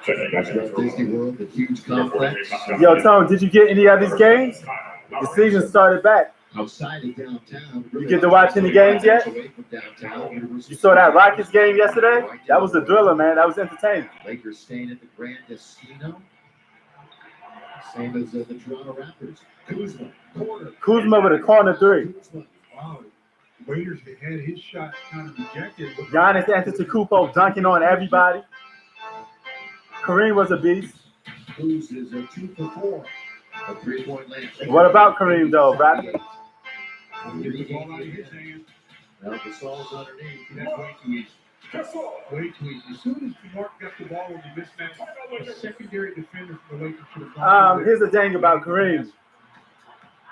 Disney World, the huge complex. Yo, Tone, did you get any of these games? The season started back. Outside of downtown. You get to watch any games yet? You saw that Rockets game yesterday? That was a thriller, man. That was entertaining. Lakers staying at the Grand Casino. Same as the Toronto Raptors. Kuzma with a corner three. Wow. Waiters had his shot kind of rejected. Giannis Antetokounmpo dunking on everybody. Kareem was a beast. Cruz is a 2 for 4. A 3-point land. What about Kareem, though, Raptor? Get the ball out of his hand. Now the Saul's underneath. That's way too easy. Way too easy. As soon as Mark got the ball on the mismatch, a secondary defender for the Lakers should have gone. Here's the thing about Kareem.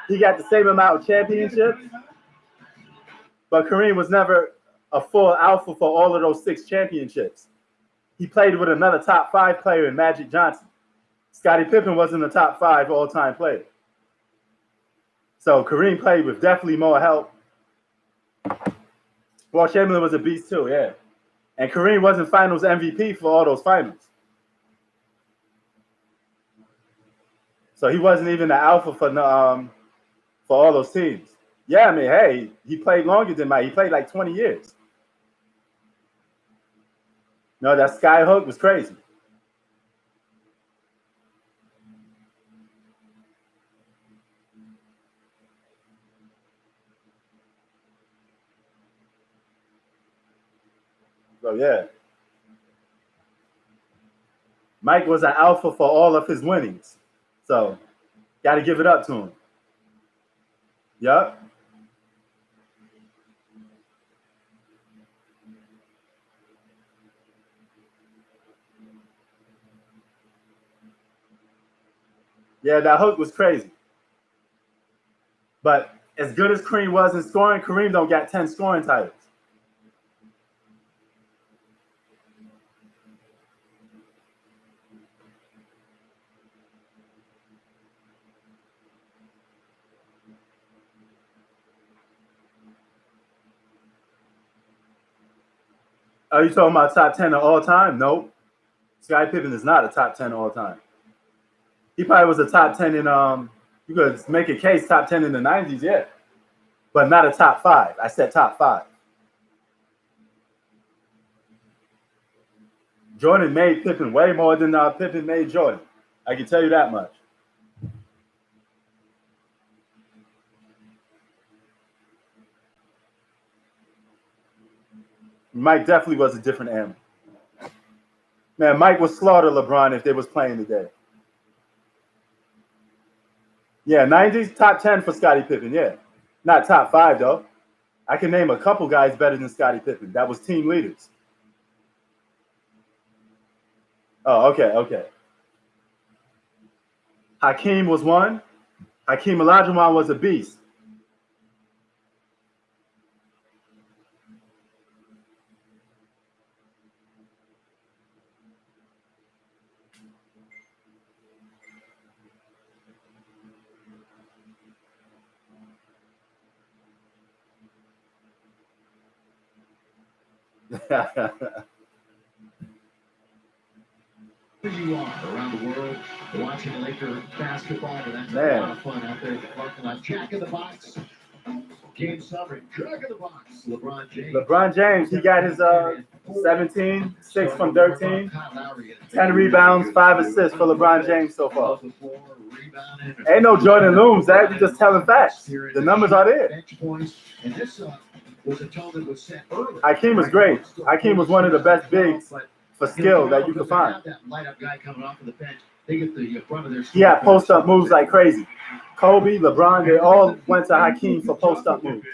He got the same amount of championships, but Kareem was never a full alpha for all of those 6 championships. He played with another top 5 player in Magic Johnson. Scottie Pippen wasn't a top 5 all-time player. So Kareem played with definitely more help. Walt Chamberlain was a beast too, yeah. And Kareem wasn't finals MVP for all those finals. So he wasn't even the alpha for all those teams. Yeah, I mean, hey, he played longer than Mike. He played like 20 years. No, that sky hook was crazy. So, yeah. Mike was an alpha for all of his winnings. So, got to give it up to him. Yup. Yeah, that hook was crazy. But as good as Kareem was in scoring, Kareem don't got 10 scoring titles. Are you talking about top 10 of all time? Nope. Scottie Pippen is not a top 10 all time. He probably was a top 10 in you could make a case top 10 in the 90s, yeah. But not a top 5. I said top 5. Jordan made Pippen way more than Pippen made Jordan. I can tell you that much. Mike definitely was a different animal. Man, Mike would slaughter LeBron if they was playing today. Yeah, 90s, top 10 for Scottie Pippen, yeah. Not top 5, though. I can name a couple guys better than Scottie Pippen. That was team leaders. Oh, okay. Hakeem was one. Hakeem Olajuwon was a beast. You are around the world watching Laker basketball, and that's a lot of fun out there at the parking lot. Jack in the box. Game summary. Jack in the box. LeBron James, he got his 17, 6 from 13, 10 rebounds, 5 assists for LeBron James so far. Ain't no Jordan Looms, that we just telling facts. The numbers are there. Hakeem was great. Hakeem was one of the best bigs for skill that you could find. He had post-up moves like crazy. Kobe, LeBron, they all went to Hakeem for post-up moves.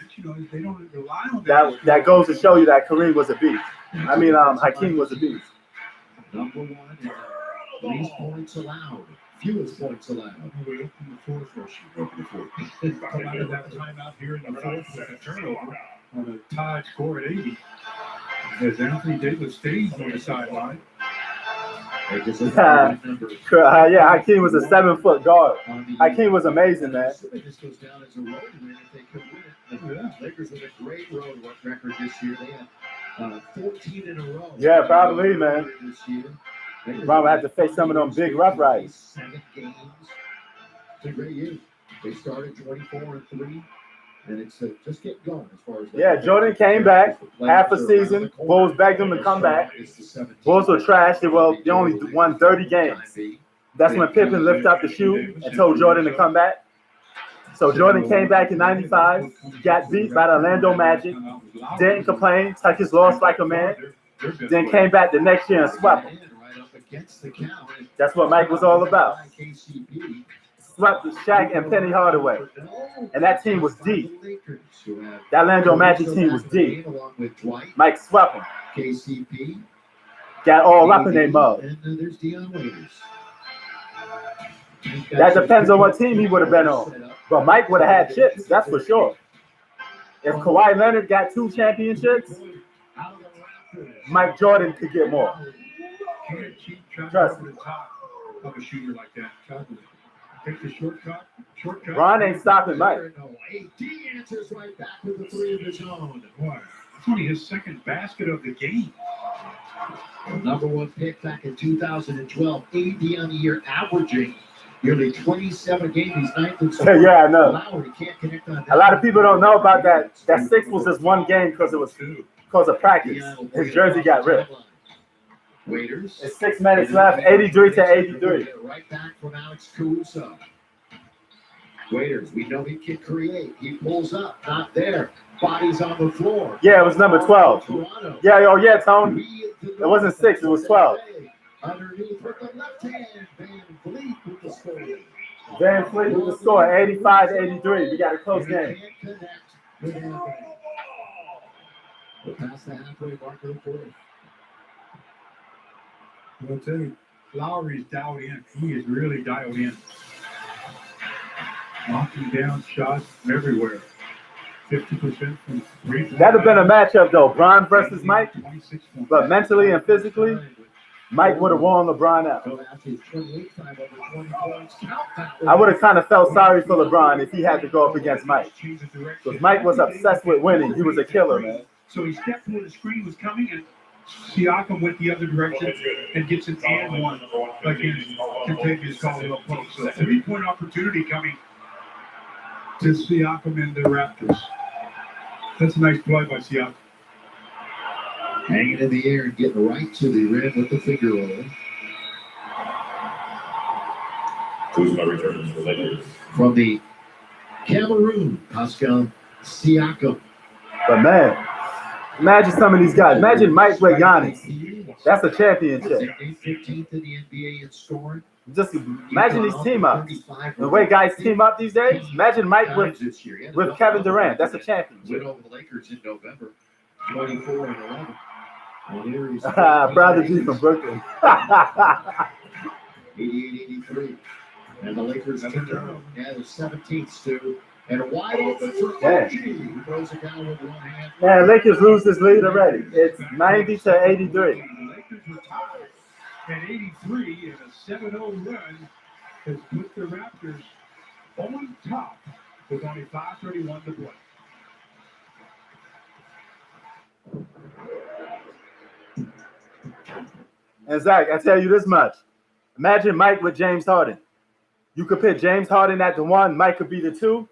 That goes to show you that Kareem was a beast. I mean, Hakeem was a beast. Number 1 in least points allowed. Fewest points allowed. We opened the fourth, or she opened the fourth. Come out of that timeout here in the fourth with a turnover on a tied score at 80. As Anthony Davis stays on the sideline. Yeah, Hakeem was a 7-foot guard. Hakeem was amazing, man. This goes down as a road win if they could win it. The Lakers with a great road record this year. They had 14 in a row. Yeah, probably, man. This year. Brown will have to face some of them big Rough Riders. 7 games. It's a great year. They started 24-3, and it's just getting going as far as. Yeah, Jordan came back half a season. Bulls begged him to come back. Bulls were trash. They only won 30 games. That's when Pippen lifted up the shoe and told Jordan to come back. So Jordan came back in '95, got beat by the Orlando Magic, didn't complain, took his loss like a man, then came back the next year and swept him. That's what Mike was all about. Swept Shaq and Penny Hardaway. And that team was deep. That Orlando Magic team was deep. Mike swept them. KCP. Got all up in their mug. And there's Dion Waiters. That depends on what team he would have been on. But Mike would have had chips, that's for sure. If Kawhi Leonard got 2 championships, Mike Jordan could get more. Trust me. Of a shooter like that. Take the shortcut. Ron ain't stopping Mike. AD answers right back with the 3 of his own. Boy, it's only his second basket of the game. The number 1 pick back in 2012. AD on the year, averaging nearly 27 games. He's 9th in scoring. Yeah, I know. Lowry can't connect on that. A lot of people don't know about that. That 6 was just 1 game because it was because of practice. His jersey got ripped. Waiters. It's 6 minutes left, 83-83. Right back from Alex Caruso. Waiters, we know he can create. He pulls up, not there. Bodies on the floor. Yeah, it was number 12. Yeah, oh yeah, Tony. It wasn't 6, it was 12. Underneath with the left hand, Van Vliet with the score. Van Fleet with the score, 85-83. We got a close game. We're past the halfway mark of the fourth. I'll tell you, Lowry's dialed in. He is really dialed in. Knocking down shots from everywhere. 50% from 3. That'd have been a matchup though, Bron versus Mike. But mentally and physically, Mike would have worn LeBron out. I would have kind of felt sorry for LeBron if he had to go up against Mike. Because Mike was obsessed with winning. He was a killer, man. So he stepped where the screen was coming, and Siakam went the other direction and gets an and one against Kentavious Caldwell Pope. So 3-point opportunity coming to Siakam and the Raptors. That's a nice play by Siakam. Hanging in the air and getting right to the rim with the finger roll. Kuzma returns for Lakers. From the Cameroon, Pascal Siakam. But man, imagine some of these guys. Imagine Mike with Giannis. That's a championship. 15th in the NBA in scoring. Just imagine these team ups. The way guys team up these days. Imagine Mike with Kevin Durant. That's a championship. Went over the Lakers in November, 24-11. Brother G from Brooklyn. 88-83. And the Lakers took it home. Yeah, the 17th, Stu. And a wide open for Yeah. OG, who throws it down with one hand. Man, Lakers lose this lead already. It's 90-83. The Lakers were tied at 83, and a 7-0 run has put the Raptors on top with only 5:31 to play. And Zach, I tell you this much. Imagine Mike with James Harden. You could put James Harden at the 1, Mike could be the 2.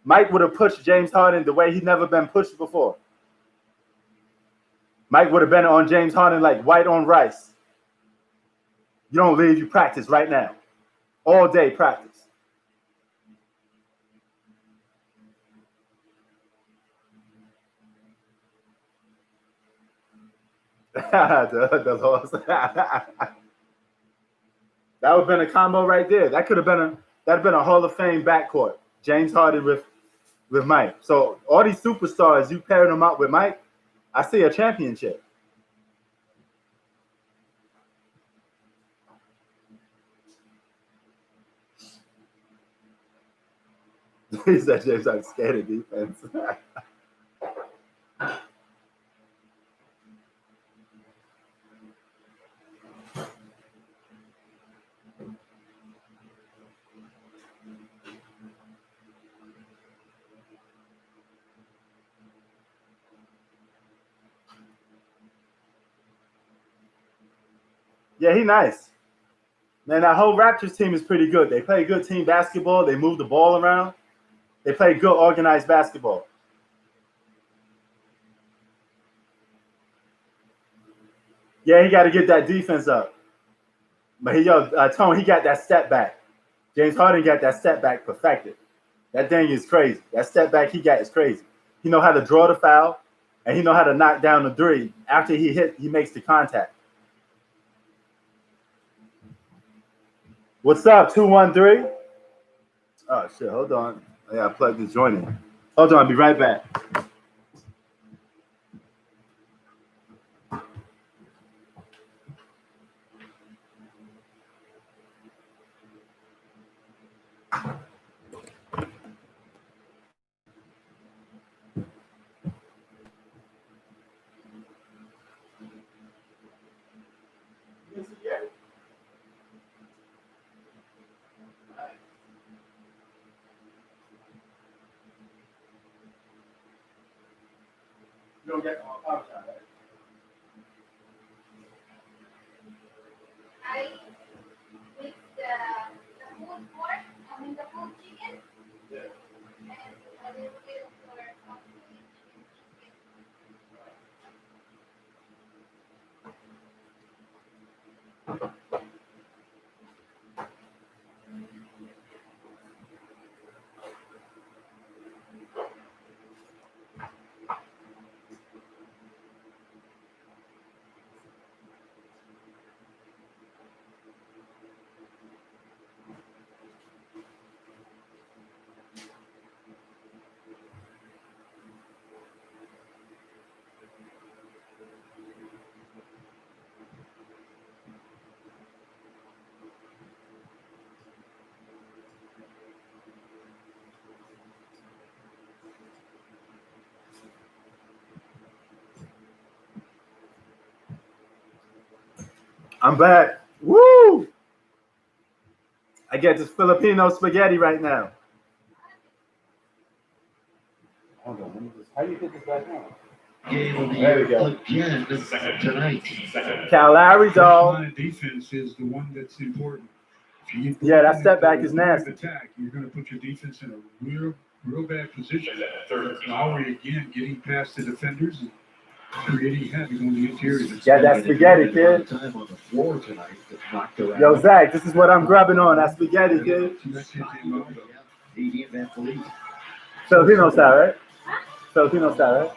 Mike would have pushed James Harden the way he'd never been pushed before. Mike would have been on James Harden like white on rice. You don't leave, you practice right now. All day practice. the loss. That would have been a combo right there. That could have been a Hall of Fame backcourt. James Harden with Mike. So all these superstars, you paired them up with Mike, I see a championship. He said James Harden scared of defense. Yeah, he nice. Man, that whole Raptors team is pretty good. They play good team basketball. They move the ball around. They play good organized basketball. Yeah, he got to get that defense up. But Tone, he got that step back. James Harden got that step back perfected. That thing is crazy. That step back he got is crazy. He know how to draw the foul, and he know how to knock down the three. After he makes the contact. What's up, 213? Oh, shit, hold on. I got to plug this joint in. Hold on, I'll be right back. You don't get I with the food pork, the food chicken. Yeah. And a little bit for I'm back. Woo! I get this Filipino spaghetti right now. Hold on, let me just, how do you get this back on? Game of the There we year go. again tonight. Cal Lowry, dog. Line of defense is the one that's important. If you Yeah, that step back is nasty. Attack, you're going to put your defense in a real bad position. Lowry again getting past the defenders and creating havoc on the interior. Yeah, that spaghetti, kid. Time on the floor tonight that knocked around. Yo, Zach, this is what I'm grubbing on. That spaghetti, kid. Filipino style, right? Filipino style, right?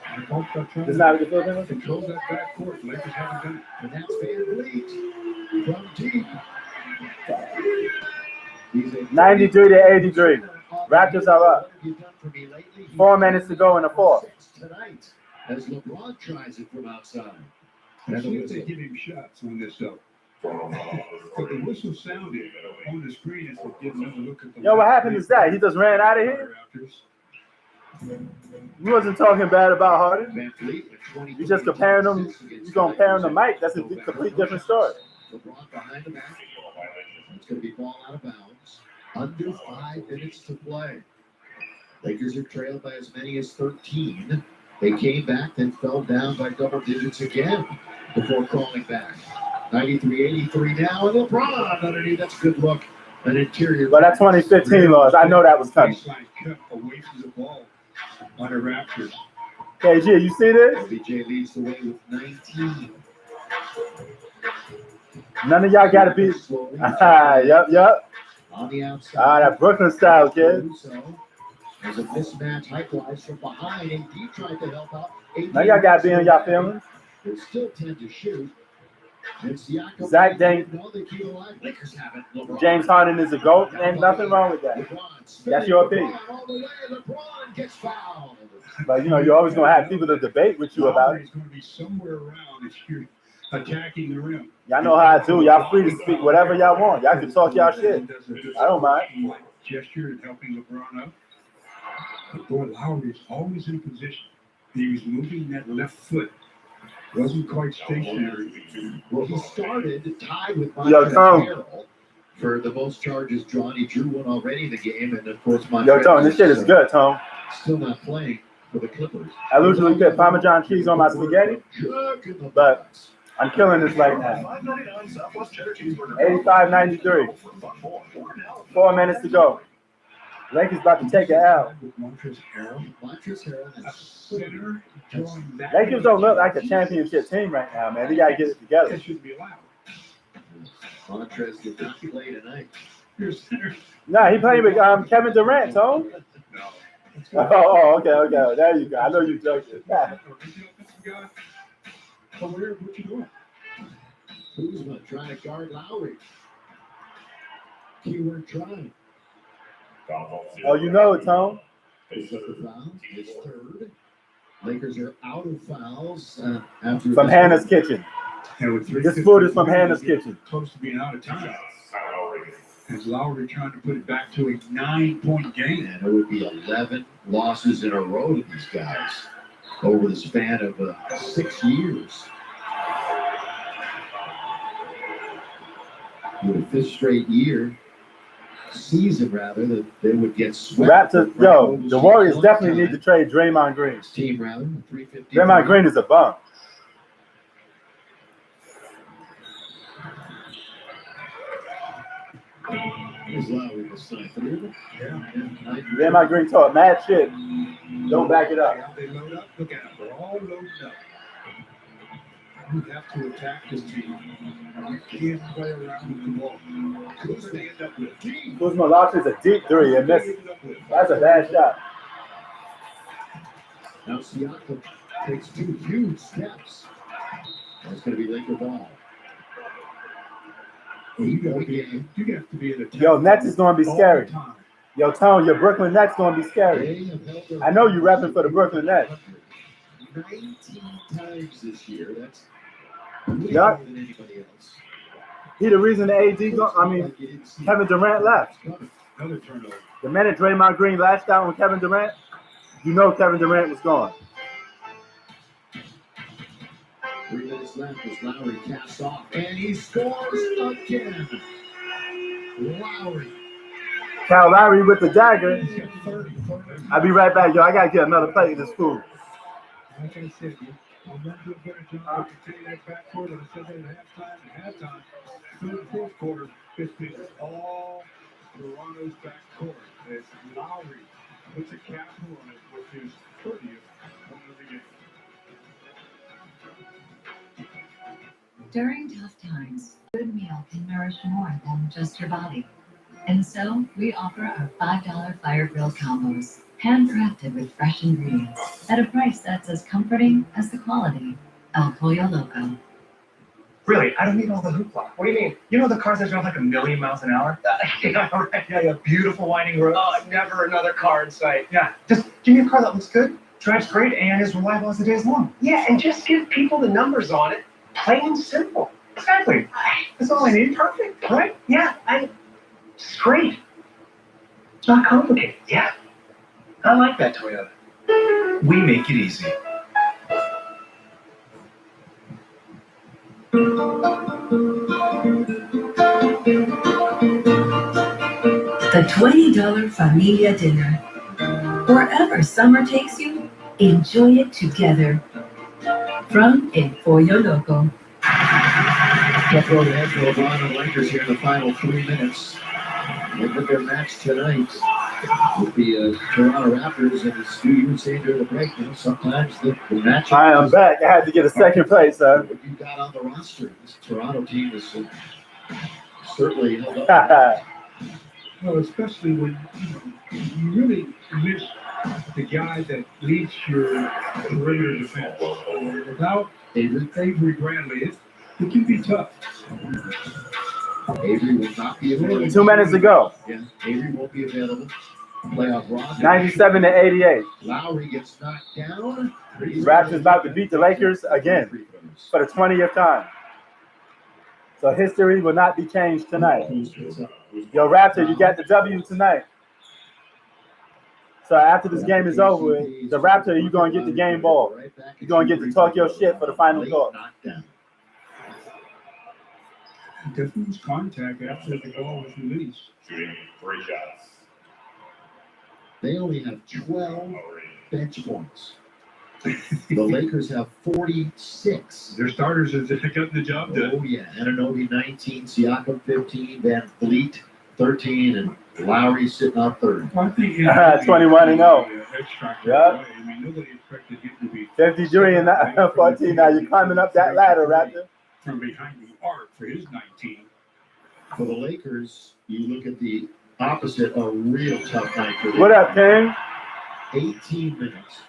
This is not the Filipino? Control that backcourt. Lakers haven't done it. And that's Van Vliet from deep. 93 to 83. Raptors are up. 4 minutes to go in the fourth. Tonight, as LeBron tries it from outside. And see if they give him shots on this stuff. But the whistle sounded on the screen as they get another look at the. Yo, what happened is that he just ran out of here. You wasn't talking bad about Harden. You just comparing them. You comparing the Mike. That's a complete different story. LeBron behind the back. It's going to be ball out of bounds. Under 5 minutes to play. Lakers are trailed by as many as 13. They came back, then fell down by double digits again before crawling back. 93-83 now, and LeBron underneath. That's a good look. An interior. But that 2015 loss, I know that was coming. Cut away from the ball on the Raptors. KG, you see this? LBJ leads the way with 19. None of y'all got to be. Yep. On the outside. That Brooklyn style, kid. There's a mismatch, height-wise from behind. AD tried to help out. Now y'all got to be in y'all feelings. They still tend to shoot. Zach Dang. Lakers have it. James Harden is a GOAT. Ain't nothing wrong with that. That's your opinion. LeBron gets fouled. But you're always gonna have people to debate with you about it. He's going to be somewhere around if you're attacking the rim. Y'all know how I do. Y'all free to speak whatever y'all want. Y'all can talk y'all shit. I don't mind. Gesture and helping LeBron up. But boy, Lowry is always in position. He was moving that left foot. Wasn't quite stationary. Well, he started tied with Yo, Tom. for the most charges drawn. He drew one already in the game, and of course, Yo, Tom, this shit is good, Tom. Still not playing for the Clippers. I usually put Parmesan cheese on my spaghetti, but I'm killing this right now. 85-93. 4 minutes to go. Lakers about to take it out. Lakers don't look like a championship team right now, man. They got to get it together. Montrez did not play tonight. Nah, he playing with Kevin Durant, Tone. Oh, okay. There you go. I know you joking. What you doing? Kuzma trying to guard Lowry. Keyword trying. Oh, you know it, Tone. His third. Lakers are out of fouls after From Hannah's Kitchen. This food is from Hannah's Kitchen. Close to being out of time. As Lowry trying to put it back to a 9-point game. And it would be 11 losses in a row to these guys over the span of 6 years. With a fifth straight season rather, that they would get swept. Raptors, the Warriors definitely need to trade Draymond Green. Team rather, 350. Draymond Green is a bum. Draymond Green taught mad shit. Don't back it up. They load up. Look at them. They're all loaded up. You have to attack this team. You can't play around with the ball. Kuzma launches a deep three and misses. That's a bad shot. Now Siakam takes 2 huge steps. That's going to be Laker ball. You have to be in attack. Yo, Nets is going to be scary. Yo, Tone, your Brooklyn Nets going to be scary. I know you repping for the Brooklyn Nets. 19 times this year. That's more than anybody else. He the reason Kevin Durant left. Another turnover. The minute Draymond Green lashed out on Kevin Durant, you know Kevin Durant was gone. 3 minutes left as Lowry casts off, and he scores again. Lowry. Kyle Lowry with the dagger. I'll be right back, yo. I got to get another plate in this food. Like I said, I'm not doing a better job to take that backcourt. And I said that at halftime. Third and fourth quarter, this is all Toronto's backcourt. It's Lowry puts a cap on it, which is 30th of the game. During tough times, a good meal can nourish more than just your body. And so, we offer our $5 Fire Grill combos, handcrafted with fresh ingredients, at a price that's as comforting as the quality. El Pollo Loco. Really, I don't need all the hoopla. What do you mean? You know the cars that drive like 1,000,000 miles an hour? Yeah, right. Yeah, beautiful winding roads. Oh, never another car in sight. Yeah, just give me a car that looks good, drives great, and is reliable as the day is long. Yeah, and just give people the numbers on it. Plain and simple. Exactly. That's all I need. Perfect, right? Yeah, it's great. It's not complicated. Yeah. I like that Toyota. We make it easy. The $20 Familia Dinner. Wherever summer takes you, enjoy it together. From El Pollo Loco. Tough road ahead for LeBron and Lakers here in the final 3 minutes. Look at their match tonight with the Toronto Raptors, and as you were saying during the break, sometimes the match. I am back. I had to get a second place, son. What you got on the roster? This Toronto team is certainly held up. Well, especially when you really miss the guy that leads your perimeter defense. Without Avery Bradley, it can be tough. Avery will not be available. 2 minutes to go. Yeah, Avery won't be available. Playoff roster. 97-88. Lowry gets knocked down. Raptors about to beat the Lakers again for the 20th time. So history will not be changed tonight. Yo, Raptor, you got the W tonight. So after this game is over, the Raptor, you're going to get the game ball. You're going to get to talk your shit for the final talk. Difference contact after the ball was released. Shooting 3 shots. They only have 12 bench points. The Lakers have 46. Their starters have gotten the job done. Oh, yeah. Anunoby 19, Siakam 15, Van Vliet 13, and Lowry sitting on 30. I think 21 and 0. Yeah. I mean, nobody expected him to be 53 and 14. Now you're climbing up that ladder, Raptor. from behind the arc for his 19. For the Lakers, you look at the opposite, a real tough night for them. What up, King? 18 minutes.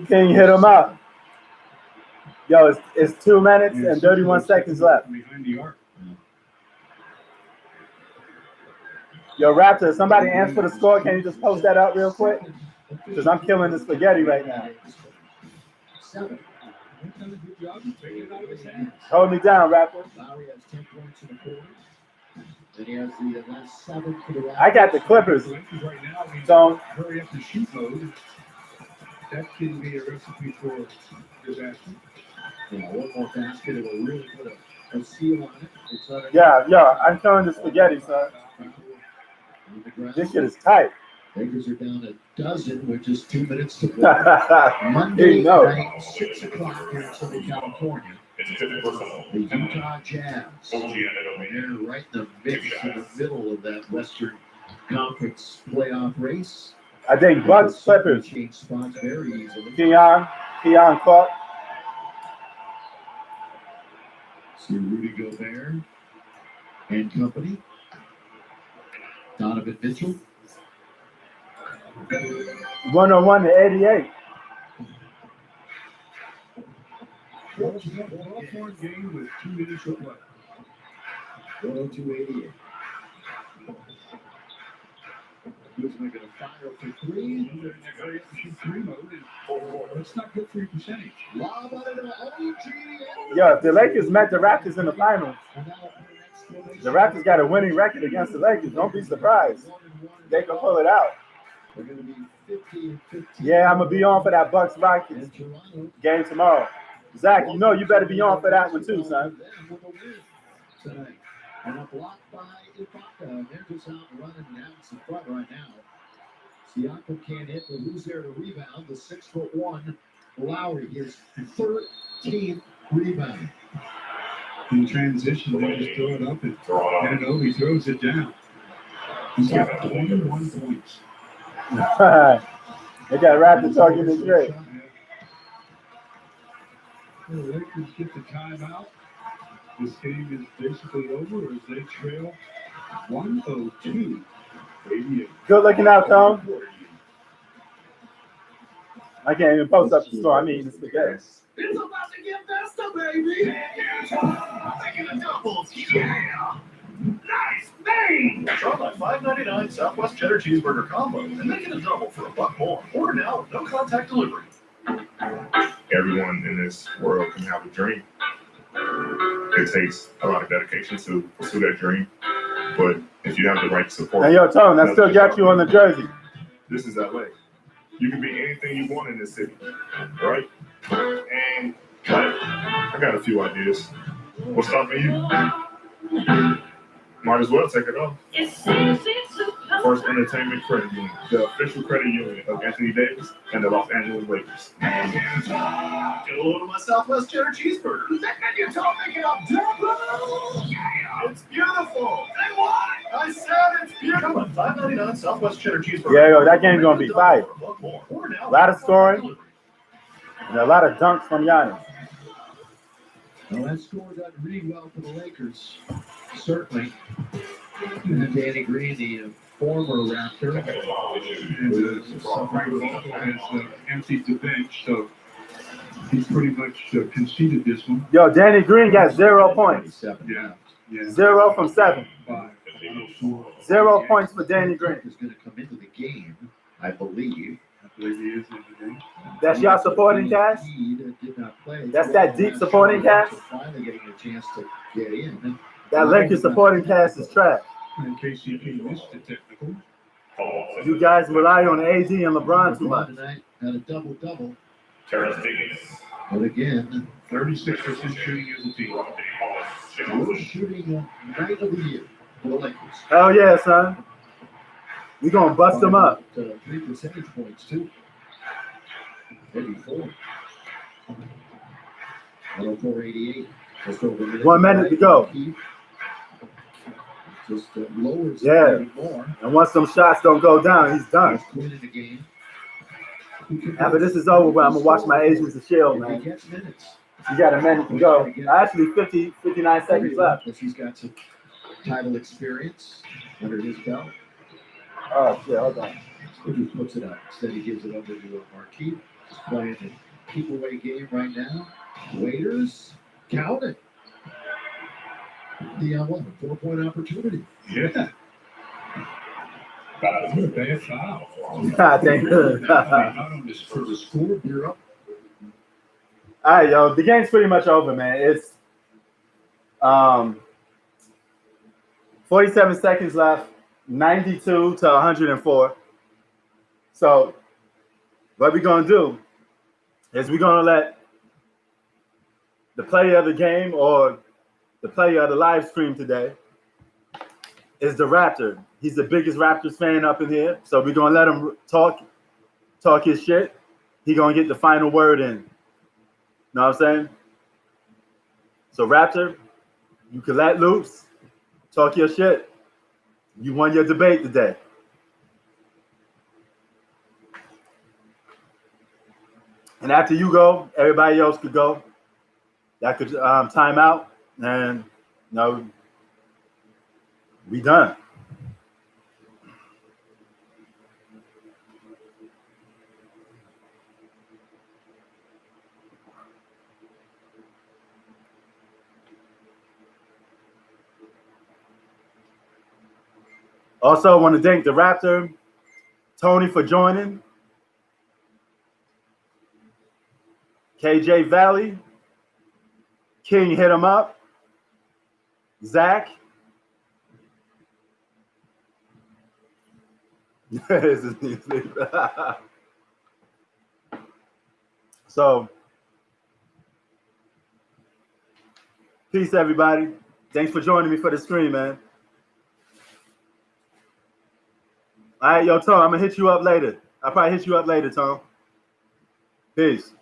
King hit him up. Yo, it's 2 minutes and 31 seconds left. Behind the arc. Yo, Raptor, somebody answer the score. Can you just post that up real quick? Because I'm killing the spaghetti right now. Hold me down, Raptor. Lowry has 10 points in the quarter. Then he has the last 7 for the Raptors. I got the Clippers. So Hurry up and shoot mode. That can be a recipe for disaster. Yeah, one more basket, it will really put a seal on it. yeah, I'm killing the spaghetti, son. This shit is tight. Lakers are down a dozen with just 2 minutes to play. Monday night, 6 o'clock here in Southern California. The Utah Jazz. They're right in the mix, in the middle of that Western Conference playoff race. I think Bucks Clippers. Change spots very easily. Keon Clark. See Rudy Gobert and company. Donovan Mitchell. 101 to 88. One game with 2 minutes to play. 102-88. Who's making a fire for 3? Shoot 3 mode. That's not good for your percentage. Yo, if the Lakers met the Raptors in the finals, the Raptors got a winning record against the Lakers. Don't be surprised. They can pull it out. They're going to be 50-15. Yeah, I'm going to be on for that Bucks Rockets game tomorrow. Zach, you know you better be on for that one too, son. Tonight. And a block by Ibaka. They're just out running down some front right now. Siakam can't hit, but who's there to rebound? The 6'1" Lowry, his 13th rebound. In transition, they just throw it up and Anunoby throws it down. He's got 21 points. They got Raptor talking to Drake. The Lakers get the timeout. This game is basically over as they trail 102-88. Good looking out, Tom. I can't even post up the store. I'm eating the spaghetti. It's about to get faster, baby. Taking the doubles. Yeah. Nice thing. Try my $5.99 Southwest Cheddar Cheeseburger combo and make it a double for $1 more. Order now with no contact delivery. Everyone in this world can have a dream. It takes a lot of dedication to pursue that dream, but if you have the right support. Hey, yo, Tone, I still got you on the jersey. This is LA. You can be anything you want in this city, right? And I got a few ideas. What's stopping you? Might as well take it off. First Entertainment Credit Union, the official credit union of Anthony Davis and the Los Angeles Lakers. Get a load of my Southwest Cheddar Cheeseburger. And you don't make it up double. Yeah. It's beautiful. Say what? I said it's beautiful. Come on, $5.99 Southwest Cheddar Cheeseburger. Yeah, yo, that game's going to be fire. A lot of scoring and a lot of dunks from Giannis. Well, that score doesn't read well for the Lakers, certainly. And Danny Green, the former Raptor, has emptied the bench, so he's pretty much conceded this one. Yo, Danny Green got 0 points. Yeah. 0 from 7. 0 points for Danny Green. Is going to come into the game, I believe. He is in the game. That's y'all supporting cast? That's that deep supporting cast? Finally getting a chance to get in. That Lakers supporting cast is trash. And KCP missed the technical. You guys rely on AD and LeBron too much. Tonight had a double-double. Terrence. But again, 36% shooting as a team. worst shooting night of the year for the Lakers. Hell yeah, son. We gonna bust them up. 3 percentage points, too. Maybe 4. 104.88. Just over a minute. 1 minute to go. Just lowers Yeah. it more. And once them shots don't go down, he's done. Quinn in the game. After this is over, I'm going to watch my Agents of S.H.I.E.L.D., man. You got a minute to go. Actually, 59 seconds left. He's got some title experience under his belt. Oh, shit, hold on. He just puts it up. Instead, he gives it over to Marquis. He's playing a keep-away game right now. Waiters, count it. The 4-point opportunity. Yeah. Bad foul. Thank you. For the score, you're up. All right, yo, the game's pretty much over, man. It's 47 seconds left, 92 to 104. So what we're going to do is we're going to let the player of the game or the player of the live stream today is the Raptor. He's the biggest Raptors fan up in here. So we're going to let him talk his shit. He's going to get the final word in. Know what I'm saying? So Raptor, you can let loose, talk your shit. You won your debate today. And after you go, everybody else could go. That could time out, and we done. Also, I want to thank the Raptor, Tony, for joining. KJ Valley, King hit him up, Zach. So, peace, everybody. Thanks for joining me for the stream, man. All right, yo, Tom, I'm going to hit you up later. I'll probably hit you up later, Tom. Peace.